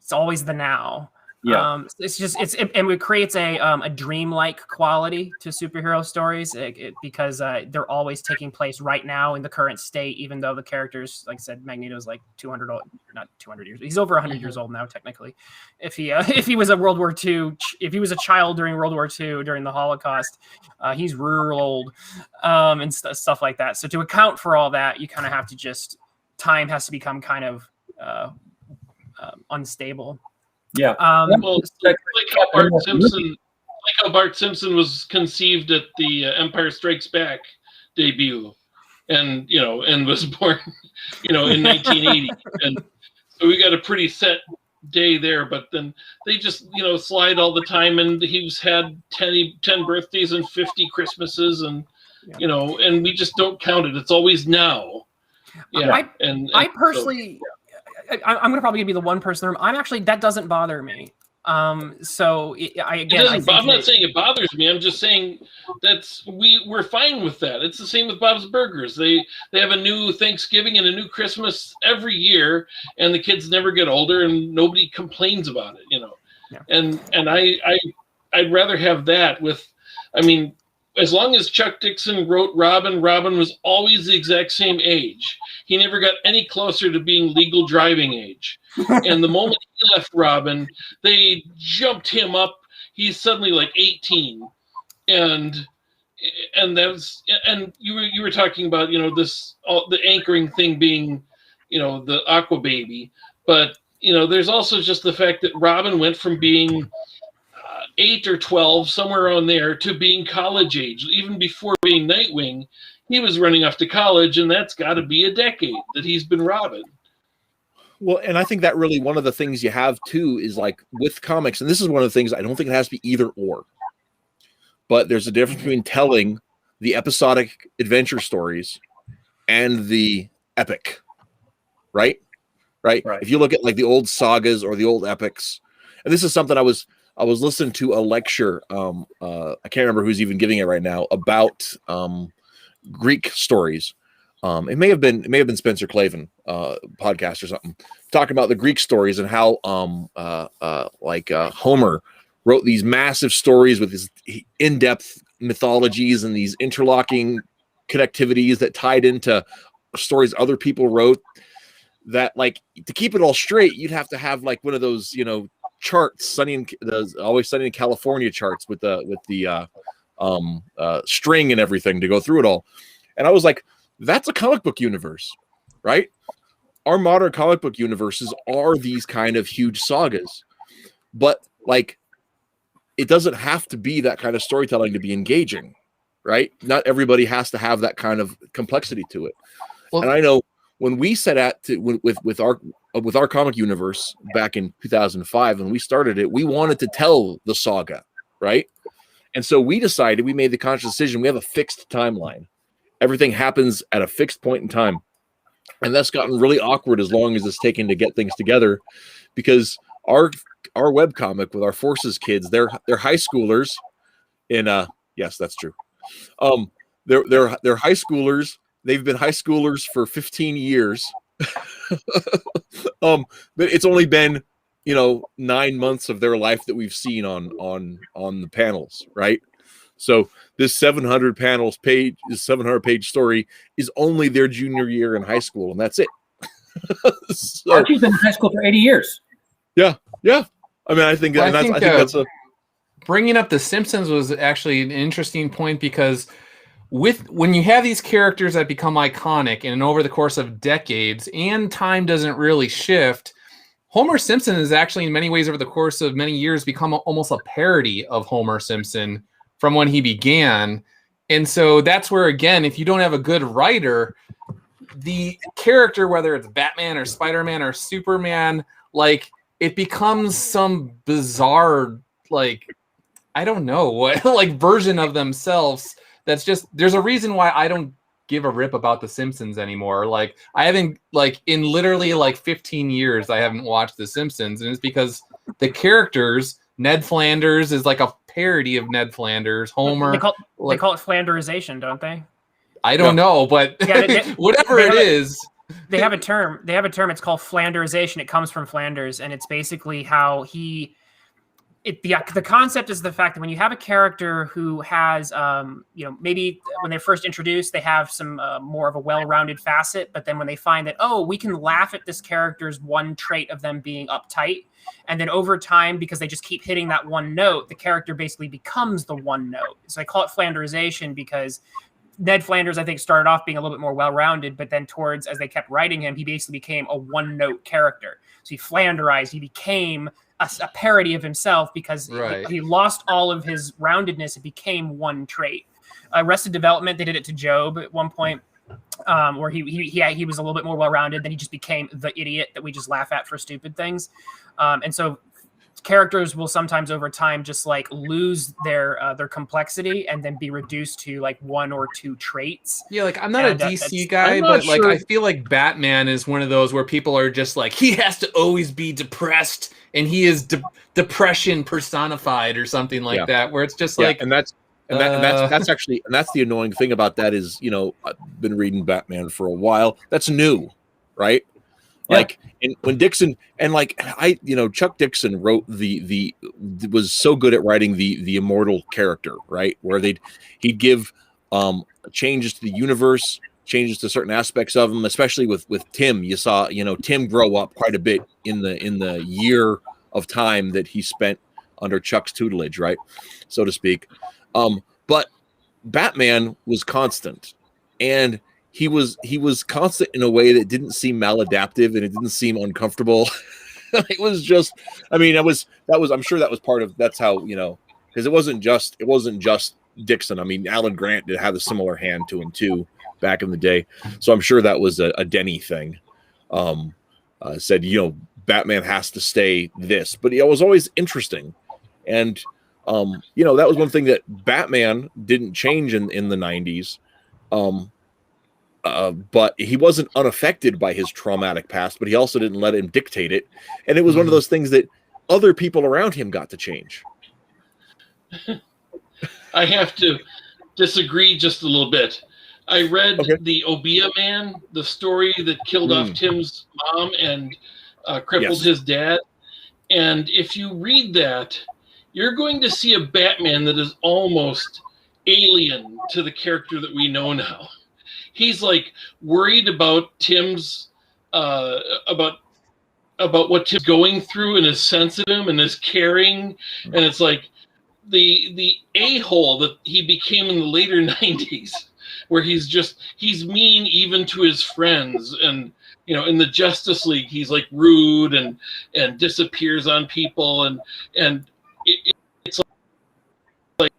It's always the now. Yeah. And it creates a dreamlike quality to superhero stories because they're always taking place right now in the current state, even though the characters, like I said, Magneto's like 200 old, not 200 years. He's over 100 years old now, technically. If he was a World War II, if he was a child during World War II during the Holocaust, he's real old, and stuff like that. So to account for all that, you kind of have to time has to become kind of unstable. Yeah. Like how Bart Simpson was conceived at the Empire Strikes Back debut, and was born, in 1980, and so we got a pretty set day there. But then they just slide all the time, and he's had 10 birthdays and 50 Christmases, and and we just don't count it. It's always now. Yeah, I personally. I'm going to probably be the one person in the room. I'm actually, that doesn't bother me. I'm not saying it bothers me. I'm just saying we're fine with that. It's the same with Bob's Burgers. They have a new Thanksgiving and a new Christmas every year, and the kids never get older, and nobody complains about it. Yeah. And I'd rather have that with, as long as Chuck Dixon wrote Robin was always the exact same age. He never got any closer to being legal driving age. And the moment he left Robin, they jumped him up. He's suddenly like 18. And you were talking about, the anchoring thing being, the Aqua Baby. But, there's also just the fact that Robin went from being 8 or 12, somewhere around there, to being college age. Even before being Nightwing, he was running off to college, and that's got to be a decade that he's been Robin. Well, and I think that really one of the things you have too is like with comics, and this is one of the things I don't think it has to be either or, but there's a difference between telling the episodic adventure stories and the epic, right? If you look at like the old sagas or the old epics, and this is something I was listening to a lecture. I can't remember who's even giving it right now about Greek stories. it may have been Spencer Clavin podcast or something, talking about the Greek stories and how Homer wrote these massive stories with his in-depth mythologies and these interlocking connectivities that tied into stories other people wrote. That, like, to keep it all straight, you'd have to have like one of those, charts, Always Sunny in California charts with the string and everything to go through it all. And I was like, that's a comic book universe, right? Our modern comic book universes are these kind of huge sagas, but like, it doesn't have to be that kind of storytelling to be engaging, right? Not everybody has to have that kind of complexity to it. Well, and I know when we set out to with our comic universe back in 2005, when we started it, we wanted to tell the saga, right? And so we made the conscious decision. We have a fixed timeline. Everything happens at a fixed point in time. And that's gotten really awkward as long as it's taken to get things together, because our webcomic with our Forces kids, they're high schoolers in yes, that's true. They're high schoolers. They've been high schoolers for 15 years. But it's only been 9 months of their life that we've seen on the panels, right? So this 700 page story is only their junior year in high school, and that's it. So, Archie's been in high school for 80 years. Yeah. I mean, I think that's a bringing up The Simpsons was actually an interesting point, because when you have these characters that become iconic and over the course of decades and time doesn't really shift, Homer Simpson is actually in many ways over the course of many years become almost a parody of Homer Simpson from when he began. And so that's where, again, if you don't have a good writer, the character, whether it's Batman or Spider-Man or Superman, like, it becomes some bizarre, like, I don't know what, like, version of themselves. That's just, there's a reason why I don't give a rip about The Simpsons anymore. Like, I haven't, like, in literally like 15 years, I haven't watched The Simpsons. And it's because the characters, Ned Flanders is like a parody of Ned Flanders. Homer. They call it Flanderization, don't they? I don't know, but whatever it is. They have a term. It's called Flanderization. It comes from Flanders, and it's basically how the concept is the fact that when you have a character who has, maybe when they're first introduced, they have some more of a well-rounded facet, but then when they find that, we can laugh at this character's one trait of them being uptight, and then over time, because they just keep hitting that one note, the character basically becomes the one note. So I call it Flanderization because Ned Flanders, I think, started off being a little bit more well-rounded, but then as they kept writing him, he basically became a one-note character. So he Flanderized. He became a parody of himself because he lost all of his roundedness. It became one trait. Arrested Development, they did it to Job at one point, where he was a little bit more well-rounded. Then he just became the idiot that we just laugh at for stupid things. And so characters will sometimes over time just like lose their complexity and then be reduced to like one or two traits. Yeah, like I'm not a DC guy, but like I feel like Batman is one of those where people are just like, he has to always be depressed and he is depression personified or something like that, where it's just like, that's the annoying thing about that is, I've been reading Batman for a while. That's new, right? Like, and when Dixon and like Chuck Dixon wrote was so good at writing the immortal character, right? Where he'd give changes to the universe, changes to certain aspects of him, especially with Tim. You saw Tim grow up quite a bit in the year of time that he spent under Chuck's tutelage, right, so to speak. But Batman was constant, and he was constant in a way that didn't seem maladaptive and it didn't seem uncomfortable. It was just, I'm sure that was part of, that's how, because it wasn't just Dixon. I mean, Alan Grant did have a similar hand to him too back in the day. So I'm sure that was a Denny thing. Said, Batman has to stay this, but it was always interesting. And, that was one thing that Batman didn't change in the 90s. But he wasn't unaffected by his traumatic past, but he also didn't let him dictate it. And it was one of those things that other people around him got to change. I have to disagree just a little bit. I read the Obia Man, the story that killed off Tim's mom and crippled his dad. And if you read that, you're going to see a Batman that is almost alien to the character that we know now. He's like worried about Tim's about what Tim's going through and is sensitive and is caring, and it's like the a-hole that he became in the later 90s, where he's mean even to his friends. And in the Justice League he's like rude and disappears on people, and it's like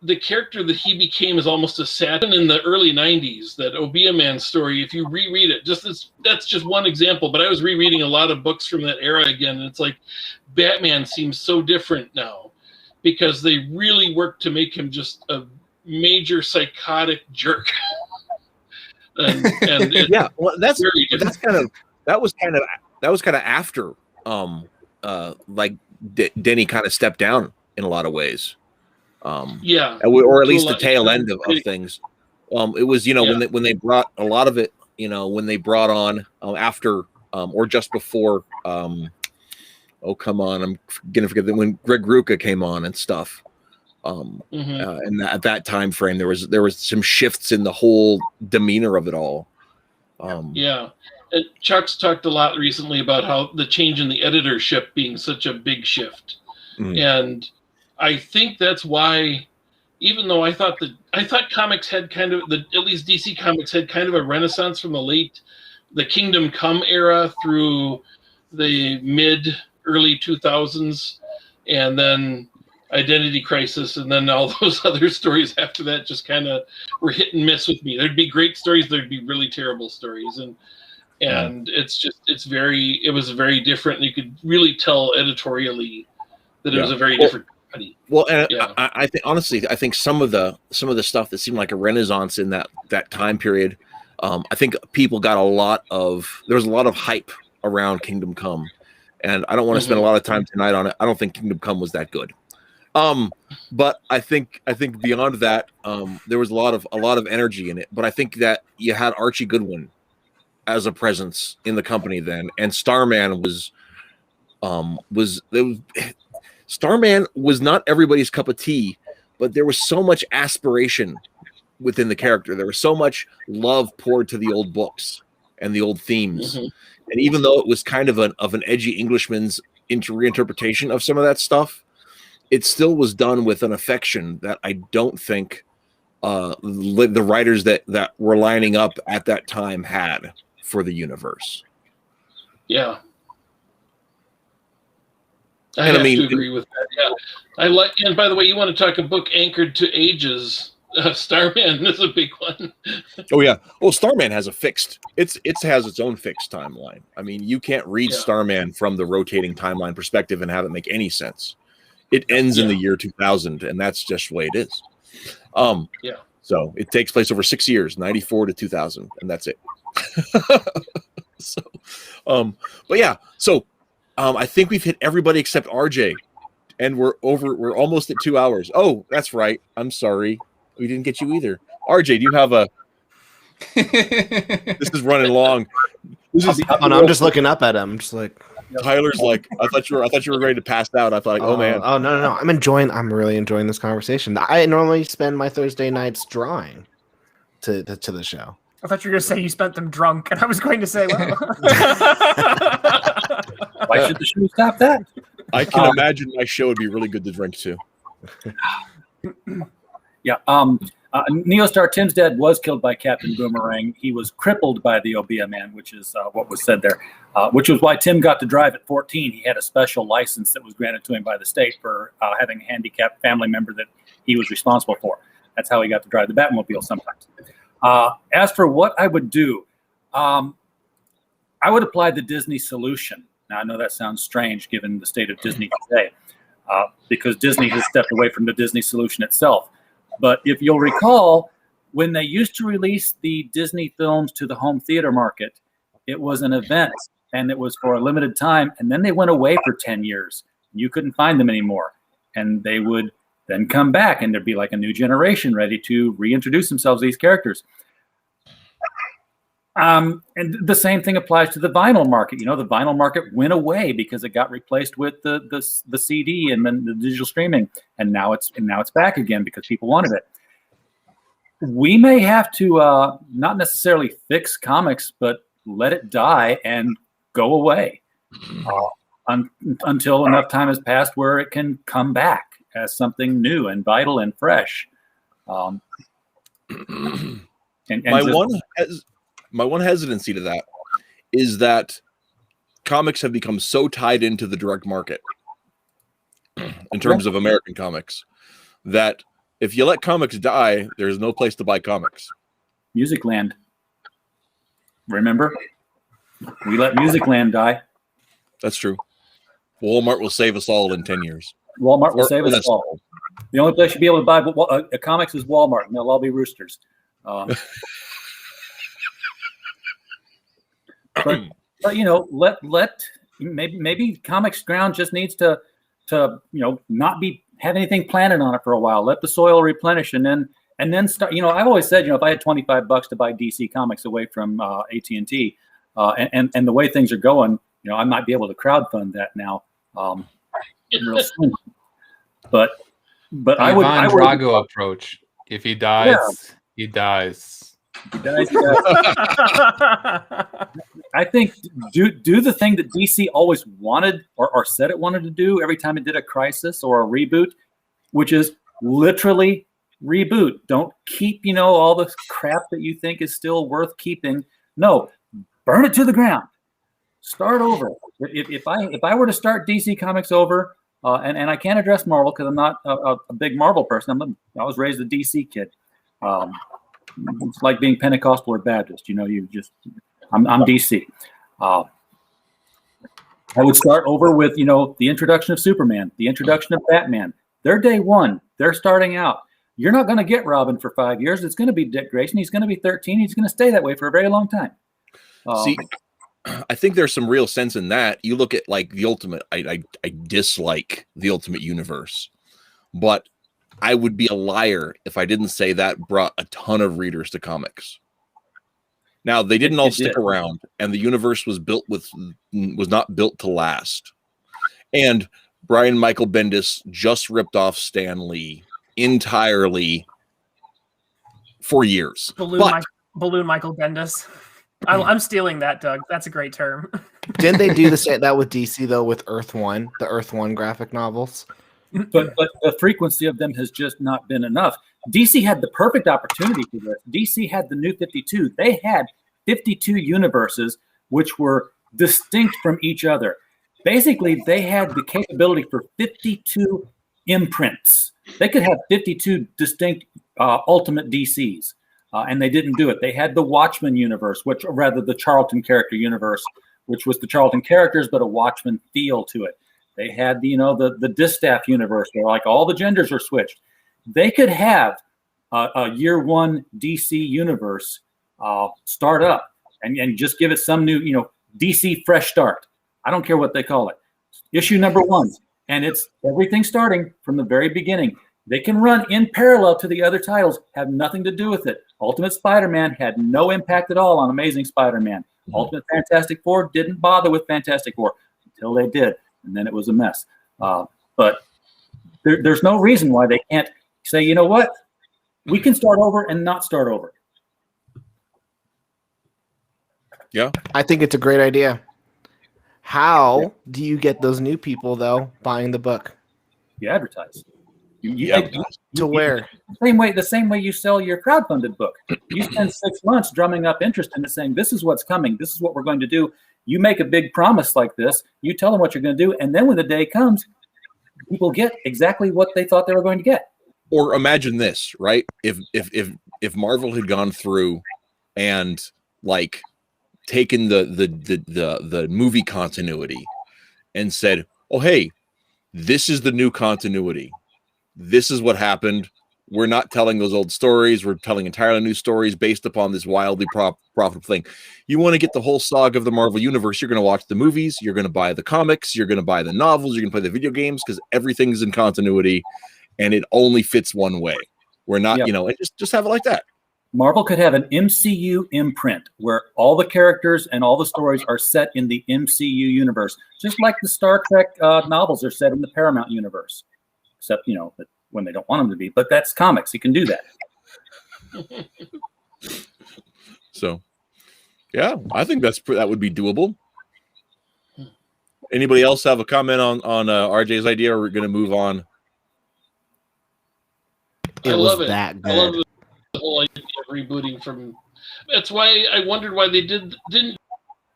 the character that he became is almost a sadden in the early 90s. That Obia Man story, if you reread it, that's just one example, but I was rereading a lot of books from that era again, and it's like Batman seems so different now because they really worked to make him just a major psychotic jerk. and yeah, well, that was kind of after like Denny kind of stepped down in a lot of ways. Or at least the tail end of things. It was when they brought a lot of it, when they brought on after or just before oh come on, I'm gonna forget that when Greg Rucka came on and stuff. And at that time frame there was some shifts in the whole demeanor of it all. Chuck's talked a lot recently about how the change in the editorship being such a big shift. And I think that's why, even though I thought comics had kind of at least DC Comics had kind of a renaissance from the Kingdom Come era through the early 2000s, and then Identity Crisis, and then all those other stories after that just kind of were hit and miss with me. There'd be great stories, there'd be really terrible stories, and it was very different. And you could really tell editorially that it was a very different company. Well, and I think honestly, I think some of the stuff that seemed like a renaissance in that time period, I think people got there was a lot of hype around Kingdom Come, and I don't want to spend a lot of time tonight on it. I don't think Kingdom Come was that good. But I think beyond that, there was a lot of energy in it. But I think that you had Archie Goodwin as a presence in the company then, and Starman Starman was not everybody's cup of tea, but there was so much aspiration within the character. There was so much love poured to the old books and the old themes. And even though it was kind of an edgy Englishman's reinterpretation of some of that stuff, it still was done with an affection that I don't think the writers that were lining up at that time had for the universe. Yeah. I have to agree with that. Yeah. And by the way, you want to talk a book anchored to ages, Starman is a big one. Oh yeah. Well, Starman has it has its own fixed timeline. I mean, you can't read Starman from the rotating timeline perspective and have it make any sense. It ends in the year 2000, and that's just the way it is. So it takes place over 6 years, 94 to 2000, and that's it. But yeah, so I think we've hit everybody except RJ, and we're almost at 2 hours. Oh, that's right. I'm sorry. We didn't get you either. RJ, do you have this is running long. I'm just looking up at him. Just like Tyler's like, I thought you were ready to pass out. I thought, oh man. Oh no. I'm really enjoying this conversation. I normally spend my Thursday nights drawing to the show. I thought you were going to say you spent them drunk, and I was going to say, well. Why should the show stop that? I can imagine my show would be really good to drink too. Yeah. Neostar Tim's dad was killed by Captain Boomerang. He was crippled by the Obia Man, which is what was said there, which was why Tim got to drive at 14. He had a special license that was granted to him by the state for having a handicapped family member that he was responsible for. That's how he got to drive the Batmobile sometimes. As for what I would do, I would apply the Disney solution. Now, I know that sounds strange given the state of Disney today, because Disney has stepped away from the Disney solution itself. But if you'll recall, when they used to release the Disney films to the home theater market, it was an event, and it was for a limited time, and then they went away for 10 years. You couldn't find them anymore. And they would then come back, and there'd be like a new generation ready to reintroduce themselves to these characters. And the same thing applies to the vinyl market. The vinyl market went away because it got replaced with the CD and then the digital streaming, and now it's back again because people wanted it. We may have to not necessarily fix comics, but let it die and go away until enough time has passed where it can come back as something new and vital and fresh. My one hesitancy to that is that comics have become so tied into the direct market in terms of American comics that if you let comics die, there's no place to buy comics. Musicland. Remember? We let Musicland die. That's true. Walmart will save us all in 10 years. Walmart will save us all. The only place you'll be able to buy comics is Walmart, and they'll all be roosters. But let maybe Comics Ground just needs to not have anything planted on it for a while. Let the soil replenish, and then start. I've always said, if I had $25 to buy DC Comics away from AT&T, and the way things are going, I might be able to crowdfund that now, real soon. But I would Drago approach. If he dies, he dies. I think do the thing that DC always wanted or said it wanted to do every time it did a crisis or a reboot, which is literally reboot. Don't keep all the crap that you think is still worth keeping. No, burn it to the ground. Start over. If I were to start DC Comics over, and I can't address Marvel because I'm not a big Marvel person. I was raised a DC kid. It's like being Pentecostal or Baptist. I'm DC. I would start over with, the introduction of Superman, the introduction of Batman. They're day one. They're starting out. You're not going to get Robin for 5 years. It's going to be Dick Grayson. He's going to be 13. He's going to stay that way for a very long time. See, I think there's some real sense in that. You look at like the Ultimate. I dislike the Ultimate Universe, but I would be a liar if I didn't say that brought a ton of readers to comics. Now, they didn't all stick around, and the universe was not built to last. And Brian Michael Bendis just ripped off Stan Lee entirely for years. Balloon Michael Bendis. I'm stealing that, Doug. That's a great term. Didn't they do that with DC, though, with Earth One, the Earth One graphic novels? But the frequency of them has just not been enough. DC had the perfect opportunity for this. DC had the New 52. They had 52 universes which were distinct from each other. Basically, they had the capability for 52 imprints. They could have 52 distinct Ultimate DCs, and they didn't do it. They had the Watchmen universe, the Charlton character universe, which was the Charlton characters, but a Watchmen feel to it. They had the Distaff universe where like all the genders were switched. They could have a year one DC universe start up and just give it some new DC fresh start. I don't care what they call it. Issue number 1, and it's everything starting from the very beginning. They can run in parallel to the other titles, have nothing to do with it. Ultimate Spider-Man had no impact at all on Amazing Spider-Man. Mm-hmm. Ultimate Fantastic Four didn't bother with Fantastic Four until they did. And then it was a mess. But there's no reason why they can't say, you know what? We can start over and not start over. Yeah. I think it's a great idea. How do you get those new people, though, buying the book? You advertise. To where? The same way you sell your crowdfunded book. You spend 6 months drumming up interest in it, saying, this is what's coming. This is what we're going to do. You make a big promise like this. You tell them what you're going to do. And then when the day comes, people get exactly what they thought they were going to get. Or imagine this, right? If Marvel had gone through and like taken the movie continuity and said, oh, hey, this is the new continuity. This is what happened. We're not telling those old stories. We're telling entirely new stories based upon this wildly profitable thing. You want to get the whole saga of the Marvel Universe, you're going to watch the movies, you're going to buy the comics, you're going to buy the novels, you're going to play the video games because everything's in continuity. and it only fits one way. We're not, and just have it like that. Marvel could have an MCU imprint where all the characters and all the stories are set in the MCU universe, just like the Star Trek novels are set in the Paramount universe, except, when they don't want them to be. But that's comics. You can do that. So, yeah, I think that would be doable. Anybody else have a comment on RJ's idea, or we're going to move on? I love it. That good. I love the whole idea of rebooting from. That's why I wondered why they didn't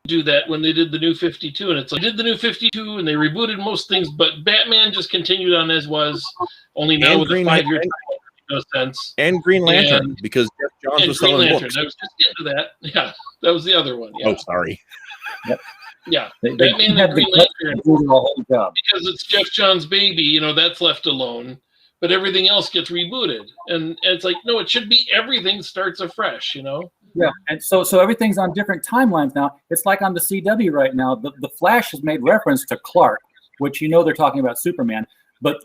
do that when they did the New 52, and it's like they did the New 52 and they rebooted most things, but Batman just continued on as was. Only now with a 5-year time, no sense. And Green Lantern, because Jeff Johns was selling books. I was just getting to that. Yeah, that was the other one. Yeah. Oh, sorry. Yep. Yeah, Batman and Green Lantern do the whole job because it's Jeff Johns' baby. That's left alone. But everything else gets rebooted, and it's like, no, it should be everything starts afresh, Yeah, and so everything's on different timelines now. It's like on the CW right now. The Flash has made reference to Clark, which they're talking about Superman, but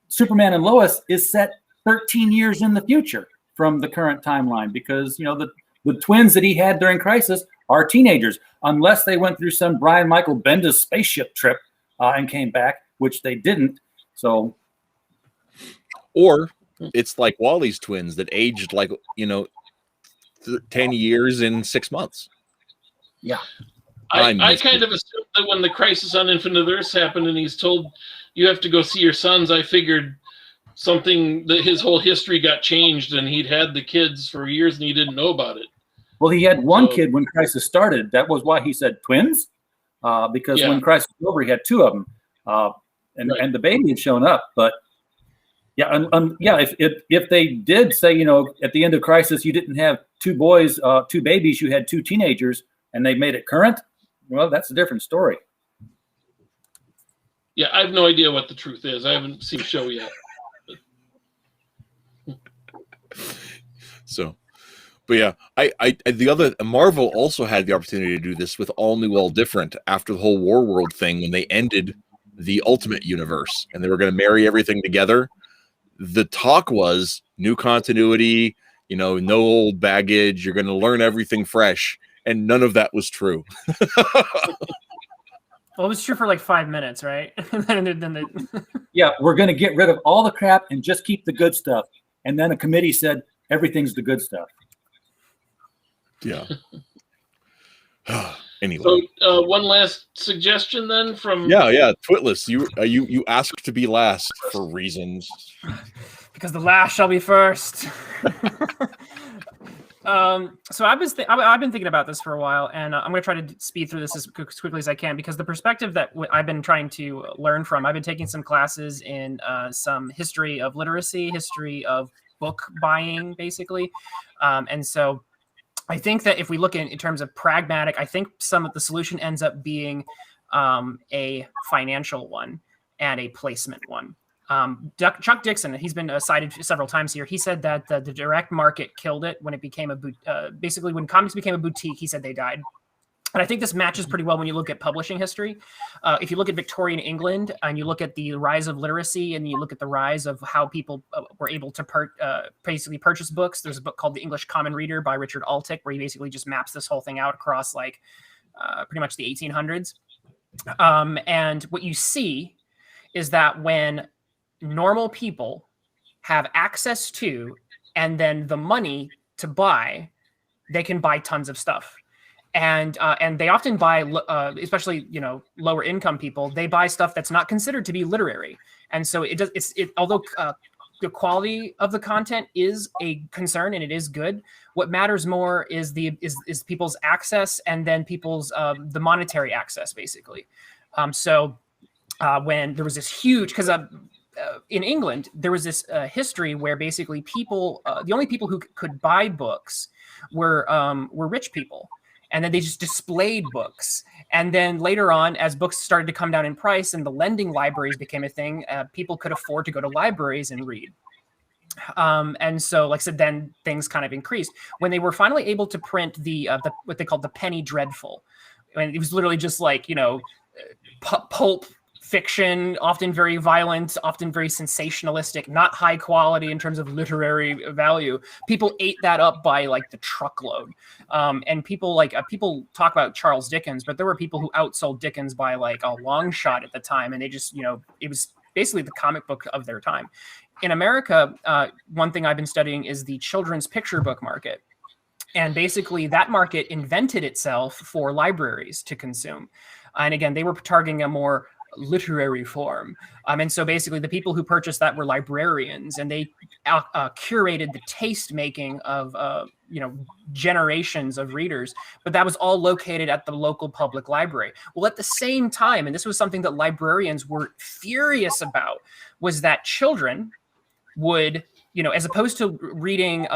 Superman and Lois is set 13 years in the future from the current timeline because the twins that he had during Crisis are teenagers, unless they went through some Brian Michael Bendis spaceship trip and came back, which they didn't. So. Or it's like Wally's twins that aged 10 years in 6 months. Yeah. I kind of assumed that when the Crisis on Infinite Earths happened and he's told you have to go see your sons, I figured something that his whole history got changed and he'd had the kids for years and he didn't know about it. Well, he had one kid when Crisis started. That was why he said twins, because when Crisis was over, he had 2 of them. And the baby had shown up, but if they did say, at the end of Crisis, you didn't have 2 boys, 2 babies, you had 2 teenagers, and they made it current, well, that's a different story. Yeah, I have no idea what the truth is. I haven't seen the show yet. So, but yeah, the other Marvel also had the opportunity to do this with All New, All Different after the whole War World thing when they ended the Ultimate Universe and they were going to marry everything together. The talk was new continuity, no old baggage. You're going to learn everything fresh. And none of that was true. Well, it was true for like 5 minutes, right? Yeah, we're going to get rid of all the crap and just keep the good stuff. And then a committee said, everything's the good stuff. Yeah. Anyway. So one last suggestion then from Twitless, you asked to be last for reasons because the last shall be first. So I've been thinking about this for a while, and I'm going to try to speed through this as quickly as I can because the perspective that I've been trying to learn from, I've been taking some classes in some history of literacy, history of book buying, basically, and so I think that if we look in terms of pragmatic, I think some of the solution ends up being a financial one and a placement one. Chuck Dixon, he's been cited several times here. He said that the direct market killed it when it became basically when comics became a boutique. He said they died. And I think this matches pretty well when you look at publishing history. If you look at Victorian England and you look at the rise of literacy and you look at the rise of how people were able to basically purchase books, there's a book called The English Common Reader by Richard Altick, where he basically just maps this whole thing out across pretty much the 1800s. And what you see is that when normal people have access to and then the money to buy, they can buy tons of stuff. And they often buy, especially lower income people, they buy stuff that's not considered to be literary. And so although the quality of the content is a concern and it is good, what matters more is is people's access and then people's the monetary access, basically. So when there was this huge, because in England there was this history where basically people, the only people who could buy books were rich people. And then they just displayed books. And then later on, as books started to come down in price and the lending libraries became a thing, people could afford to go to libraries and read. And so, like I said, then things kind of increased. When they were finally able to print the what they called the penny dreadful, and it was literally just like, pulp fiction, often very violent, often very sensationalistic, not high quality in terms of literary value. People ate that up by like the truckload. And people people talk about Charles Dickens, but there were people who outsold Dickens by like a long shot at the time. And they just, it was basically the comic book of their time. In America, one thing I've been studying is the children's picture book market. And basically that market invented itself for libraries to consume. And again, they were targeting a more literary form. And so basically the people who purchased that were librarians, and they curated the taste making of, generations of readers, but that was all located at the local public library. Well, at the same time, and this was something that librarians were furious about, was that children would, as opposed to reading,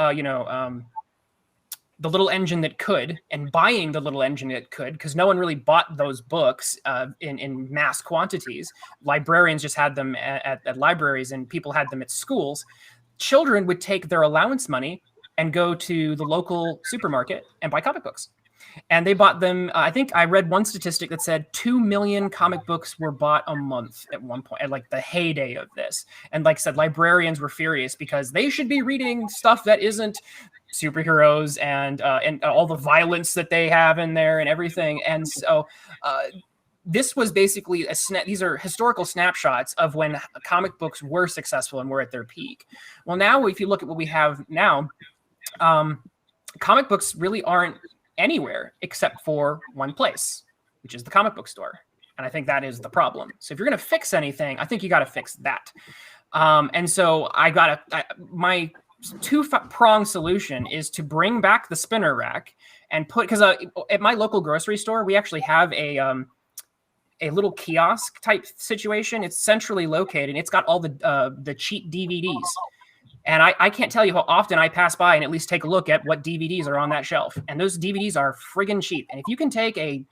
The Little Engine That Could and buying The Little Engine That Could, because no one really bought those books in mass quantities. Librarians just had them at libraries, and people had them at schools. Children would take their allowance money and go to the local supermarket and buy comic books. And they bought them. I think I read one statistic that said 2 million comic books were bought a month at one point, at like the heyday of this. And like I said, librarians were furious because they should be reading stuff that isn't superheroes and all the violence that they have in there and everything. And so this was basically these are historical snapshots of when comic books were successful and were at their peak. Well, now if you look at what we have now, comic books really aren't anywhere except for one place, which is the comic book store. And I think that is the problem. So if you're going to fix anything, I think you got to fix that. And so my two-pronged solution is to bring back the spinner rack and because at my local grocery store, we actually have a little kiosk type situation. It's centrally located. It's got all the cheap DVDs. And I can't tell you how often I pass by and at least take a look at what DVDs are on that shelf. And those DVDs are friggin' cheap. And if you can take a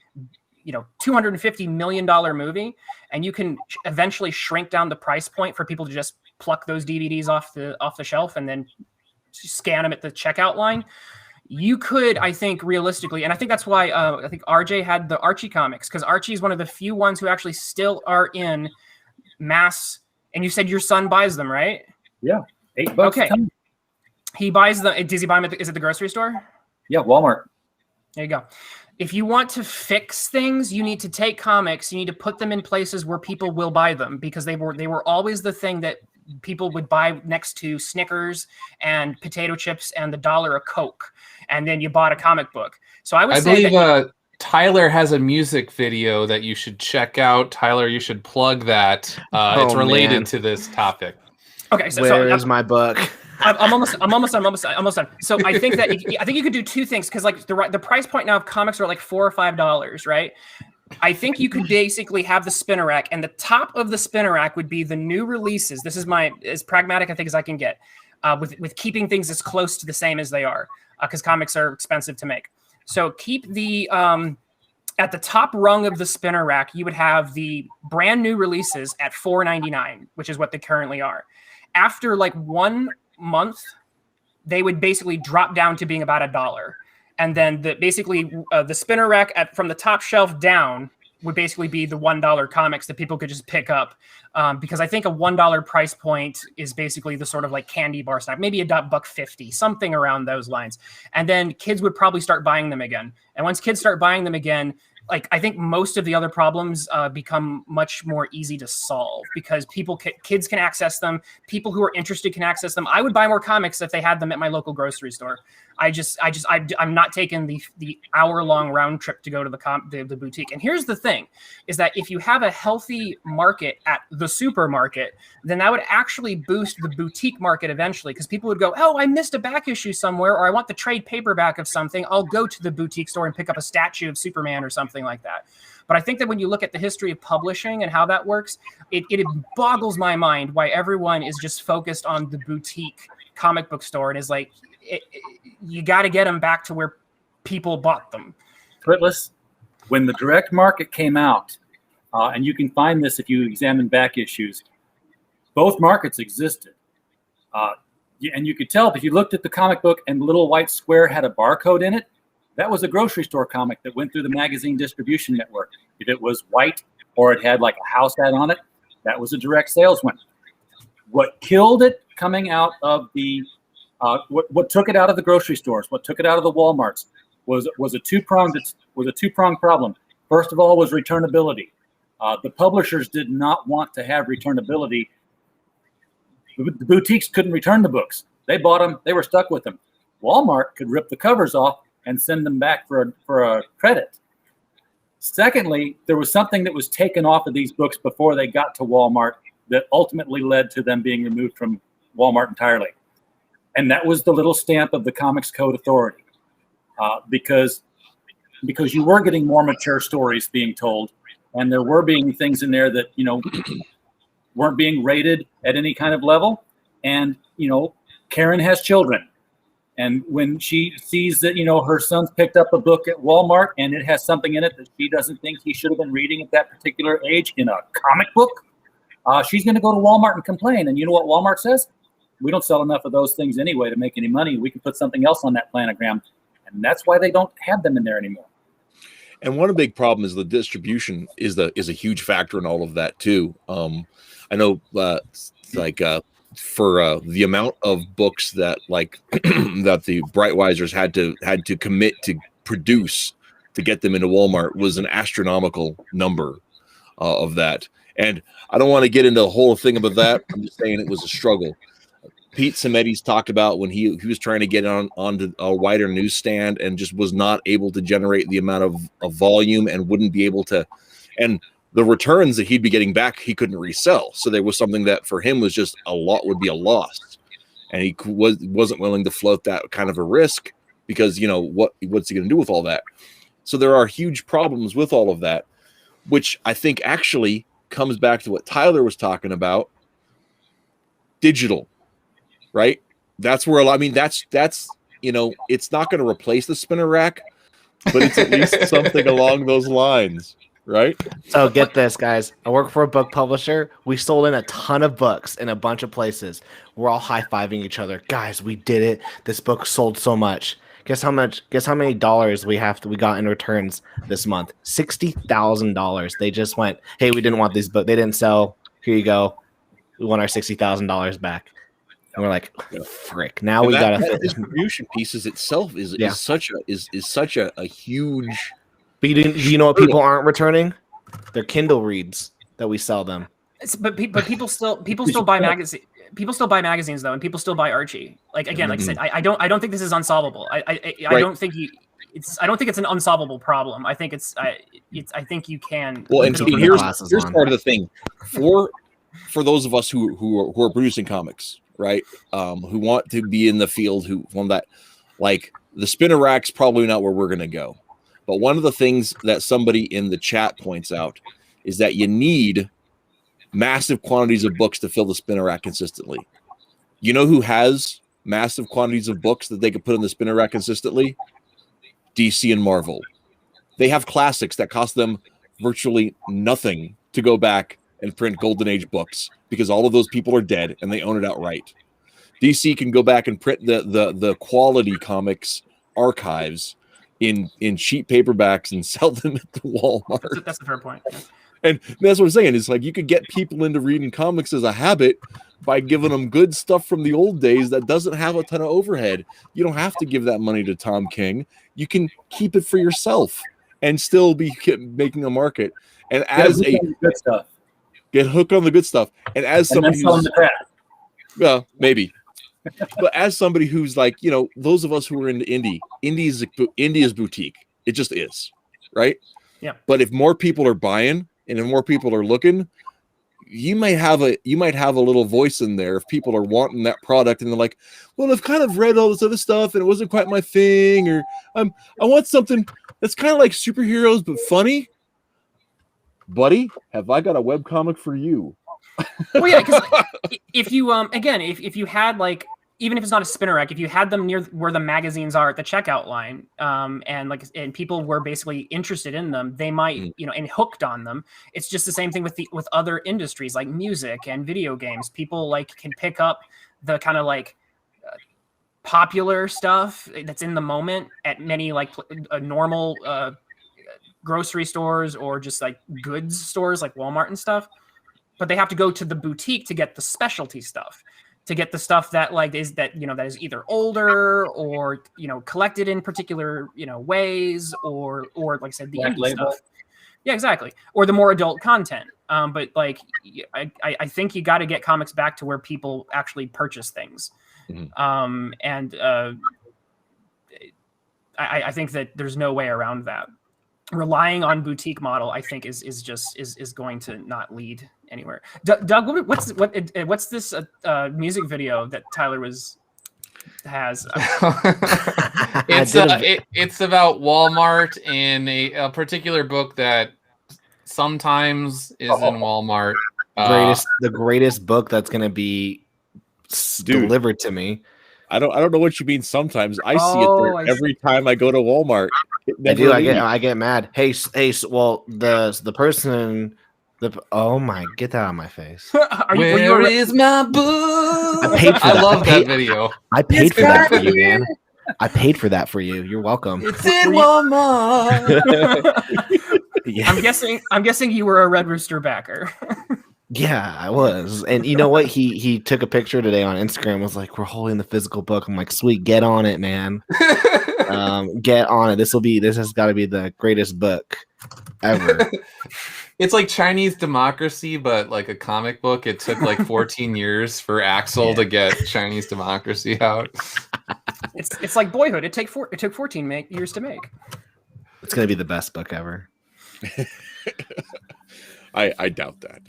$250 million movie and you can eventually shrink down the price point for people to just pluck those DVDs off the shelf and then scan them at the checkout line, you could, I think, realistically, and I think that's why I think RJ had the Archie comics, because Archie is one of the few ones who actually still are in mass. And you said your son buys them, right? Yeah. $8. Okay. He buys them. Does he buy them is it the grocery store? Yeah, Walmart. There you go. If you want to fix things, you need to take comics. You need to put them in places where people will buy them, because they were always the thing that people would buy next to Snickers and potato chips and the $1 a Coke, and then you bought a comic book. So I believe Tyler has a music video that you should check out. Tyler, you should plug that. It's related to this topic. Okay, where's my book? I'm almost done. So I think you could do two things, because like the price point now of comics are like $4 or $5, right? I think you could basically have the spinner rack, and the top of the spinner rack would be the new releases. This is as pragmatic I think as I can get, with keeping things as close to the same as they are, because comics are expensive to make. So keep the at the top rung of the spinner rack, you would have the brand new releases at $4.99, which is what they currently are. After like 1 month, they would basically drop down to being about $1. And then the spinner rack from the top shelf down would basically be the $1 comics that people could just pick up. Because I think a $1 price point is basically the sort of like candy bar snack, maybe $1.50, something around those lines. And then kids would probably start buying them again. And once kids start buying them again, like I think most of the other problems become much more easy to solve, because kids can access them. People who are interested can access them. I would buy more comics if they had them at my local grocery store. I'm not taking the hour-long round trip to go to the boutique. And here's the thing, is that if you have a healthy market at the supermarket, then that would actually boost the boutique market eventually, because people would go, oh, I missed a back issue somewhere, or I want the trade paperback of something. I'll go to the boutique store and pick up a statue of Superman or something like that. But I think that when you look at the history of publishing and how that works, it boggles my mind why everyone is just focused on the boutique comic book store, and is like, you got to get them back to where people bought them. Twitless, when the direct market came out, and you can find this if you examine back issues, both markets existed. And you could tell if you looked at the comic book and the little white square had a barcode in it, that was a grocery store comic that went through the magazine distribution network. If it was white or it had like a house ad on it, that was a direct sales win. What killed it coming out of the what took it out of the grocery stores, what took it out of the Walmarts was a two-pronged problem. First of all was returnability. The publishers did not want to have returnability. The boutiques couldn't return the books. They bought them, they were stuck with them. Walmart could rip the covers off and send them back for a credit. Secondly, there was something that was taken off of these books before they got to Walmart that ultimately led to them being removed from Walmart entirely. And that was the little stamp of the Comics Code Authority. Because you were getting more mature stories being told, and there were being things in there that, weren't being rated at any kind of level. And, Karen has children. And when she sees that, her son's picked up a book at Walmart and it has something in it that she doesn't think he should have been reading at that particular age in a comic book, she's going to go to Walmart and complain. And you know what Walmart says? We don't sell enough of those things anyway to make any money. We can put something else on that planogram. And that's why they don't have them in there anymore. And one big problem is the distribution is a huge factor in all of that too. I know for the amount of books that that the Brightwisers had to commit to produce to get them into Walmart was an astronomical number of that. And I don't want to get into the whole thing about that. I'm just saying it was a struggle. Pete Samedi's talked about when he was trying to get onto a wider newsstand and just was not able to generate the amount of volume and wouldn't be able to, and the returns that he'd be getting back, he couldn't resell. So there was something that for him was just would be a loss. And he wasn't willing to float that kind of a risk because, what's he going to do with all that? So there are huge problems with all of that, which I think actually comes back to what Tyler was talking about. Digital, right? That's where, that's it's not going to replace the spinner rack, but it's at least something along those lines. Right. So get this, guys. I work for a book publisher. We sold in a ton of books in a bunch of places. We're all high-fiving each other. Guys, we did it. This book sold so much. Guess how many dollars we got in returns this month? $60,000. They just went, hey, we didn't want these books. They didn't sell. Here you go. We want our $60,000 back. And we're like, frick. Now we got to distribution pieces itself is such a huge. But you know what people aren't returning? Their Kindle reads that we sell them. But people still buy magazines. People still buy magazines though, and people still buy Archie. Like I said, I don't think this is unsolvable. I don't think it's an unsolvable problem. I think I think you can. Well, and here's part of the thing for those of us who are producing comics, right? Who want to be in the field, who want that, the spinner rack's probably not where we're going to go. But one of the things that somebody in the chat points out is that you need massive quantities of books to fill the spinner rack consistently. You know who has massive quantities of books that they could put in the spinner rack consistently? DC and Marvel. They have classics that cost them virtually nothing to go back and print Golden Age books because all of those people are dead and they own it outright. DC can go back and print the quality comics archives in cheap paperbacks and sell them at the Walmart. That's a fair point. Yeah. And that's what I'm saying. It's you could get people into reading comics as a habit by giving them good stuff from the old days that doesn't have a ton of overhead. You don't have to give that money to Tom King. You can keep it for yourself and still be making a market. And as good stuff. Get hooked on the good stuff. And as somebody who's well, maybe. But as somebody who's those of us who are into indie is boutique. It just is, right? Yeah. But if more people are buying and if more people are looking, you might have a little voice in there if people are wanting that product and they're like, well, I've kind of read all this other stuff and it wasn't quite my thing, or I want something that's kind of like superheroes but funny. Buddy, have I got a webcomic for you? Well, yeah, because if you if you had even if it's not a spinner rack, if you had them near where the magazines are at the checkout line, and people were basically interested in them, they might, and hooked on them. It's just the same thing with other industries like music and video games. People can pick up the kind of popular stuff that's in the moment at many normal grocery stores or just like goods stores like Walmart and stuff, but they have to go to the boutique to get the specialty stuff, to get the stuff that like is that that is either older or collected in particular ways, or like I said, the Black indie label. stuff. Yeah, exactly. Or the more adult content. But like I think you got to get comics back to where people actually purchase things. And I think that there's no way around that. Relying on boutique model, I think, is going to not lead anywhere. Doug, what's this music video that Tyler has? It's about Walmart and a particular book that sometimes is in Walmart. The greatest book that's going to be delivered to me. I don't know what you mean. Sometimes I see it there every time I go to Walmart. I do. I get mad. Hey. Well, the person. Oh my! Get that out of my face. Where is my book? I paid for that. I love that video. I paid for that for you, man. I paid for that for you. You're welcome. It's in Walmart. Yeah. I'm guessing you were a Red Rooster backer. Yeah, I was. And you know what? He took a picture today on Instagram, was like, we're holding the physical book. I'm like, sweet, get on it, man. Get on it. This has got to be the greatest book ever. It's like Chinese Democracy, but like a comic book. It took like 14 years for Axel to get Chinese Democracy out. It's like Boyhood. It took 14 years to make. It's gonna be the best book ever. I doubt that.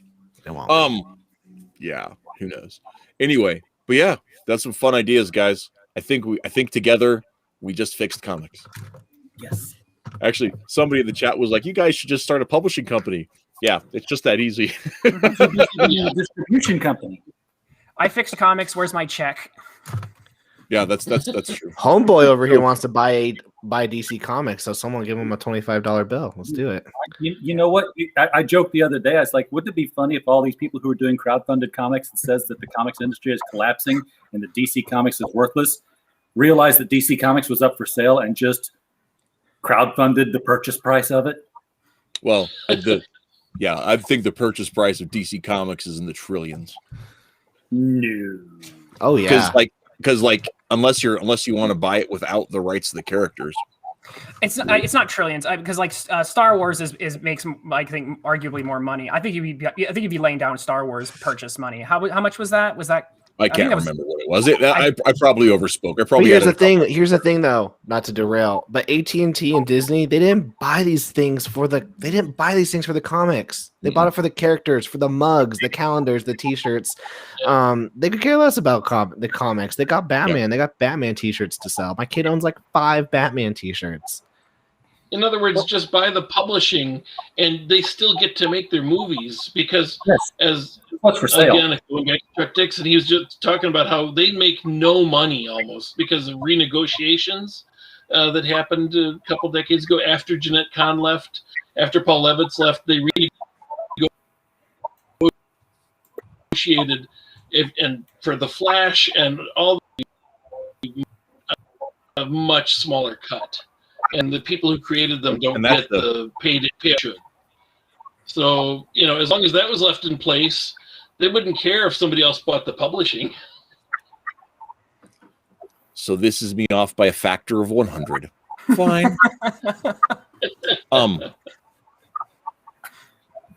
Yeah, who knows? Anyway, but yeah, that's some fun ideas, guys. I think together we just fixed comics. Yes. Actually, somebody in the chat was like, "You guys should just start a publishing company." Yeah, it's just that easy. Distribution company. I fixed comics. Where's my check? Yeah, that's true. Homeboy over here wants to buy DC Comics, so someone give him a $25 bill. Let's do it. You know what? I joked the other day. I was like, wouldn't it be funny if all these people who are doing crowdfunded comics and says that the comics industry is collapsing and that DC Comics is worthless, realized that DC Comics was up for sale and just crowdfunded the purchase price of it? Well, I think the purchase price of DC Comics is in the trillions. No. Oh yeah. Because unless you want to buy it without the rights to the characters, it's not trillions. Because Star Wars makes, I think, arguably more money. I think you'd be laying down Star Wars purchase money. How much was that? I can't remember what it was. I probably overspoke. Here's the thing, though, not to derail, but AT&T and Disney, they didn't buy these things for the comics. They bought it for the characters, for the mugs, the calendars, the T-shirts. They could care less about the comics. They got Batman. Yep. They got Batman T-shirts to sell. My kid owns like 5 Batman T-shirts. In other words, just buy the publishing, and they still get to make their movies because, as what's for sale? Again, going back to Chuck Dixon, he was just talking about how they make no money almost because of renegotiations that happened a couple decades ago after Jeanette Kahn left, after Paul Levitz left. They renegotiated and for the Flash and all a much smaller cut. And the people who created them don't get the pay should. So, as long as that was left in place, they wouldn't care if somebody else bought the publishing. So this is me off by a factor of 100. Fine.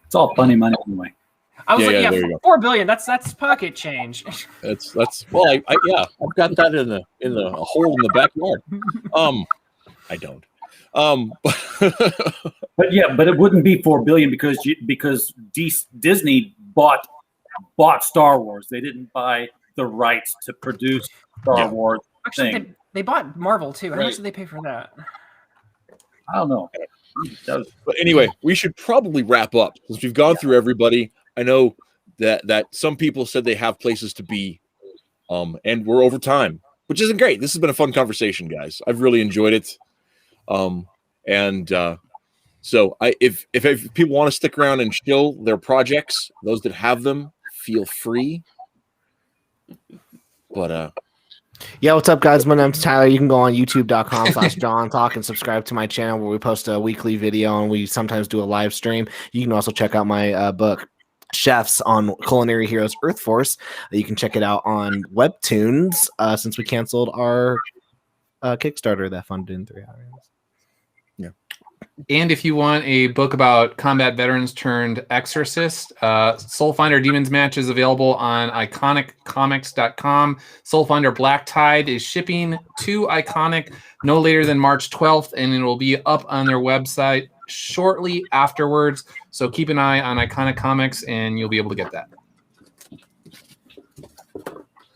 It's all funny money anyway. I was $4 billion. That's pocket change. That's well, I've got that in the hole in the backyard. I don't. But it wouldn't be $4 billion because Disney bought Star Wars. They didn't buy the rights to produce Star Wars. Actually, they bought Marvel too. How much did they pay for that? I don't know. But anyway, we should probably wrap up since we've gone through everybody. I know that some people said they have places to be, and we're over time, which isn't great. This has been a fun conversation, guys. I've really enjoyed it. So if people want to stick around and shill their projects, those that have them, feel free. But Yeah, what's up, guys? My name's Tyler. You can go on youtube.com/JohnTalk and subscribe to my channel where we post a weekly video and we sometimes do a live stream. You can also check out my book, Chefs on Culinary Heroes Earth Force. You can check it out on Webtoons since we canceled our Kickstarter that funded in 3 hours. Yeah. And if you want a book about combat veterans turned exorcist, Soulfinder Demons Match is available on iconiccomics.com. Soulfinder Black Tide is shipping to Iconic no later than March 12th, and it will be up on their website shortly afterwards. So keep an eye on Iconic Comics, and you'll be able to get that.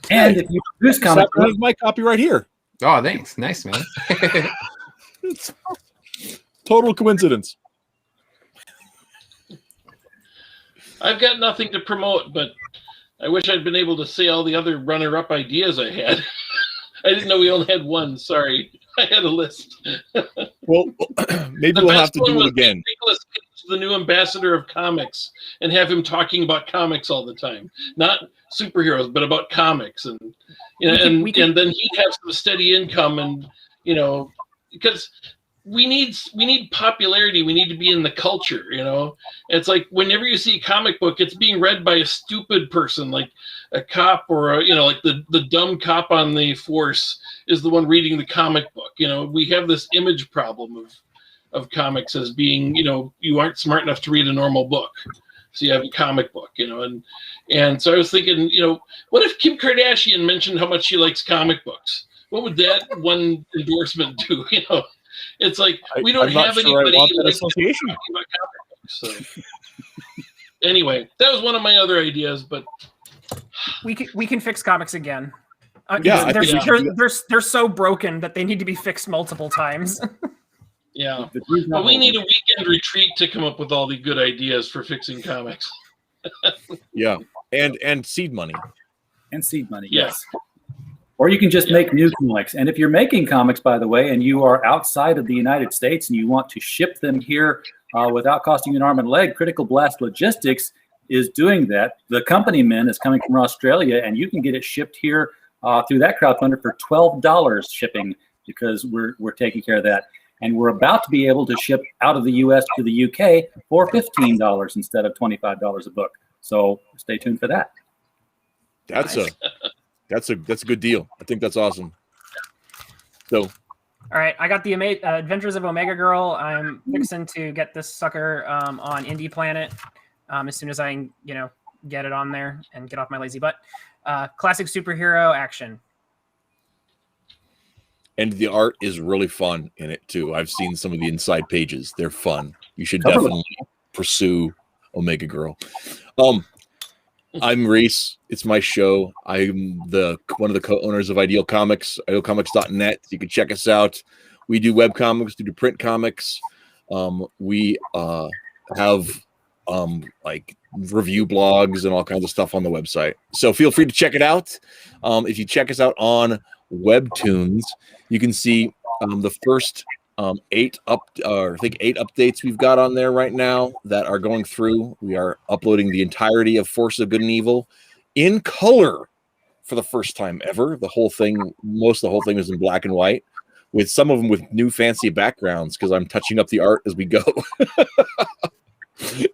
And if you produce comic books, my copy right here. Oh, thanks. Nice, man. It's total coincidence. I've got nothing to promote, but I wish I'd been able to say all the other runner-up ideas I had. I didn't know we only had one. Sorry. I had a list. Well, maybe we'll have to do it again. Nicholas Cage, the new ambassador of comics, and have him talking about comics all the time. Not superheroes, but about comics. And and then he'd have some steady income, and because we need popularity. We need to be in the culture, It's like whenever you see a comic book, it's being read by a stupid person, like a cop or like the dumb cop on the force is the one reading the comic book. We have this image problem of comics as being, you aren't smart enough to read a normal book. So you have a comic book, and so I was thinking, what if Kim Kardashian mentioned how much she likes comic books? What would that one endorsement do? It's like we don't have anybody like talking about comic books. So anyway, that was one of my other ideas, but we can fix comics again. They're so broken that they need to be fixed multiple times. Yeah, but we need a weekend retreat to come up with all the good ideas for fixing comics. Yeah, and seed money. And seed money, yes. Or you can just make new comics. And if you're making comics, by the way, and you are outside of the United States and you want to ship them here without costing you an arm and a leg, Critical Blast Logistics is doing that. The Company Men is coming from Australia, and you can get it shipped here through that crowdfunder for $12 shipping because we're taking care of that. And we're about to be able to ship out of the U.S. to the UK for $15 instead of $25 a book. So stay tuned for that. That's a good deal. I think that's awesome. So, all right, I got the Adventures of Omega Girl. I'm fixing to get this sucker on Indie Planet as soon as I can, get it on there and get off my lazy butt. Classic superhero action. And the art is really fun in it too. I've seen some of the inside pages. They're fun. You should definitely pursue Omega Girl. I'm Reese. It's my show. I'm one of the co-owners of Ideal Comics, idealcomics.net. You can check us out. We do web comics, we do print comics. We have like review blogs and all kinds of stuff on the website. So feel free to check it out. If you check us out on Webtoons, you can see the first 8 updates we've got on there right now that are going through. We are uploading the entirety of Force of Good and Evil in color for the first time ever. Most of the whole thing is in black and white, with some of them with new fancy backgrounds because I'm touching up the art as we go.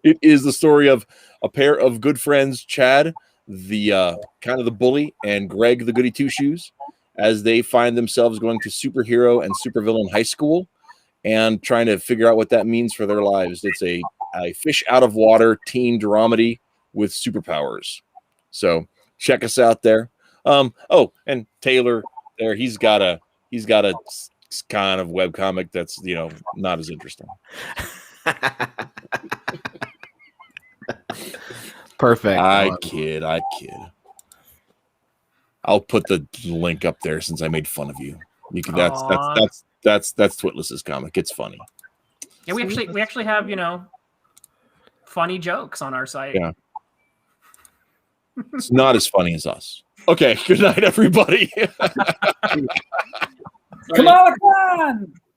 It is the story of a pair of good friends, Chad, the kind of the bully, and Greg, the goody two-shoes, as they find themselves going to superhero and supervillain high school and trying to figure out what that means for their lives. It's a fish out of water teen dramedy with superpowers. So check us out there. And Taylor there, he's got a kind of webcomic that's, not as interesting. Perfect. I kid. I'll put the link up there since I made fun of you. You can. That's Twitless's comic. It's funny. Yeah, we actually have funny jokes on our site. Yeah, it's not as funny as us. Okay. Good night, everybody. Come on.